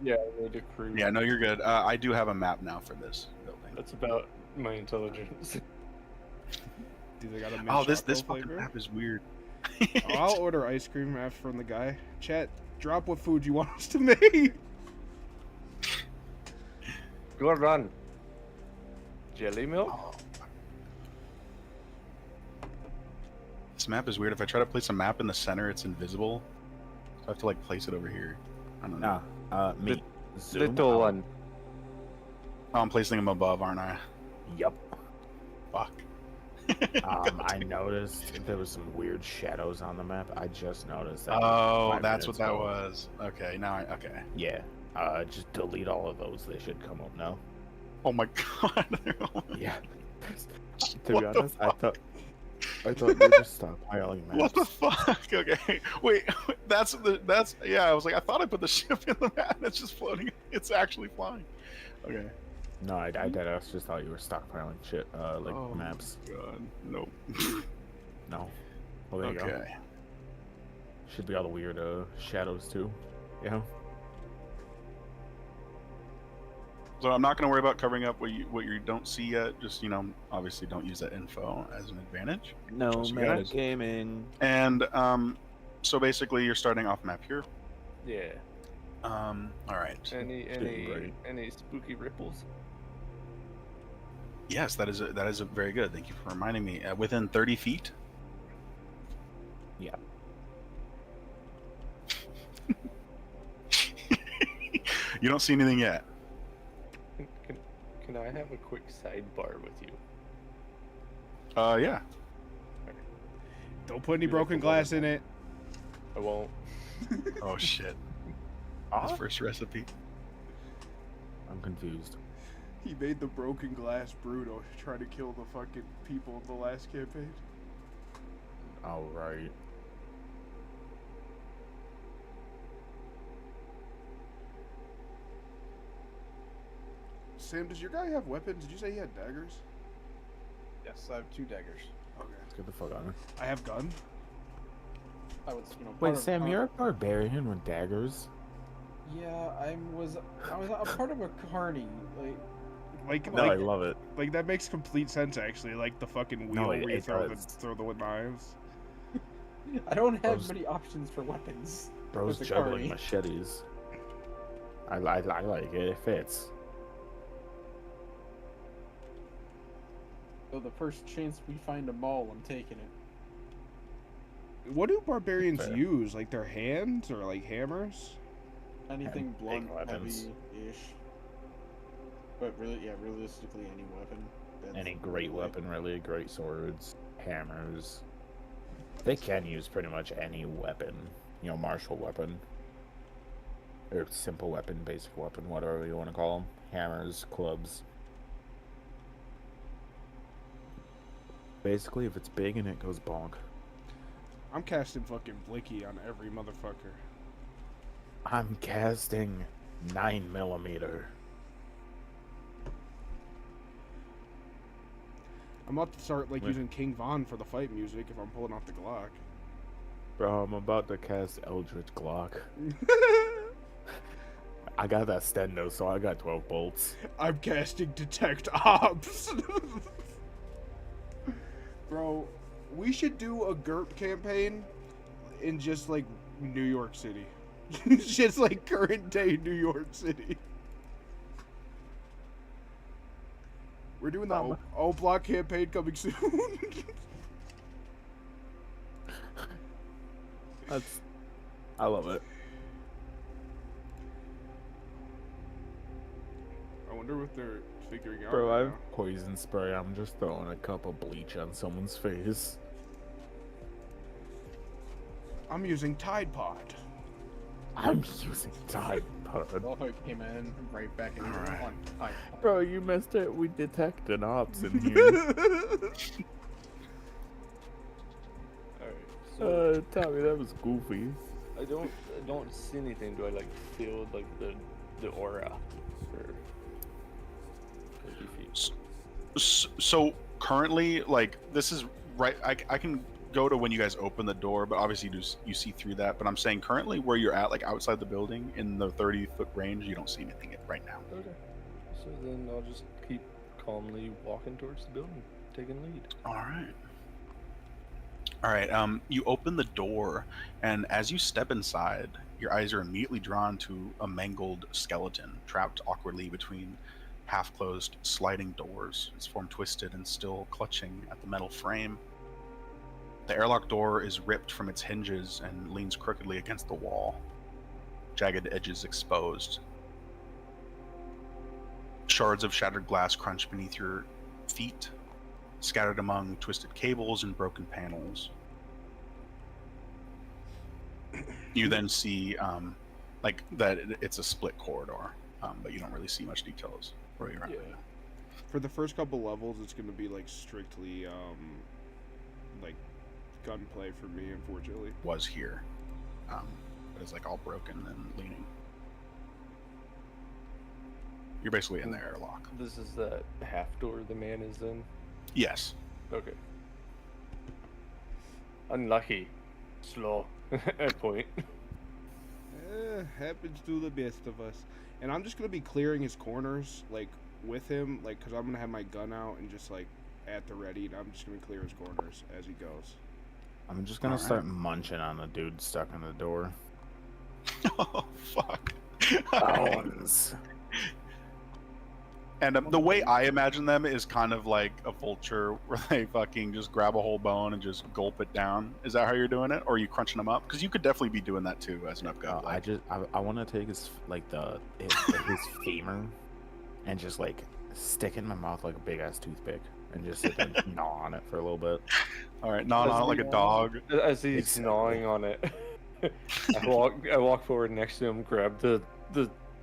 Yeah, I need to cruise. Yeah, no, you're good. I do have a map now for this building. That's about my intelligence. Do they got a mint Oh, this chocolate fucking flavor? map is weird. I'll order ice cream after from the guy. Chat, drop what food you want us to make. Go run. Jelly milk? Oh. This map is weird. If I try to place a map in the center, it's invisible. So I have to like place it over here. I don't know. Me. Zoom Little out. one. Oh, I'm placing them above, aren't I? Yup. Fuck. I noticed there was some weird shadows on the map. I just noticed that. Oh, 5 that's what minutes that ago. was. Okay, now okay. Yeah. Just delete all of those. They should come up now. Oh my god. Yeah. To be What the honest, I thought you just stockpiling maps. What the fuck? Okay. Wait, that's yeah, I was like, I thought I put the ship in the map and it's just floating. It's actually flying. Okay. No, I just thought you were stockpiling shit, like Oh maps. God. Nope. No. Well, there you go. Okay. Should be all the weird shadows too. Yeah. So I'm not going to worry about covering up what you don't see yet. Just obviously don't use that info as an advantage. No Trust you guys. metagaming. And so basically you're starting off map here. Yeah. All right. Great. Any spooky ripples? Yes, that is a very good. Thank you for reminding me. Within 30 feet. Yeah. You don't see anything yet. Can I have a quick sidebar with you? Yeah. Don't put any You like broken the glass one? in it. I won't. Oh shit. His first recipe. I'm confused. He made the broken glass brutal, trying to kill the fucking people in the last campaign. All right. Sam, does your guy have weapons? Did you say he had daggers? Yes, I have 2 daggers. Okay. Let's get the fuck on it. I have gun. I was, part Wait, of- Sam, you're a barbarian with daggers? Yeah, I was a part of a carny. Like, No, I like, love it. like that makes complete sense actually. Like the fucking wheel No, where you it does. throw the knives. I don't have Bro's- many options for weapons. Bro's With the juggling carny. machetes. I like it. It fits. So the first chance we find a mall, I'm taking it. What do barbarians Fair. use? Like their hands or like hammers? Anything And blunt, big weapons. heavy-ish. But really, yeah, realistically, any weapon. that's Any great like- weapon, really. Great swords, hammers. They can use pretty much any weapon. Martial weapon. Or simple weapon, basic weapon, whatever you want to call them. Hammers, clubs. Basically, if it's big and it goes bonk. I'm casting fucking Blicky on every motherfucker. I'm casting 9mm. I'm about to start like using King Von for the fight music if I'm pulling off the Glock. Bro, I'm about to cast Eldritch Glock. I got that stendo, so I got 12 bolts. I'm casting Detect Ops. Bro, we should do a GURP campaign in just like New York City. Just like current day New York City. We're doing the O Block campaign coming soon. I love it. I wonder what they're figuring out. Bro, right I now. have poison spray. I'm just throwing a cup of bleach on someone's face. I'm using Tide Pod. I'm using Tide Pod. Well, I came in right back in Alright. on. Bro, you missed it. We detected ops in here. Alright, so Tommy, that was goofy. I don't see anything. Do I like feel like the aura for 50 feet? So currently, like, this is right. I can go to when you guys open the door, but obviously you see through that. But I'm saying currently where you're at, like outside the building in the 30-foot range, you don't see anything right now. Okay. So then I'll just keep calmly walking towards the building, taking lead. All right. All right. You open the door, and as you step inside, your eyes are immediately drawn to a mangled skeleton trapped awkwardly between half-closed sliding doors. Its form twisted and still clutching at the metal frame. The airlock door is ripped from its hinges and leans crookedly against the wall, jagged edges exposed. Shards of shattered glass crunch beneath your feet, scattered among twisted cables and broken panels. You then see, like, that it's a split corridor, but you don't really see much details where you're at. Yeah. For the first couple levels, it's gonna be like strictly like gunplay for me, unfortunately. Was here, but it's like all broken and leaning. You're basically in the airlock. This is that half door the man is in. Yes. Okay. Unlucky. Slow. At point. Happens to the best of us. And I'm just gonna be clearing his corners, like with him, like, cause I'm gonna have my gun out and just like at the ready. And I'm just gonna clear his corners as he goes. I'm just gonna Alright. start munching on the dude stuck in the door. Oh fuck. Bones. And the way I imagine them is kind of like a vulture where they fucking just grab a whole bone and just gulp it down. Is that how you're doing it? Or are you crunching them up? Because you could definitely be doing that too as an upguard. I want to take his his femur and just like stick it in my mouth like a big ass toothpick and just sit there and gnaw on it for a little bit. All right, gnaw on it like a dog. As he's Exactly. gnawing on it, I walk forward next to him, grab the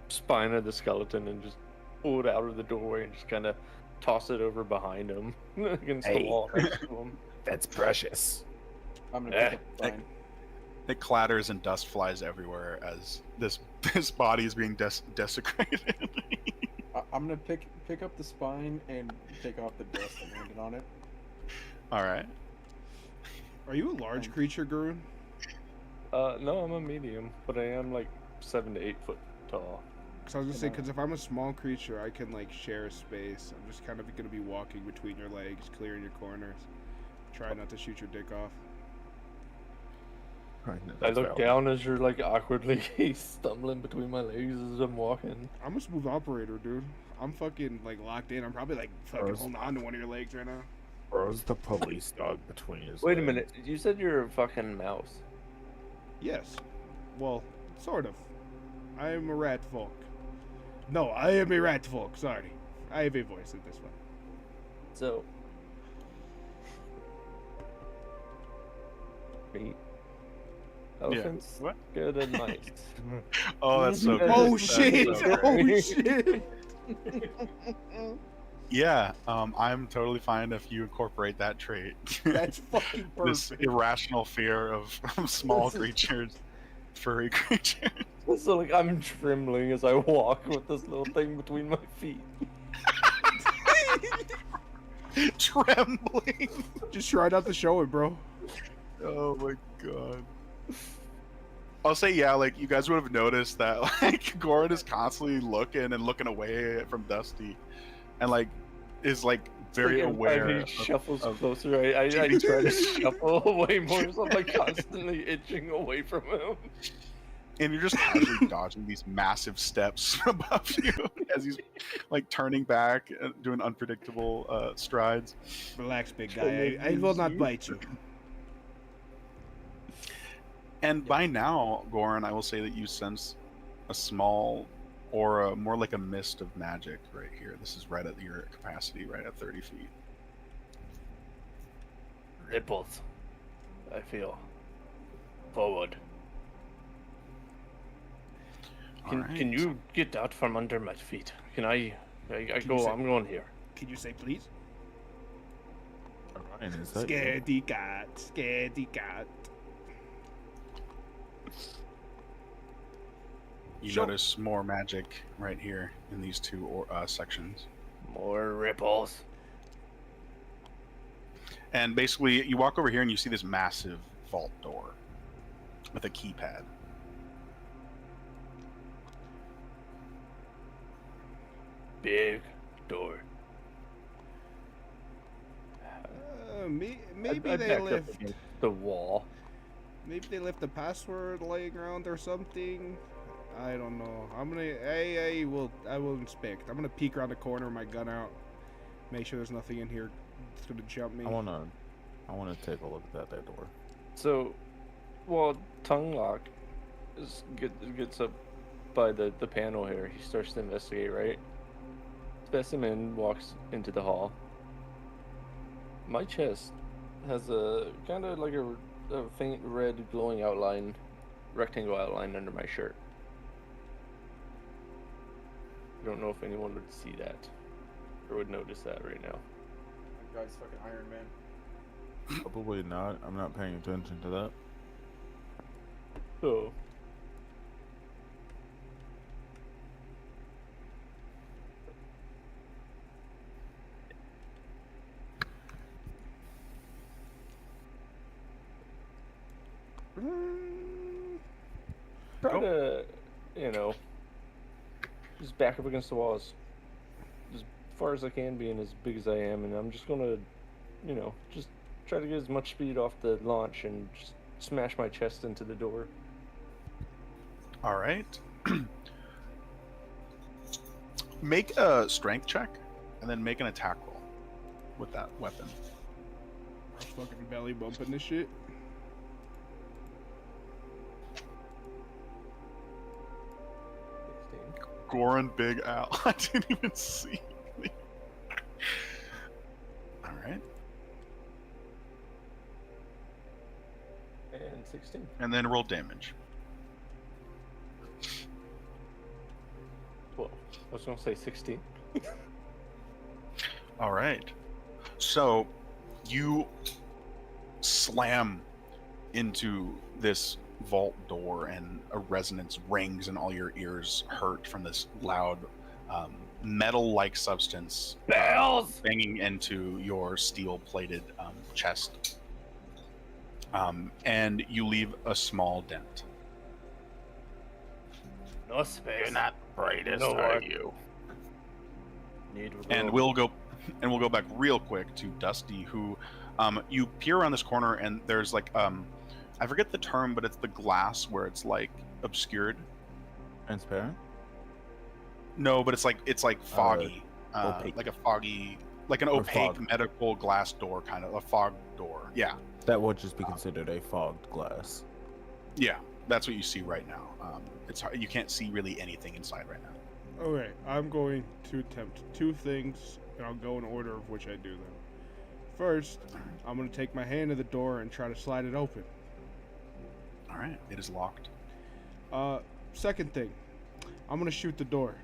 spine of the skeleton, and just pull it out of the doorway and just kind of toss it over behind him against the Hey. wall next to him. That's precious. I'm gonna pick up the spine. It clatters and dust flies everywhere as this body is being desecrated. I'm gonna pick up the spine and take off the dust and land it on it. All right. Are you a large creature, Gurun? No, I'm a medium, but I am like 7 to 8 foot tall. Because I was gonna say, because if I'm a small creature, I can like share space. I'm just kind of gonna be walking between your legs, clearing your corners. Try not to shoot your dick off. I look down as you're like awkwardly stumbling between my legs as I'm walking. I'm a smooth operator, dude. I'm fucking like locked in. I'm probably like fucking Gross. holding on to one of your legs right now. Bro's the police dog between his Wait a legs. minute, you said you're a fucking mouse. Yes. Well, sort of. I am a rat folk. No, I am a rat folk. Sorry. I have a voice in this one. So. Meat. Elephants. What? Good and nice. Oh, that's so good. Oh That's shit! so great. Oh shit! Yeah, I'm totally fine if you incorporate that trait. That's fucking This perfect. irrational fear of small creatures, furry creatures. So like I'm trembling as I walk with this little thing between my feet. Trembling. Just try not to show it, bro. Oh my god. I'll say, yeah, like you guys would have noticed that like Goran is constantly looking away from Dusty, and like is like very Like, aware. he shuffles of- closer. I try to shuffle away more, so I'm like constantly itching away from him. And you're just casually dodging these massive steps above you as he's like turning back and doing unpredictable strides. Relax, big Trying guy. to I will use not you. bite you. And by now, Goran, I will say that you sense a small aura, more like a mist of magic right here. This is right at your capacity, right at 30 feet. Ripples. I feel. Forward. Can Alright. you get out from under my feet? Can I you go? say- I'm going here. Can you say please? Ryan, is that you? Scaredy cat, scaredy cat. You So- notice more magic right here in these two sections. More ripples. And basically, you walk over here and you see this massive vault door with a keypad. Big door. Maybe I they backed up left. against the wall. Maybe they left the password laying around or something. I don't know. I'm gonna. I will inspect. I'm gonna peek around the corner with my gun out. Make sure there's nothing in here that's gonna jump me. I wanna take a look at that door. So, well, tongue lock gets up by the panel here. He starts to investigate, right? Specimen walks into the hall. My chest has a kind of like a faint red glowing outline, rectangle outline under my shirt. I don't know if anyone would see that or would notice that right now. That guy's fucking Iron Man. Probably not. I'm not paying attention to that. So, try to, just back up against the wall as far as I can, being as big as I am, and I'm just gonna, just try to get as much speed off the launch and just smash my chest into the door. All right. Make a strength check and then make an attack roll with that weapon. I was fucking belly bumping this shit. Goran Big Al. I didn't even see. All right. And 16. And then roll damage. Well, I was gonna say 16. All right. So you slam into this vault door and a resonance rings and all your ears hurt from this loud metal-like substance Bells! banging into your steel-plated chest. And you leave a small dent. No space. You're not brightest, No are work. you? Need room. And we'll go back real quick to Dusty, who you peer around this corner and there's like I forget the term, but it's the glass where it's like obscured. Transparent? No, but it's like foggy, opaque. like a foggy, like an Or opaque fog. medical glass door, kind of a fog door. Yeah, That would just be considered a fogged glass. yeah, that's what you see right now. It's hard, you can't see really anything inside right now. Okay, I'm going to attempt two things, and I'll go in order of which I do them. First, I'm going to take my hand to the door and try to slide it open. All right, it is locked. Second thing, I'm going to shoot the door.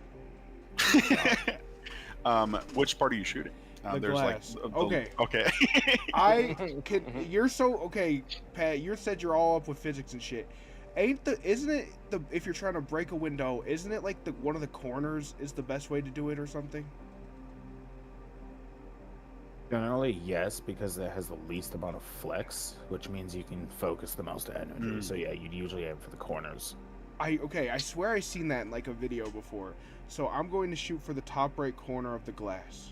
Which part are you shooting? The There's glass. like Okay. Okay. You're so okay, Pat. You said you're all up with physics and shit. Isn't it if you're trying to break a window, isn't it like one of the corners is the best way to do it or something? Generally, yes, because it has the least amount of flex, which means you can focus the most energy. So yeah, you'd usually aim for the corners. I swear I seen that in like a video before. So I'm going to shoot for the top right corner of the glass.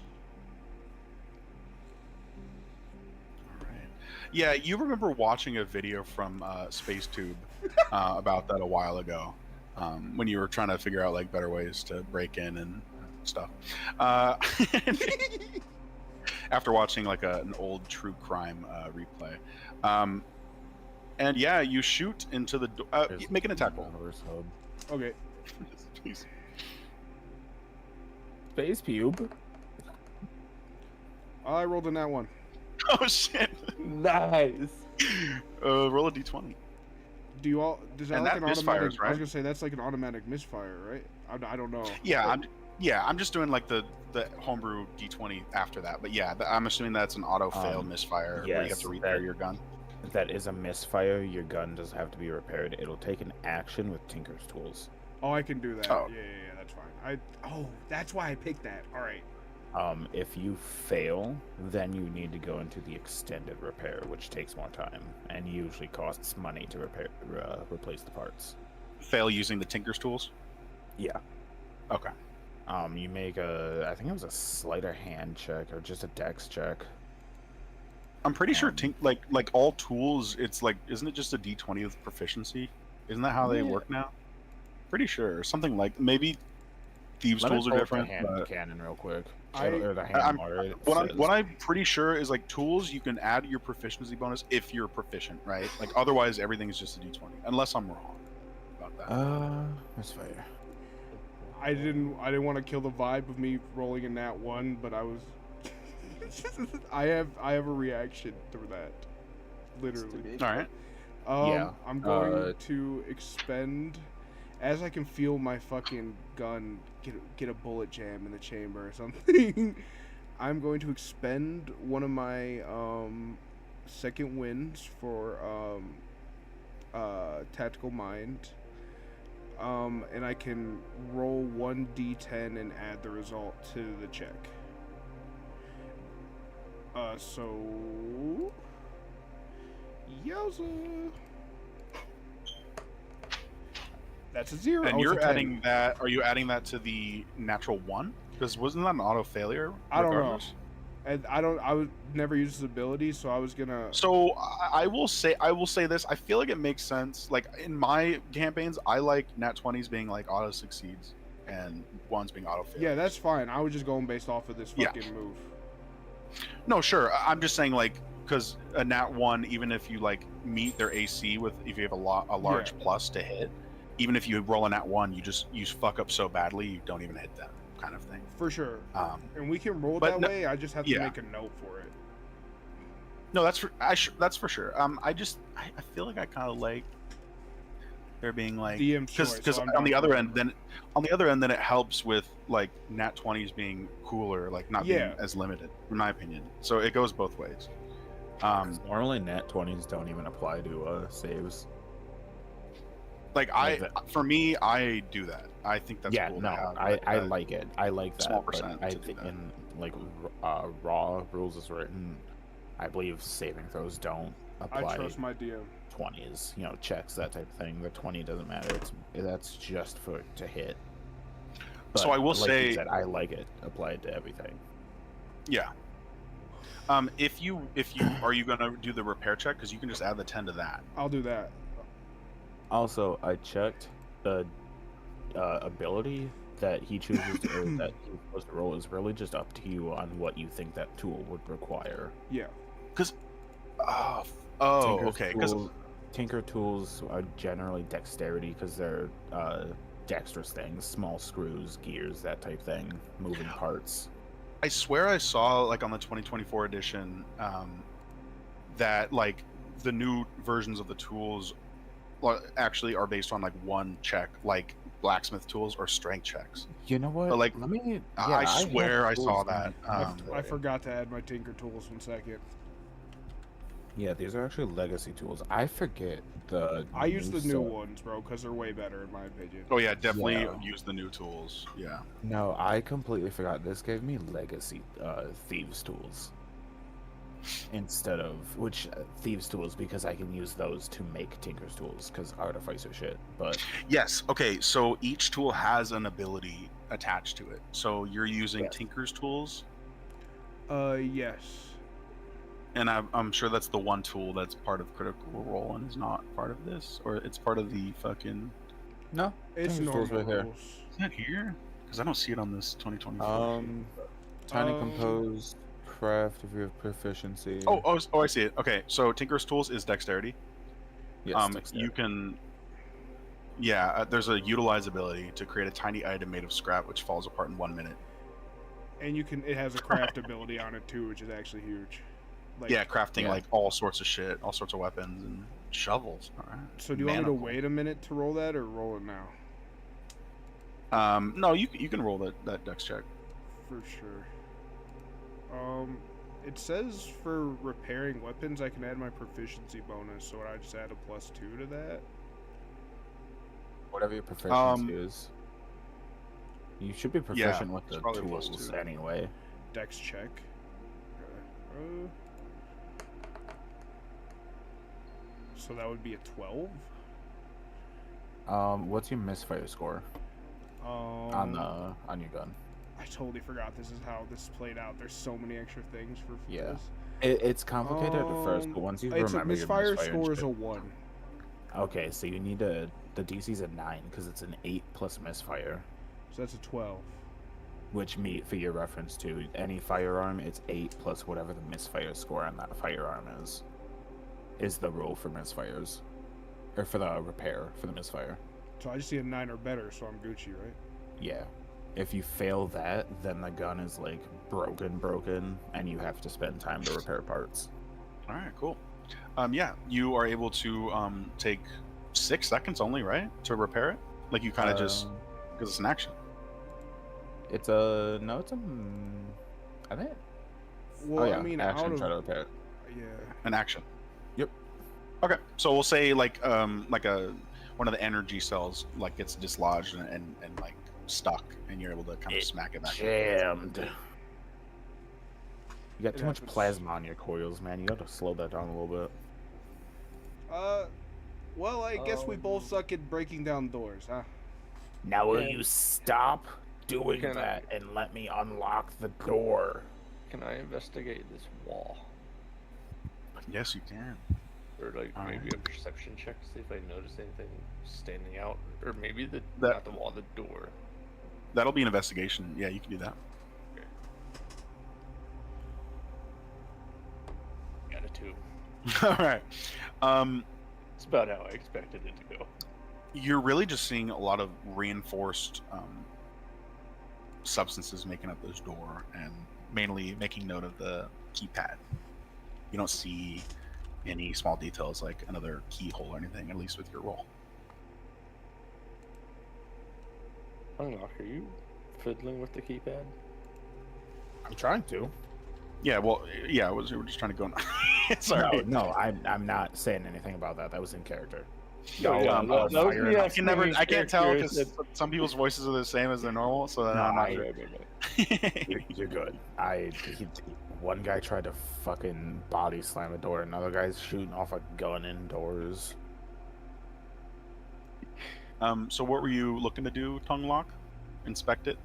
Yeah, you remember watching a video from SpaceTube about that a while ago, when you were trying to figure out like better ways to break in and stuff. After watching like an old true crime replay, and yeah, you shoot into the make an attack roll. Okay. Please. Space Pube. I rolled in that one. Oh shit! Nice. Roll a d20. Do you all? Does that And like that an misfires, automatic? I right? was gonna say that's like an automatic misfire, right? I don't know. Yeah, I'm just doing like the homebrew d20 after that. But yeah, I'm assuming that's an auto fail misfire where you have to repair your gun. That is a misfire. Your gun does have to be repaired. It'll take an action with Tinker's tools. Oh, I can do that. Oh. Yeah, that's fine. That's why I picked that. All right. If you fail, then you need to go into the extended repair, which takes more time and usually costs money to replace the parts. Fail using the Tinker's tools? Yeah. Okay. You make I think it was a sleight of hand check or just a dex check. I'm pretty sure like all tools, it's like, isn't it just a d20 with proficiency? Isn't that how they work now? Pretty sure. Something like, maybe thieves' tools are different. Hand cannon real quick. What I'm pretty sure is like tools, you can add your proficiency bonus if you're proficient, right? Like otherwise everything is just a d20, unless I'm wrong about that. That's fair. I didn't want to kill the vibe of me rolling in that one, but I was. I have a reaction to that, literally. All right. Yeah. I'm going to expend, as I can feel my fucking gun get a bullet jam in the chamber or something. I'm going to expend one of my second wins for tactical mind. And I can roll 1d10 and add the result to the check. So yowza. That's a 0. And you're adding that. Are you adding that to the natural 1? Because wasn't that an auto failure? I don't know. And I would never use his ability, so I was gonna. So I will say this. I feel like it makes sense. Like in my campaigns, I like nat 20s being like auto succeeds and 1s being auto failures. Yeah, that's fine. I was just going based off of this fucking move. No, sure. I'm just saying like, because a nat 1, even if you like meet their AC with, if you have a large plus to hit, even if you roll a nat 1, you fuck up so badly you don't even hit them, kind of thing. For sure. And we can roll that way. I just have to make a note for it. No, that's for sure. I feel like I kind of like there being like, because on the other end, then it helps with like nat 20s being cooler, like not being as limited, in my opinion. So it goes both ways. Normally nat 20s don't even apply to saves. Like for me, I do that. I think that's cool. No, I like it. I like that. Small percent. I think in like raw rules is written, I believe saving throws don't apply. I trust my DM. 20s, checks, that type of thing. The 20 doesn't matter. That's just to hit. But, so I will like say, you said, I like it applied to everything. Yeah. If you are you gonna do the repair check? Because you can just add the 10 to that. I'll do that. Also, I checked the ability that he chooses to, or that he's supposed to roll is really just up to you on what you think that tool would require. Yeah. Because, okay. Because Tinker tools are generally dexterity because they're dexterous things, small screws, gears, that type thing, moving parts. I swear I saw like on the 2024 edition that like the new versions of the tools actually are based on like one check, like blacksmith tools or strength checks. You know what? But, like, Let me. Yeah, I have swear I tools saw in my that. I inventory. forgot to add my tinker tools. 1 second. Yeah, these are actually legacy tools. I forget the. I use the new set. ones, bro, because they're way better in my opinion. Oh yeah, definitely Yeah. use the new tools. Yeah. No, I completely forgot. This gave me legacy thieves tools instead of thieves tools because I can use those to make tinker's tools because artificer shit. But Yes. Okay. So each tool has an ability attached to it. So you're using Yes. tinker's tools, Yes. and I'm sure that's the one tool that's part of critical role and is not part of this, or it's part of the fucking. no, It's tinker's tools normal right here. rules. Is that here? Because I don't see it on this 2024 sheet. Tiny Um, compose craft if you have proficiency. Oh, I see it. Okay, so tinker's tools is dexterity. yes, You dexterity. can. Yeah, there's a utilize ability to create a tiny item made of scrap which falls apart in 1 minute. And it has a craft ability on it too, which is actually huge. Like, Yeah, crafting Yeah. like all sorts of shit, all sorts of weapons and shovels. All right. So do you want me to Manacle. wait a minute to roll that, or roll it now? No, you can roll that dex check. For sure. It says for repairing weapons, I can add my proficiency bonus, so I just add a +2 to that. Whatever your proficiency is. You should be proficient with it's the probably tools +2. anyway. Dex check. Okay. So that would be a 12. What's your misfire score on your gun? I totally forgot this is how this played out. There's so many extra things for Yeah. this. It's complicated at first, but once you It's a remember misfire your misfire score and is a shit- 1. Okay, so you need the DC's a 9 because it's an 8 plus misfire, So that's a 12. which for your reference to any firearm, it's 8 plus whatever the misfire score on that firearm is the rule for misfires, or for the repair for the misfire. So I just need a 9 or better, so I'm Gucci, right? Yeah. If you fail that, then the gun is like broken, and you have to spend time to repair parts. All right, cool. Yeah, you are able to take 6 seconds only, right, to repair it. Like you kind of just because it's an action. It's a no. I think. Well, Oh yeah, I mean, action. out of Try to repair it. yeah. An action. Yep. Okay, so we'll say like one of the energy cells like gets dislodged and like stuck, and you're able to kind of smack it back. Jammed. You got It too much happens. plasma on your coils, man. You got to slow that down a little bit. Well, I guess we both suck at breaking down doors, huh? Now will Yeah. you stop doing Can I- that and let me unlock the door? Can I investigate this wall? Yes, you can. Or like All maybe a perception check to see if I notice anything standing out, or maybe That- not the wall, the door. That'll be an investigation. Yeah, you can do that. Got a 2. All right. It's about how I expected it to go. You're really just seeing a lot of reinforced substances making up this door, and mainly making note of the keypad. You don't see any small details like another keyhole or anything, at least with your roll. Unlock, are you fiddling with the keypad? I'm trying to. Yeah, well, yeah, we were just trying to go. Sorry. No, I'm not saying anything about that. That was in character. No, yeah, that was fire me and asking I can't tell characters because some people's voices are the same as their normal, so then No, I'm not I- sure. You're good. One guy tried to fucking body slam a door. Another guy's shooting off a gun indoors. So what were you looking to do, Tongue Lock? Inspect it?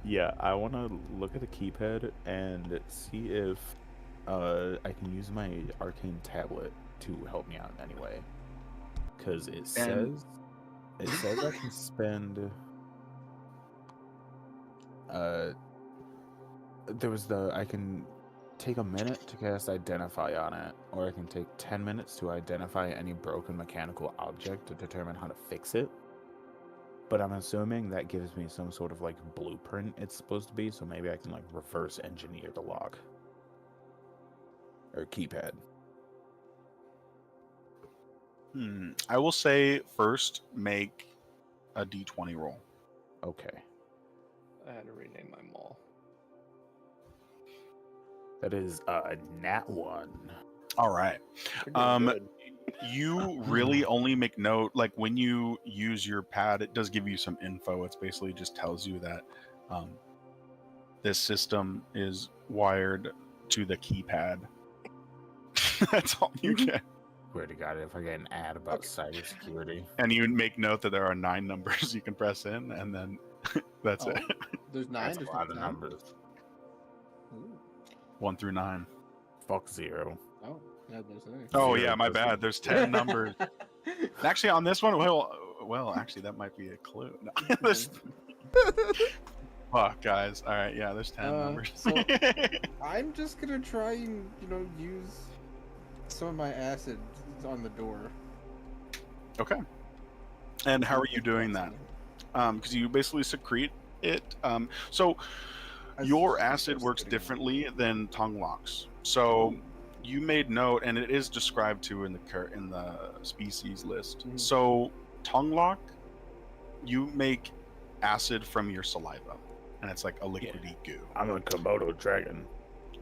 Yeah, I want to look at the keypad and see if I can use my arcane tablet to help me out in any way. Because it says I can spend. I can take a minute to cast Identify on it, or I can take 10 minutes to identify any broken mechanical object to determine how to fix it. But I'm assuming that gives me some sort of like blueprint it's supposed to be, so maybe I can like reverse engineer the lock. Or keypad. I will say first make a d20 roll. Okay. I had to rename my mall. That is a nat 1. All right. We're doing good. You really only make note, like when you use your pad, it does give you some info. It's basically just tells you that this system is wired to the keypad. That's all you get. Swear to God, if I get an ad about cybersecurity. And you make note that there are 9 numbers you can press in, and then that's it. There's 9. That's a There's lot of 9? numbers. Ooh. 1 through 9. Fuck 0. Oh, yeah, there's 9. Oh Zero yeah, my doesn't- bad. There's 10 numbers. Actually, on this one, well, actually, that might be a clue. No, there's... Fuck, guys. All right, yeah, there's 10 numbers. So I'm just gonna try and use some of my acid on the door. Okay. And how are you doing that? Because you basically secrete it. So your acid works differently than tongue locks. So you made note, and it is described too in the species list. Mhm. So tongue lock, you make acid from your saliva, and it's like a liquidy goo. I'm a Komodo dragon.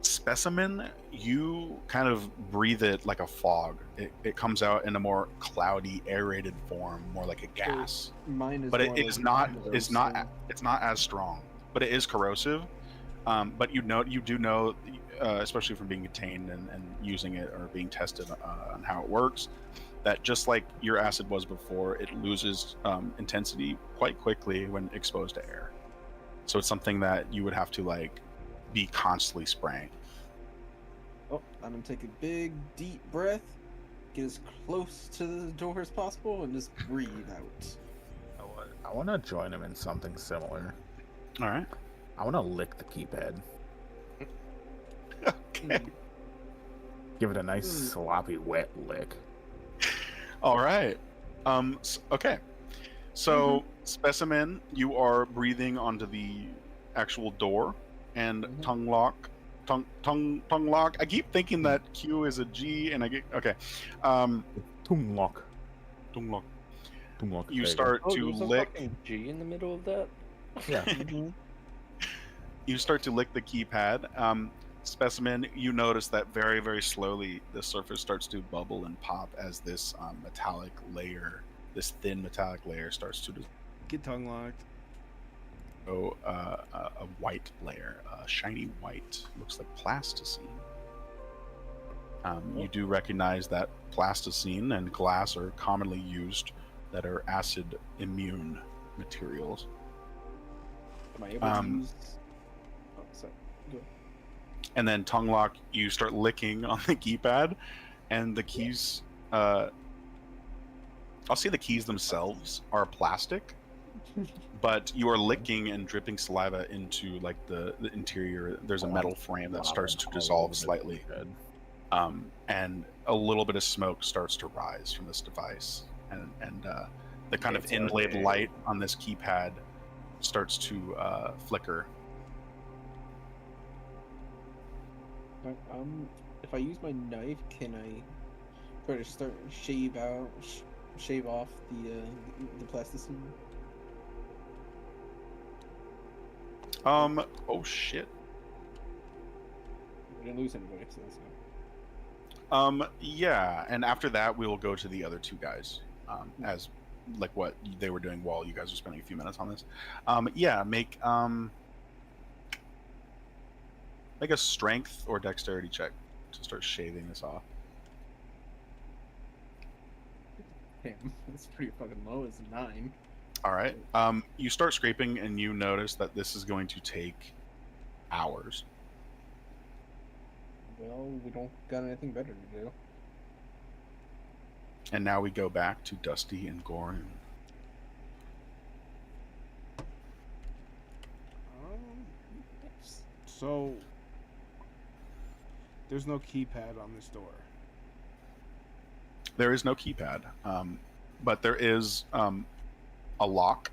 Specimen, you kind of breathe it like a fog. It comes out in a more cloudy, aerated form, more like a gas. Mine is But it more is like not. one of It's those, not. so- It's not as strong, but it is corrosive. But you do know, especially from being contained and using it or being tested on how it works, that just like your acid was before, it loses intensity quite quickly when exposed to air. So it's something that you would have to like be constantly spraying. Oh, I'm gonna take a big, deep breath, get as close to the door as possible, and just breathe out. I want to join him in something similar. All right. I want to lick the keypad. Okay. Give it a nice sloppy wet lick. All right. Okay. So specimen, you are breathing onto the actual door, and tongue lock. Tongue lock. I keep thinking that Q is a G, and I get okay. Tongue lock. Tongue lock. Tongue lock. You There start Oh, to there's a lick. fucking G in the middle of that? Yeah. You start to lick the keypad. Specimen, you notice that very, very slowly the surface starts to bubble and pop as this metallic layer, this thin metallic layer, starts to Get tongue locked. go a white layer, shiny white, looks like plasticine. You do recognize that plasticine and glass are commonly used that are acid immune materials. Am I able to use? Oh, sorry. Go. And then tongue lock, you start licking on the keypad, and the keys. I'll say the keys themselves are plastic, but you are licking and dripping saliva into like the interior. There's a metal frame that starts to dissolve slightly, and a little bit of smoke starts to rise from this device, and the kind of It's inlaid okay. light on this keypad starts to flicker. If I use my knife, can I try to start shave off the plasticine? Oh shit. We didn't lose anybody, so that's good. Yeah, and after that we will go to the other two guys, as like what they were doing while you guys were spending a few minutes on this. Yeah, make a strength or dexterity check to start shaving this off. Damn, that's pretty fucking low. It's a 9. All right. You start scraping, and you notice that this is going to take hours. Well, we don't got anything better to do. And now we go back to Dusty and Goran. So there's no keypad on this door. There is no keypad, but there is a lock,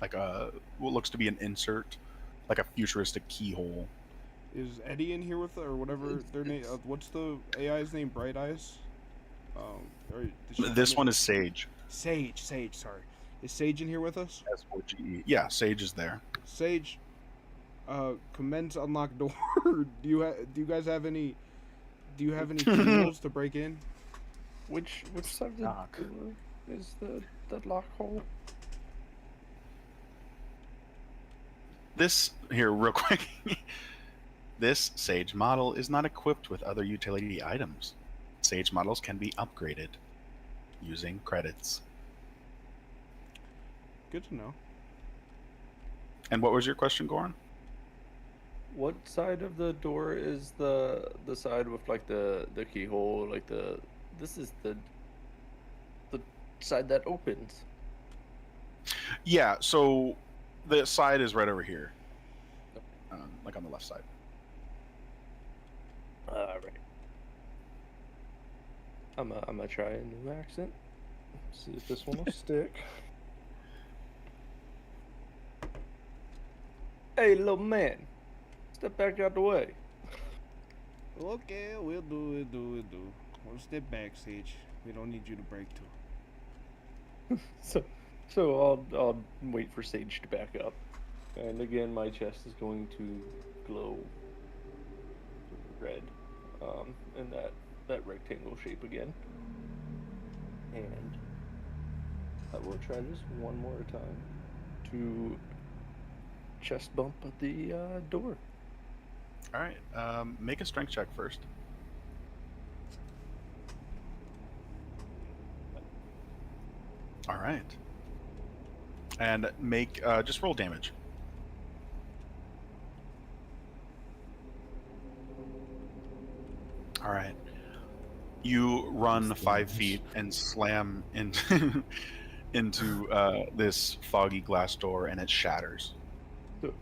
like what looks to be an insert, like a futuristic keyhole. Is Eddie in here with or whatever their name? What's the AI's name? Bright Eyes. Or did she This come one in? is Sage. Sage. Sorry. Is Sage in here with us? S4GE. Yeah, Sage is there. Sage, commence unlock door. do you guys have any? Do you have any tools to break in? Which side of the Knock. door is the lock hole? This here, real quick. This Sage model is not equipped with other utility items. Sage models can be upgraded using credits. Good to know. And what was your question, Goran? What side of the door is the side with like the keyhole? Like this is the side that opens. Yeah, so the side is right over here, like on the left side. All right. I'm gonna try a new accent. See if this one will stick. Hey, little man, step back out the way. Okay, we'll do. We'll step back, Sage. We don't need you to break too. So I'll wait for Sage to back up, and again my chest is going to glow red, in that rectangle shape again, and I will try this one more time to chest bump at the door. All right, make a strength check first. All right, and make just roll damage. All right, you run 5 feet and slam into into this foggy glass door, and it shatters,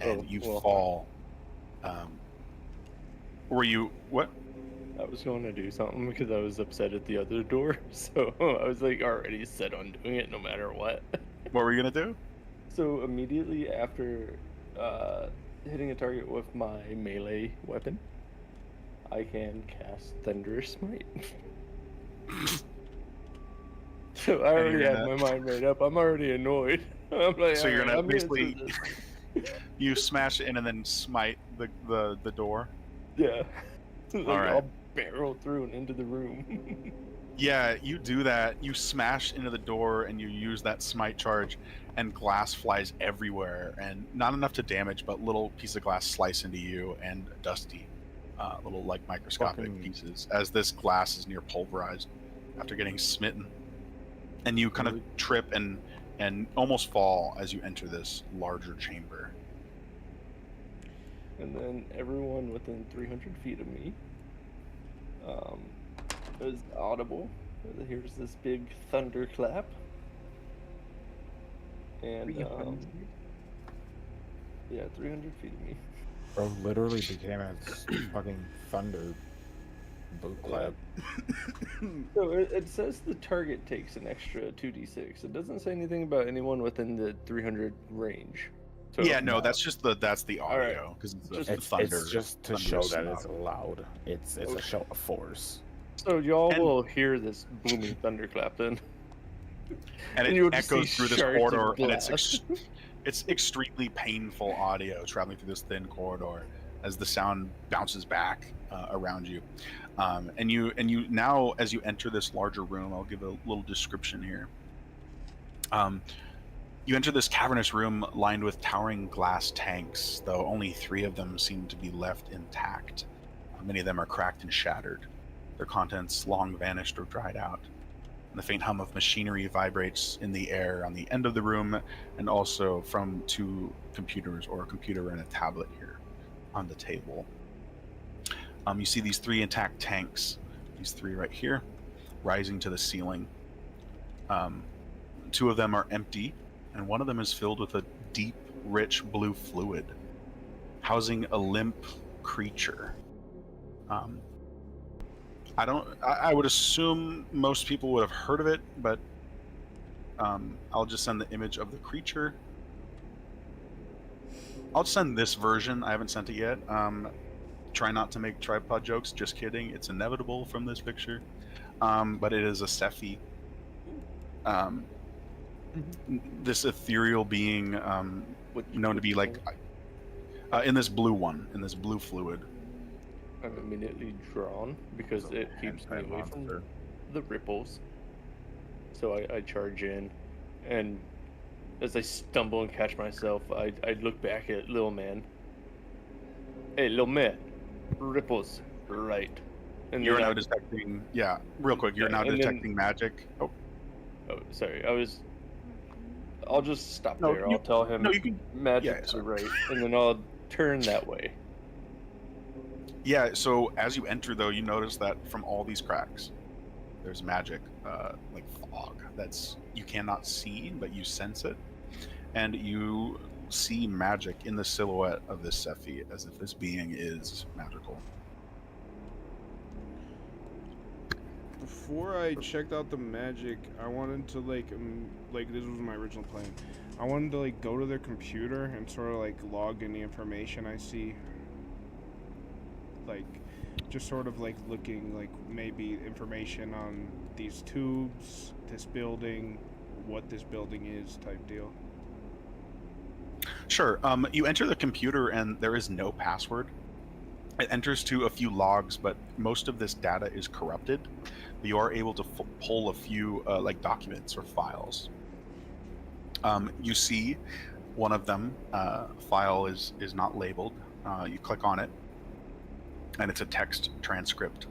and you fall. Were you what? I was going to do something because I was upset at the other door, so I was like already set on doing it no matter what. What were you gonna do? So immediately after hitting a target with my melee weapon, I can cast Thunderous Smite. So I already had my mind made up. I'm already annoyed. I'm like, So you're gonna basically do this. you smash it in and then smite the door. Yeah. Like, All right. I'll barrel through and into the room. Yeah, you do that. You smash into the door and you use that smite charge, and glass flies everywhere, and not enough to damage, but little pieces of glass slice into you and Dusty, little like microscopic pieces, as this glass is near pulverized after getting smitten, and you kind of trip and almost fall as you enter this larger chamber. And then everyone within 300 feet of me is audible. Here's this big thunderclap. And, yeah, 300 feet of me. Bro literally became a fucking thunder boot clap. So it says the target takes an extra 2d6. It doesn't say anything about anyone within the 300 range. So, Yeah, no, that's the audio because it's the thunder. It's just to show that it's loud. It's a show of force. So y'all will hear this booming thunderclap then. And you'll it just echoes see through this shards of corridor, and glass. it's extremely painful audio traveling through this thin corridor as the sound bounces back around you. And you now, as you enter this larger room, I'll give a little description here. You enter this cavernous room lined with towering glass tanks, though only 3 of them seem to be left intact. Many of them are cracked and shattered, their contents long vanished or dried out. And the faint hum of machinery vibrates in the air on the end of the room, and also from 2 computers, or a computer and a tablet here on the table. You see these 3 intact tanks, these 3 right here, rising to the ceiling. 2 of them are empty, and one of them is filled with a deep, rich blue fluid, housing a limp creature. I would assume most people would have heard of it, but I'll just send the image of the creature. I'll send this version. I haven't sent it yet. Try not to make tripod jokes. Just kidding. It's inevitable from this picture. But it is a Sephi. this ethereal being, known to be like in this blue one, in this blue fluid. I'm immediately drawn because it keeps me away from the ripples. So I charge in, and as I stumble and catch myself, I look back at little man. Hey, little man, ripples, right? And You're then now detecting, yeah, real quick, you're Yeah, now and then- detecting magic. Oh, Oh, sorry. I'll just stop No, there. you- I'll tell him no, you can- magic yeah, to sorry. right, and then I'll turn that way. yeah, so as you enter, though, you notice that from all these cracks, there's magic, like fog, you cannot see, but you sense it. And you see magic in the silhouette of this Sephi, as if this being is magical. Before I checked out the magic, I wanted to like this was my original plan. I wanted to like go to their computer and sort of like log any information I see. Like, just sort of like looking like maybe information on these tubes, this building, what this building is, type deal. Sure. You enter the computer and there is no password. It enters to a few logs, but most of this data is corrupted. You are able to pull a few like documents or files. You see one of them file is not labeled. You click on it, and it's a text transcript.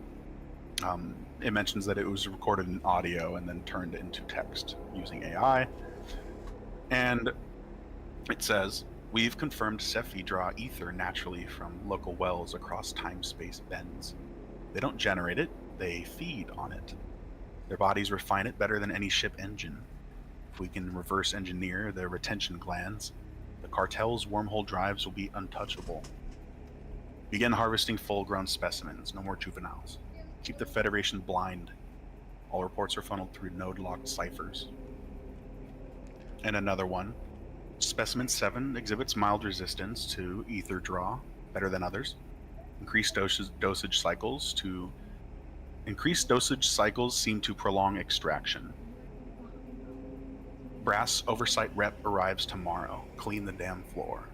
It mentions that it was recorded in audio and then turned into text using AI. And it says, "We've confirmed Sephi draw ether naturally from local wells across time-space bends. They don't generate it, they feed on it. Their bodies refine it better than any ship engine. If we can reverse engineer their retention glands, the cartel's wormhole drives will be untouchable. Begin harvesting full-grown specimens, no more juveniles. Keep the Federation blind. All reports are funneled through node-locked ciphers." And another one. "Specimen 7 exhibits mild resistance to ether draw, better than others. Increased dosage cycles seem to prolong extraction. Brass oversight rep arrives tomorrow. Clean the damn floor."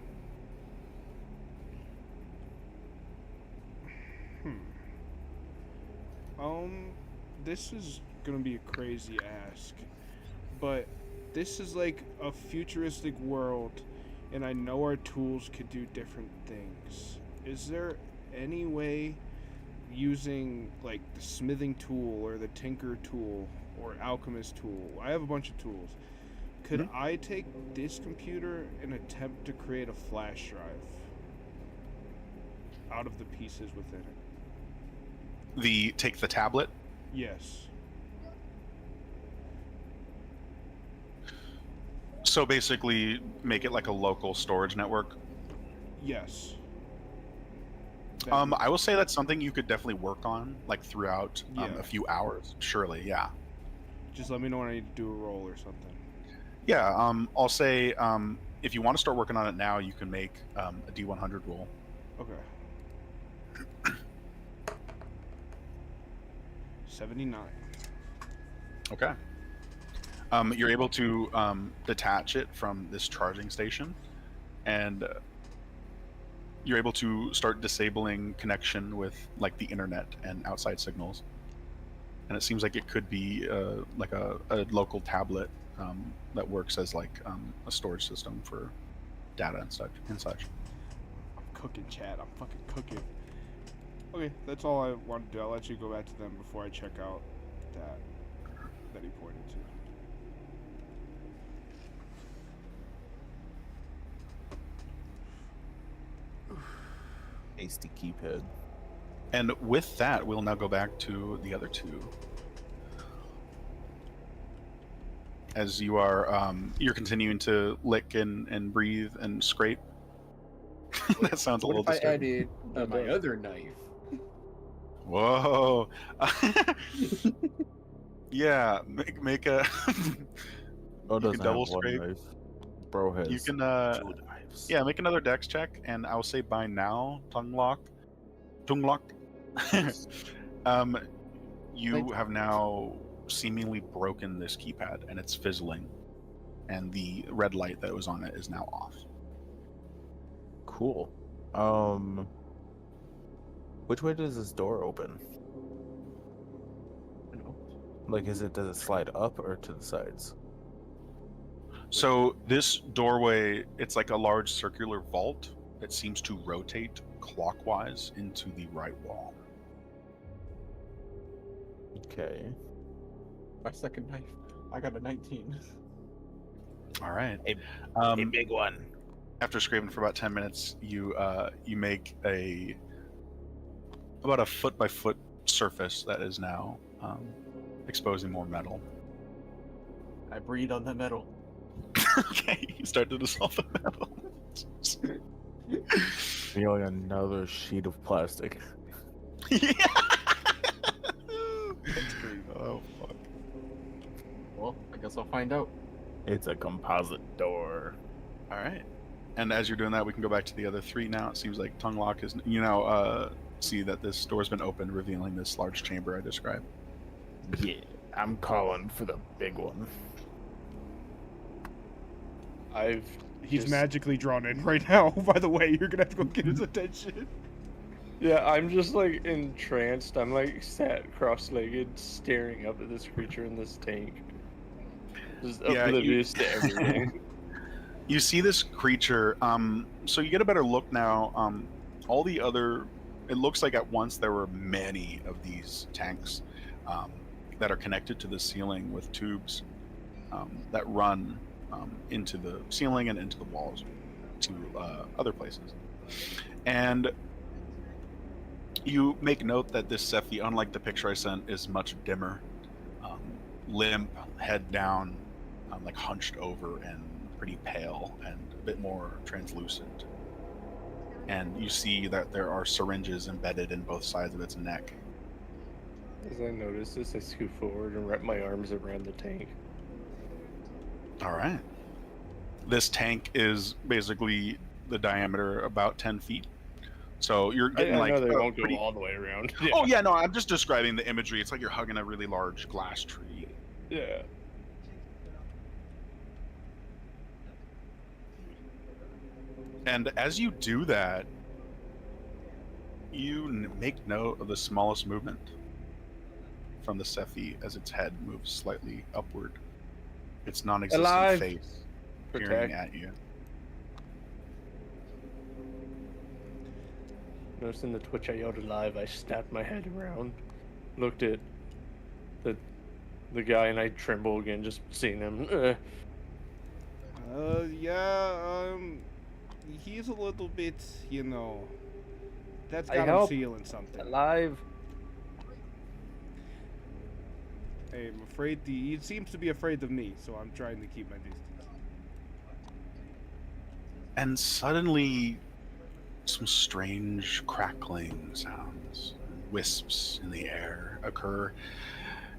This is gonna be a crazy ask, but this is like a futuristic world, and I know our tools could do different things. Is there any way, using like the smithing tool or the tinker tool or alchemist tool, I have a bunch of tools, could I take this computer and attempt to create a flash drive out of the pieces within it? Take the tablet. Yes. So basically make it like a local storage network. Yes. I will say that's something you could definitely work on, like throughout Yeah. a few hours. Surely, yeah. Just let me know when I need to do a roll or something. Yeah, I'll say if you want to start working on it now, you can make a D100 roll. Okay. 79. Okay. You're able to detach it from this charging station, and you're able to start disabling connection with like the internet and outside signals. And it seems like it could be like a local tablet that works as like a storage system for data and such. I'm cooking, Chad. I'm fucking cooking. Okay, that's all I want to do. I'll let you go back to them before I check out that he pointed to. Hasty keypad. And with that, we'll now go back to the other two. As you are, you're continuing to lick and breathe and scrape. That sounds a little What if I disturbing. added my other knife? Whoa. Yeah, make a. Bro You can doesn't double have one scrape. knife. Bro has You can, two knives. yeah, make another dex check, and I will say by now, tongue lock. You have now seemingly broken this keypad, and it's fizzling. and the red light that was on it is now off. Cool. Which way does this door open? I don't know. Like, does it slide up or to the sides? So this doorway, it's like a large circular vault that seems to rotate clockwise into the right wall. Okay. My second knife. I got a 19. All right. A big one. After scraping for about 10 minutes, you make about a foot by foot surface that is now exposing more metal. I breathe on the metal. Okay, you start to dissolve the metal. Feeling another sheet of plastic. Yeah. That's great. Oh fuck. Well, I guess I'll find out. It's a composite door. All right. And as you're doing that, we can go back to the other three now. It seems like tongue lock is, see that this door's been opened, revealing this large chamber I described. Yeah, I'm calling for the big one. He's magically drawn in right now. By the way, you're gonna have to go get his attention. Yeah, I'm just like entranced. I'm like sat cross-legged, staring up at this creature in this tank, just oblivious to everything. You see this creature. So you get a better look now. All the other, it looks like at once there were many of these tanks that are connected to the ceiling with tubes that run into the ceiling and into the walls to other places. And you make note that this Sephi, unlike the picture I sent, is much dimmer, limp, head down, like hunched over, and pretty pale and a bit more translucent. And you see that there are syringes embedded in both sides of its neck. As I notice this, I scoot forward and wrap my arms around the tank. All right. This tank is basically the diameter about 10 feet. So you're getting I know they won't pretty... go all the way around. Yeah. Oh yeah, no, I'm just describing the imagery. It's like you're hugging a really large glass tree. Yeah. And as you do that, you make note of the smallest movement from the Sephi as its head moves slightly upward. Its non-existent Alive. face peering Protect. at you. Noticing the twitch, I yelled alive. I snapped my head around, looked at the guy, and I tremble again just seeing him. He's a little bit, that's I got him help. feeling something. Alive. I'm afraid he seems to be afraid of me, so I'm trying to keep my distance. And suddenly, some strange crackling sounds, wisps in the air occur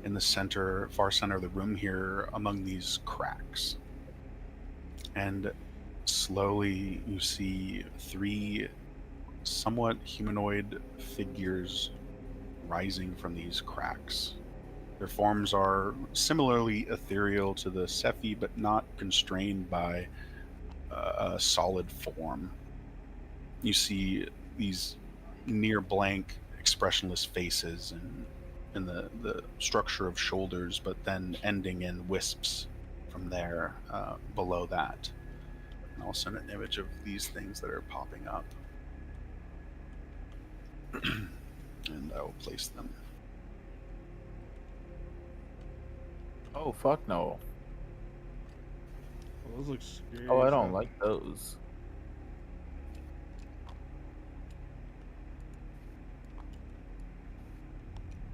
in the far center of the room here among these cracks. And slowly you see three somewhat humanoid figures rising from these cracks. Their forms are similarly ethereal to the Sephi, but not constrained by a solid form. You see these near blank, expressionless faces and the structure of shoulders, but then ending in wisps from there below that. And I'll send an image of these things that are popping up. And I will place them. Oh, fuck no. Well, those look scary. Oh, I don't like those.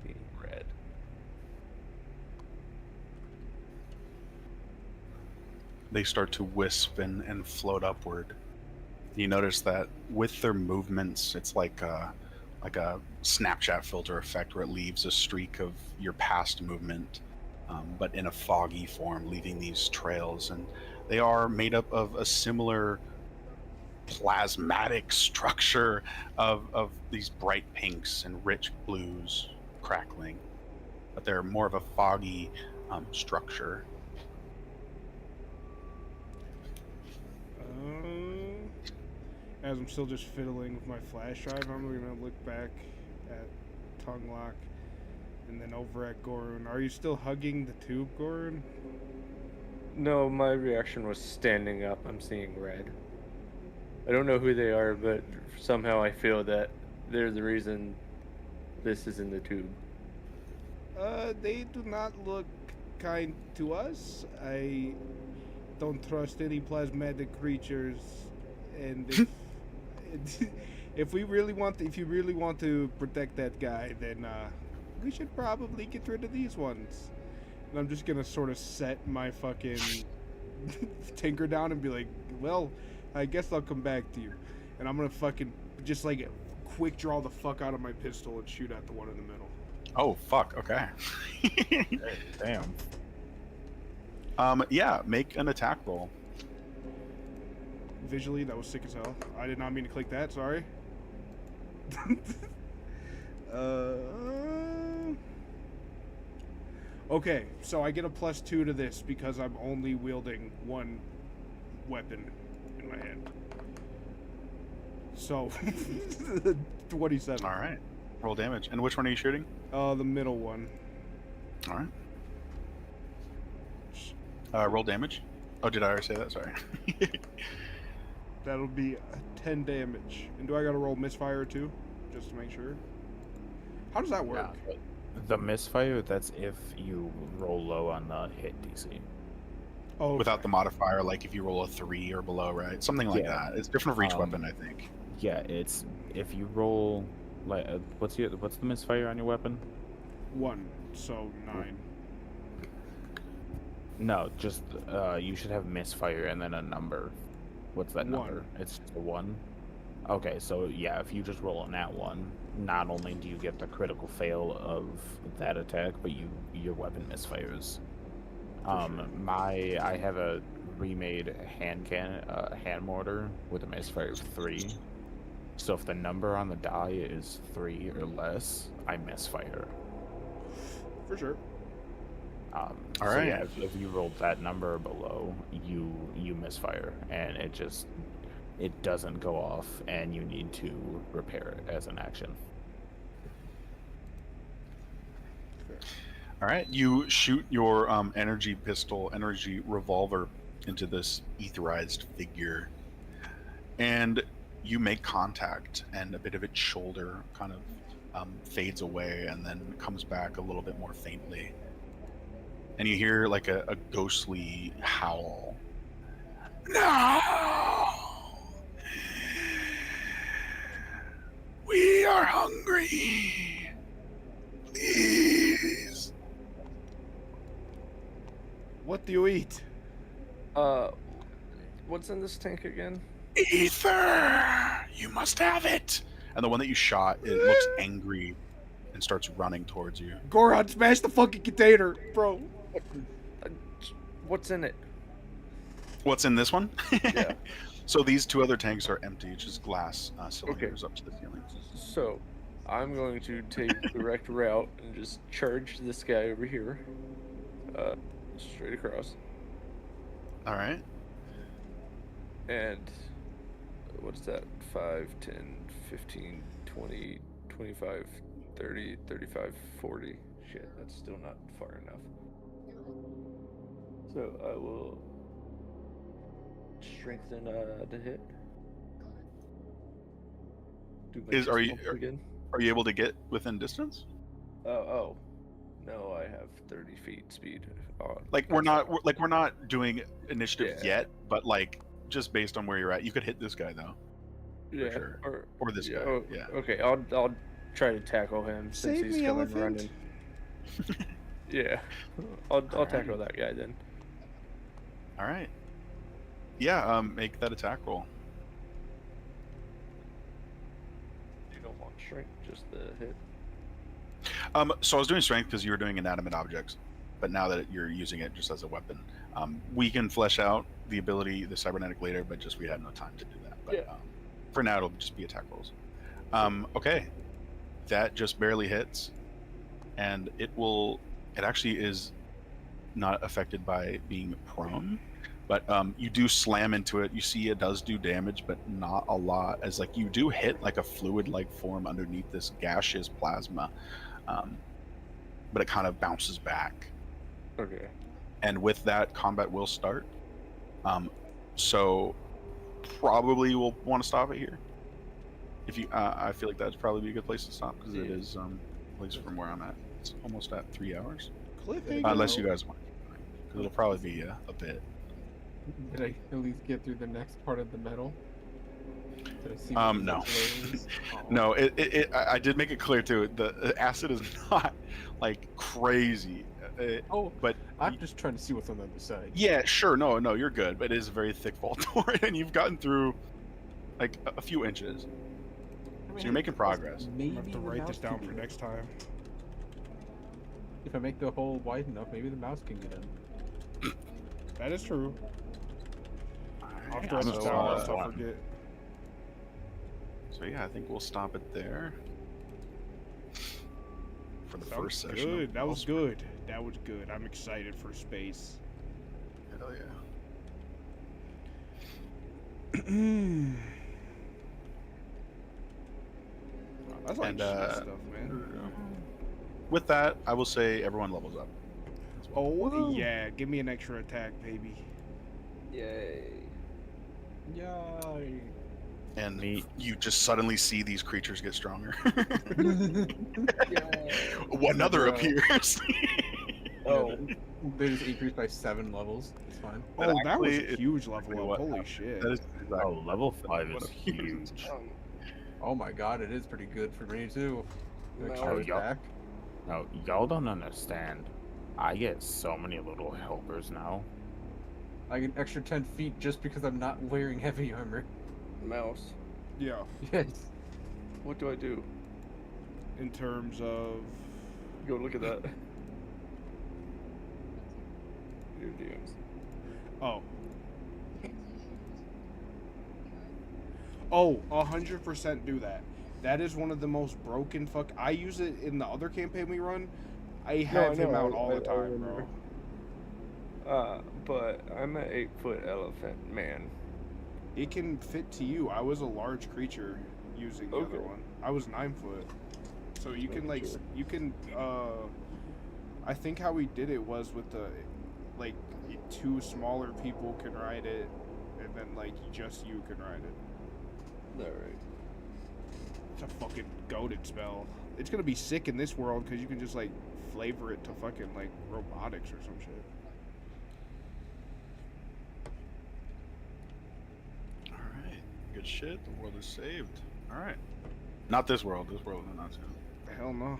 Being red. They start to wisp and float upward. You notice that with their movements, it's like a Snapchat filter effect where it leaves a streak of your past movement, but in a foggy form, leaving these trails. And they are made up of a similar plasmatic structure of these bright pinks and rich blues crackling, but they're more of a foggy structure. As I'm still just fiddling with my flash drive, I'm gonna look back at Tongue Lock and then over at Gorun. Are you still hugging the tube, Gorun? No, my reaction was standing up. I'm seeing red. I don't know who they are, but somehow I feel that they're the reason this is in the tube. They do not look kind to us. I don't trust any plasmatic creatures, and if you really want to protect that guy, then we should probably get rid of these ones. And I'm just gonna sort of set my fucking tinker down and be like, well, I guess I'll come back to you. And I'm gonna fucking just like quick draw the fuck out of my pistol and shoot at the one in the middle. Oh fuck. Okay. Damn. Yeah. Make an attack roll. Visually, that was sick as hell. I did not mean to click that. Sorry. Okay, so I get a +2 to this because I'm only wielding one weapon in my hand. So, 27. All right. Roll damage. And which one are you shooting? The middle one. All right. Roll damage. Oh, did I already say that? Sorry. That'll be 10 damage. And do I gotta roll misfire too? Just to make sure? How does that work? Yeah, the misfire, that's if you roll low on the hit DC. Oh, okay. Without the modifier, like if you roll a 3 or below, right? Something like Yeah. that. It's different for each weapon, I think. Yeah, it's if you roll like what's the misfire on your weapon? 1, so 9. No, just you should have misfire and then a number. What's that 1. number? It's just a 1. Okay, so yeah, if you just roll a nat 1, not only do you get the critical fail of that attack, but your weapon misfires. I have a remade hand mortar with a misfire of 3. So if the number on the die is 3 or less, I misfire. For sure. All So right. yeah, if you rolled that number below, you misfire, and it doesn't go off, and you need to repair it as an action. All right. You shoot your energy revolver into this etherized figure, and you make contact, and a bit of its shoulder kind of fades away and then comes back a little bit more faintly. And you hear like a ghostly howl. No! We are hungry. Please. What do you eat? What's in this tank again? Ether! You must have it! And the one that you shot, it looks angry and starts running towards you. Goron, smash the fucking container, bro. What's in it? What's in this one? Yeah. So these 2 other tanks are empty. It's just glass cylinders up to the ceiling. So, I'm going to take the direct route and just charge this guy over here. Straight across. All right. And what's that? 5, 10, 15, 20, 25, 30, 35, 40. Shit, that's still not far enough. So I will strengthen the hit. Do my Are you pistol again? are you able to get within distance? Oh. No, I have 30 feet speed. Like we're not doing initiative yet, but like just based on where you're at, you could hit this guy though. Yeah, Sure. Or this guy. Oh, Yeah. Okay, I'll try to tackle him since Save he's me, coming elephant. running. Yeah, I'll tackle that guy then. All right. Yeah. Make that attack roll. You don't want strength, just the hit. So I was doing strength because you were doing inanimate objects, but now that you're using it just as a weapon, we can flesh out the ability, the cybernetic later, but just we had no time to do that. But Yeah. For now, it'll just be attack rolls. Okay, that just barely hits, and it actually is not affected by being prone, But you do slam into it. You see it does do damage, but not a lot. As like you do hit like a fluid-like form underneath this gaseous plasma, but it kind of bounces back. Okay. And with that, combat will start. So probably we'll want to stop it here. If you, I feel like that'd probably be a good place to stop because it is, at least from where I'm at, it's almost at 3 hours. Cliffhanger. Unless you guys want, because it'll probably be a bit. Did I at least get through the next part of the metal? Did I see No. layers? Oh. No, I did make it clear too. The acid is not like crazy. But I'm just trying to see what's on the other side. yeah, sure. No, you're good. But it is a very thick vault door, and you've gotten through like a few inches. So you're making progress. I'm gonna have to write this down for next time. If I make the hole wide enough, maybe the mouse can get in. That is true. I'll Alright, write this so, down lest I forget. So yeah, I think we'll stop it there for the That first was session. good. That was good. That was good. I'm excited for space. Hell yeah. That's like And, shit stuff, man. With that, I will say everyone levels up. as well. Oh yeah, give me an extra attack, baby. Yay. Yay! And Neat. you just suddenly see these creatures get stronger. Yay. One other Bruh. appears. Oh. They just increased by 7 levels. It's fine. But Oh, that was actually, a huge level pretty up. what Holy happened. shit. That is exactly Oh, level 5 what is appears. huge. Oh my god, it is pretty good for me too. Extra No. yup. attack. No, y'all don't understand. I get so many little helpers now. I get extra 10 feet just because I'm not wearing heavy armor. Mouse. Yeah, Yes. What do I do? in terms of Go look at that. Your DMs. oh. Oh, 100% do that. That is one of the most broken fuck. I use it in the other campaign we run. I have him out all the time, bro. But I'm an 8-foot elephant man. It can fit to you. I was a large creature using the other Okay. one. I was 9 foot. So you can like Sure. you can I think how we did it was with the like 2 smaller people can ride it and then like just you can ride it. Alright. It's a fucking goated spell. It's gonna be sick in this world because you can just like flavor it to fucking like robotics or some shit. All right, good shit. The world is saved. All right, not this world. This world is not saved. Hell no. All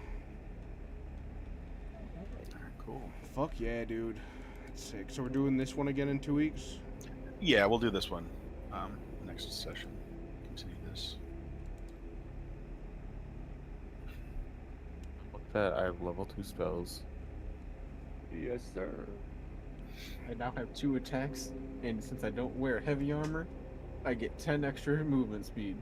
right, cool. Fuck yeah, dude. That's sick. So we're doing this one again in 2 weeks? Yeah, we'll do this one. Next session. Continue this. Look at that, I have level 2 spells. Yes, sir. I now have 2 attacks, and since I don't wear heavy armor, I get 10 extra movement speed.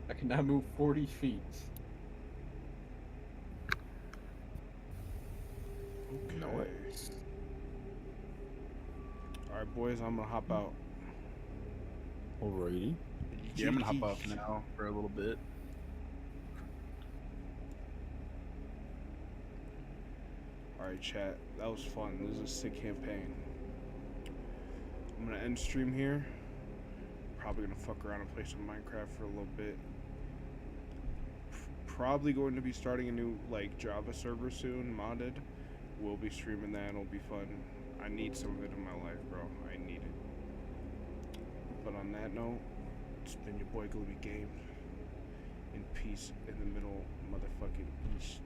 I can now move 40 feet. Okay. Alright, boys, I'm gonna hop out. Alrighty. Yeah, I'm gonna hop off now for a little bit. Alright, chat. That was fun. This is a sick campaign. I'm gonna end stream here. Probably gonna fuck around and play some Minecraft for a little bit. Probably going to be starting a new like Java server soon, modded. We'll be streaming that. It'll be fun. I need some of it in my life, bro. I need it. But on that note, it's been your boy GlumiGames. In peace in the middle, motherfucking east.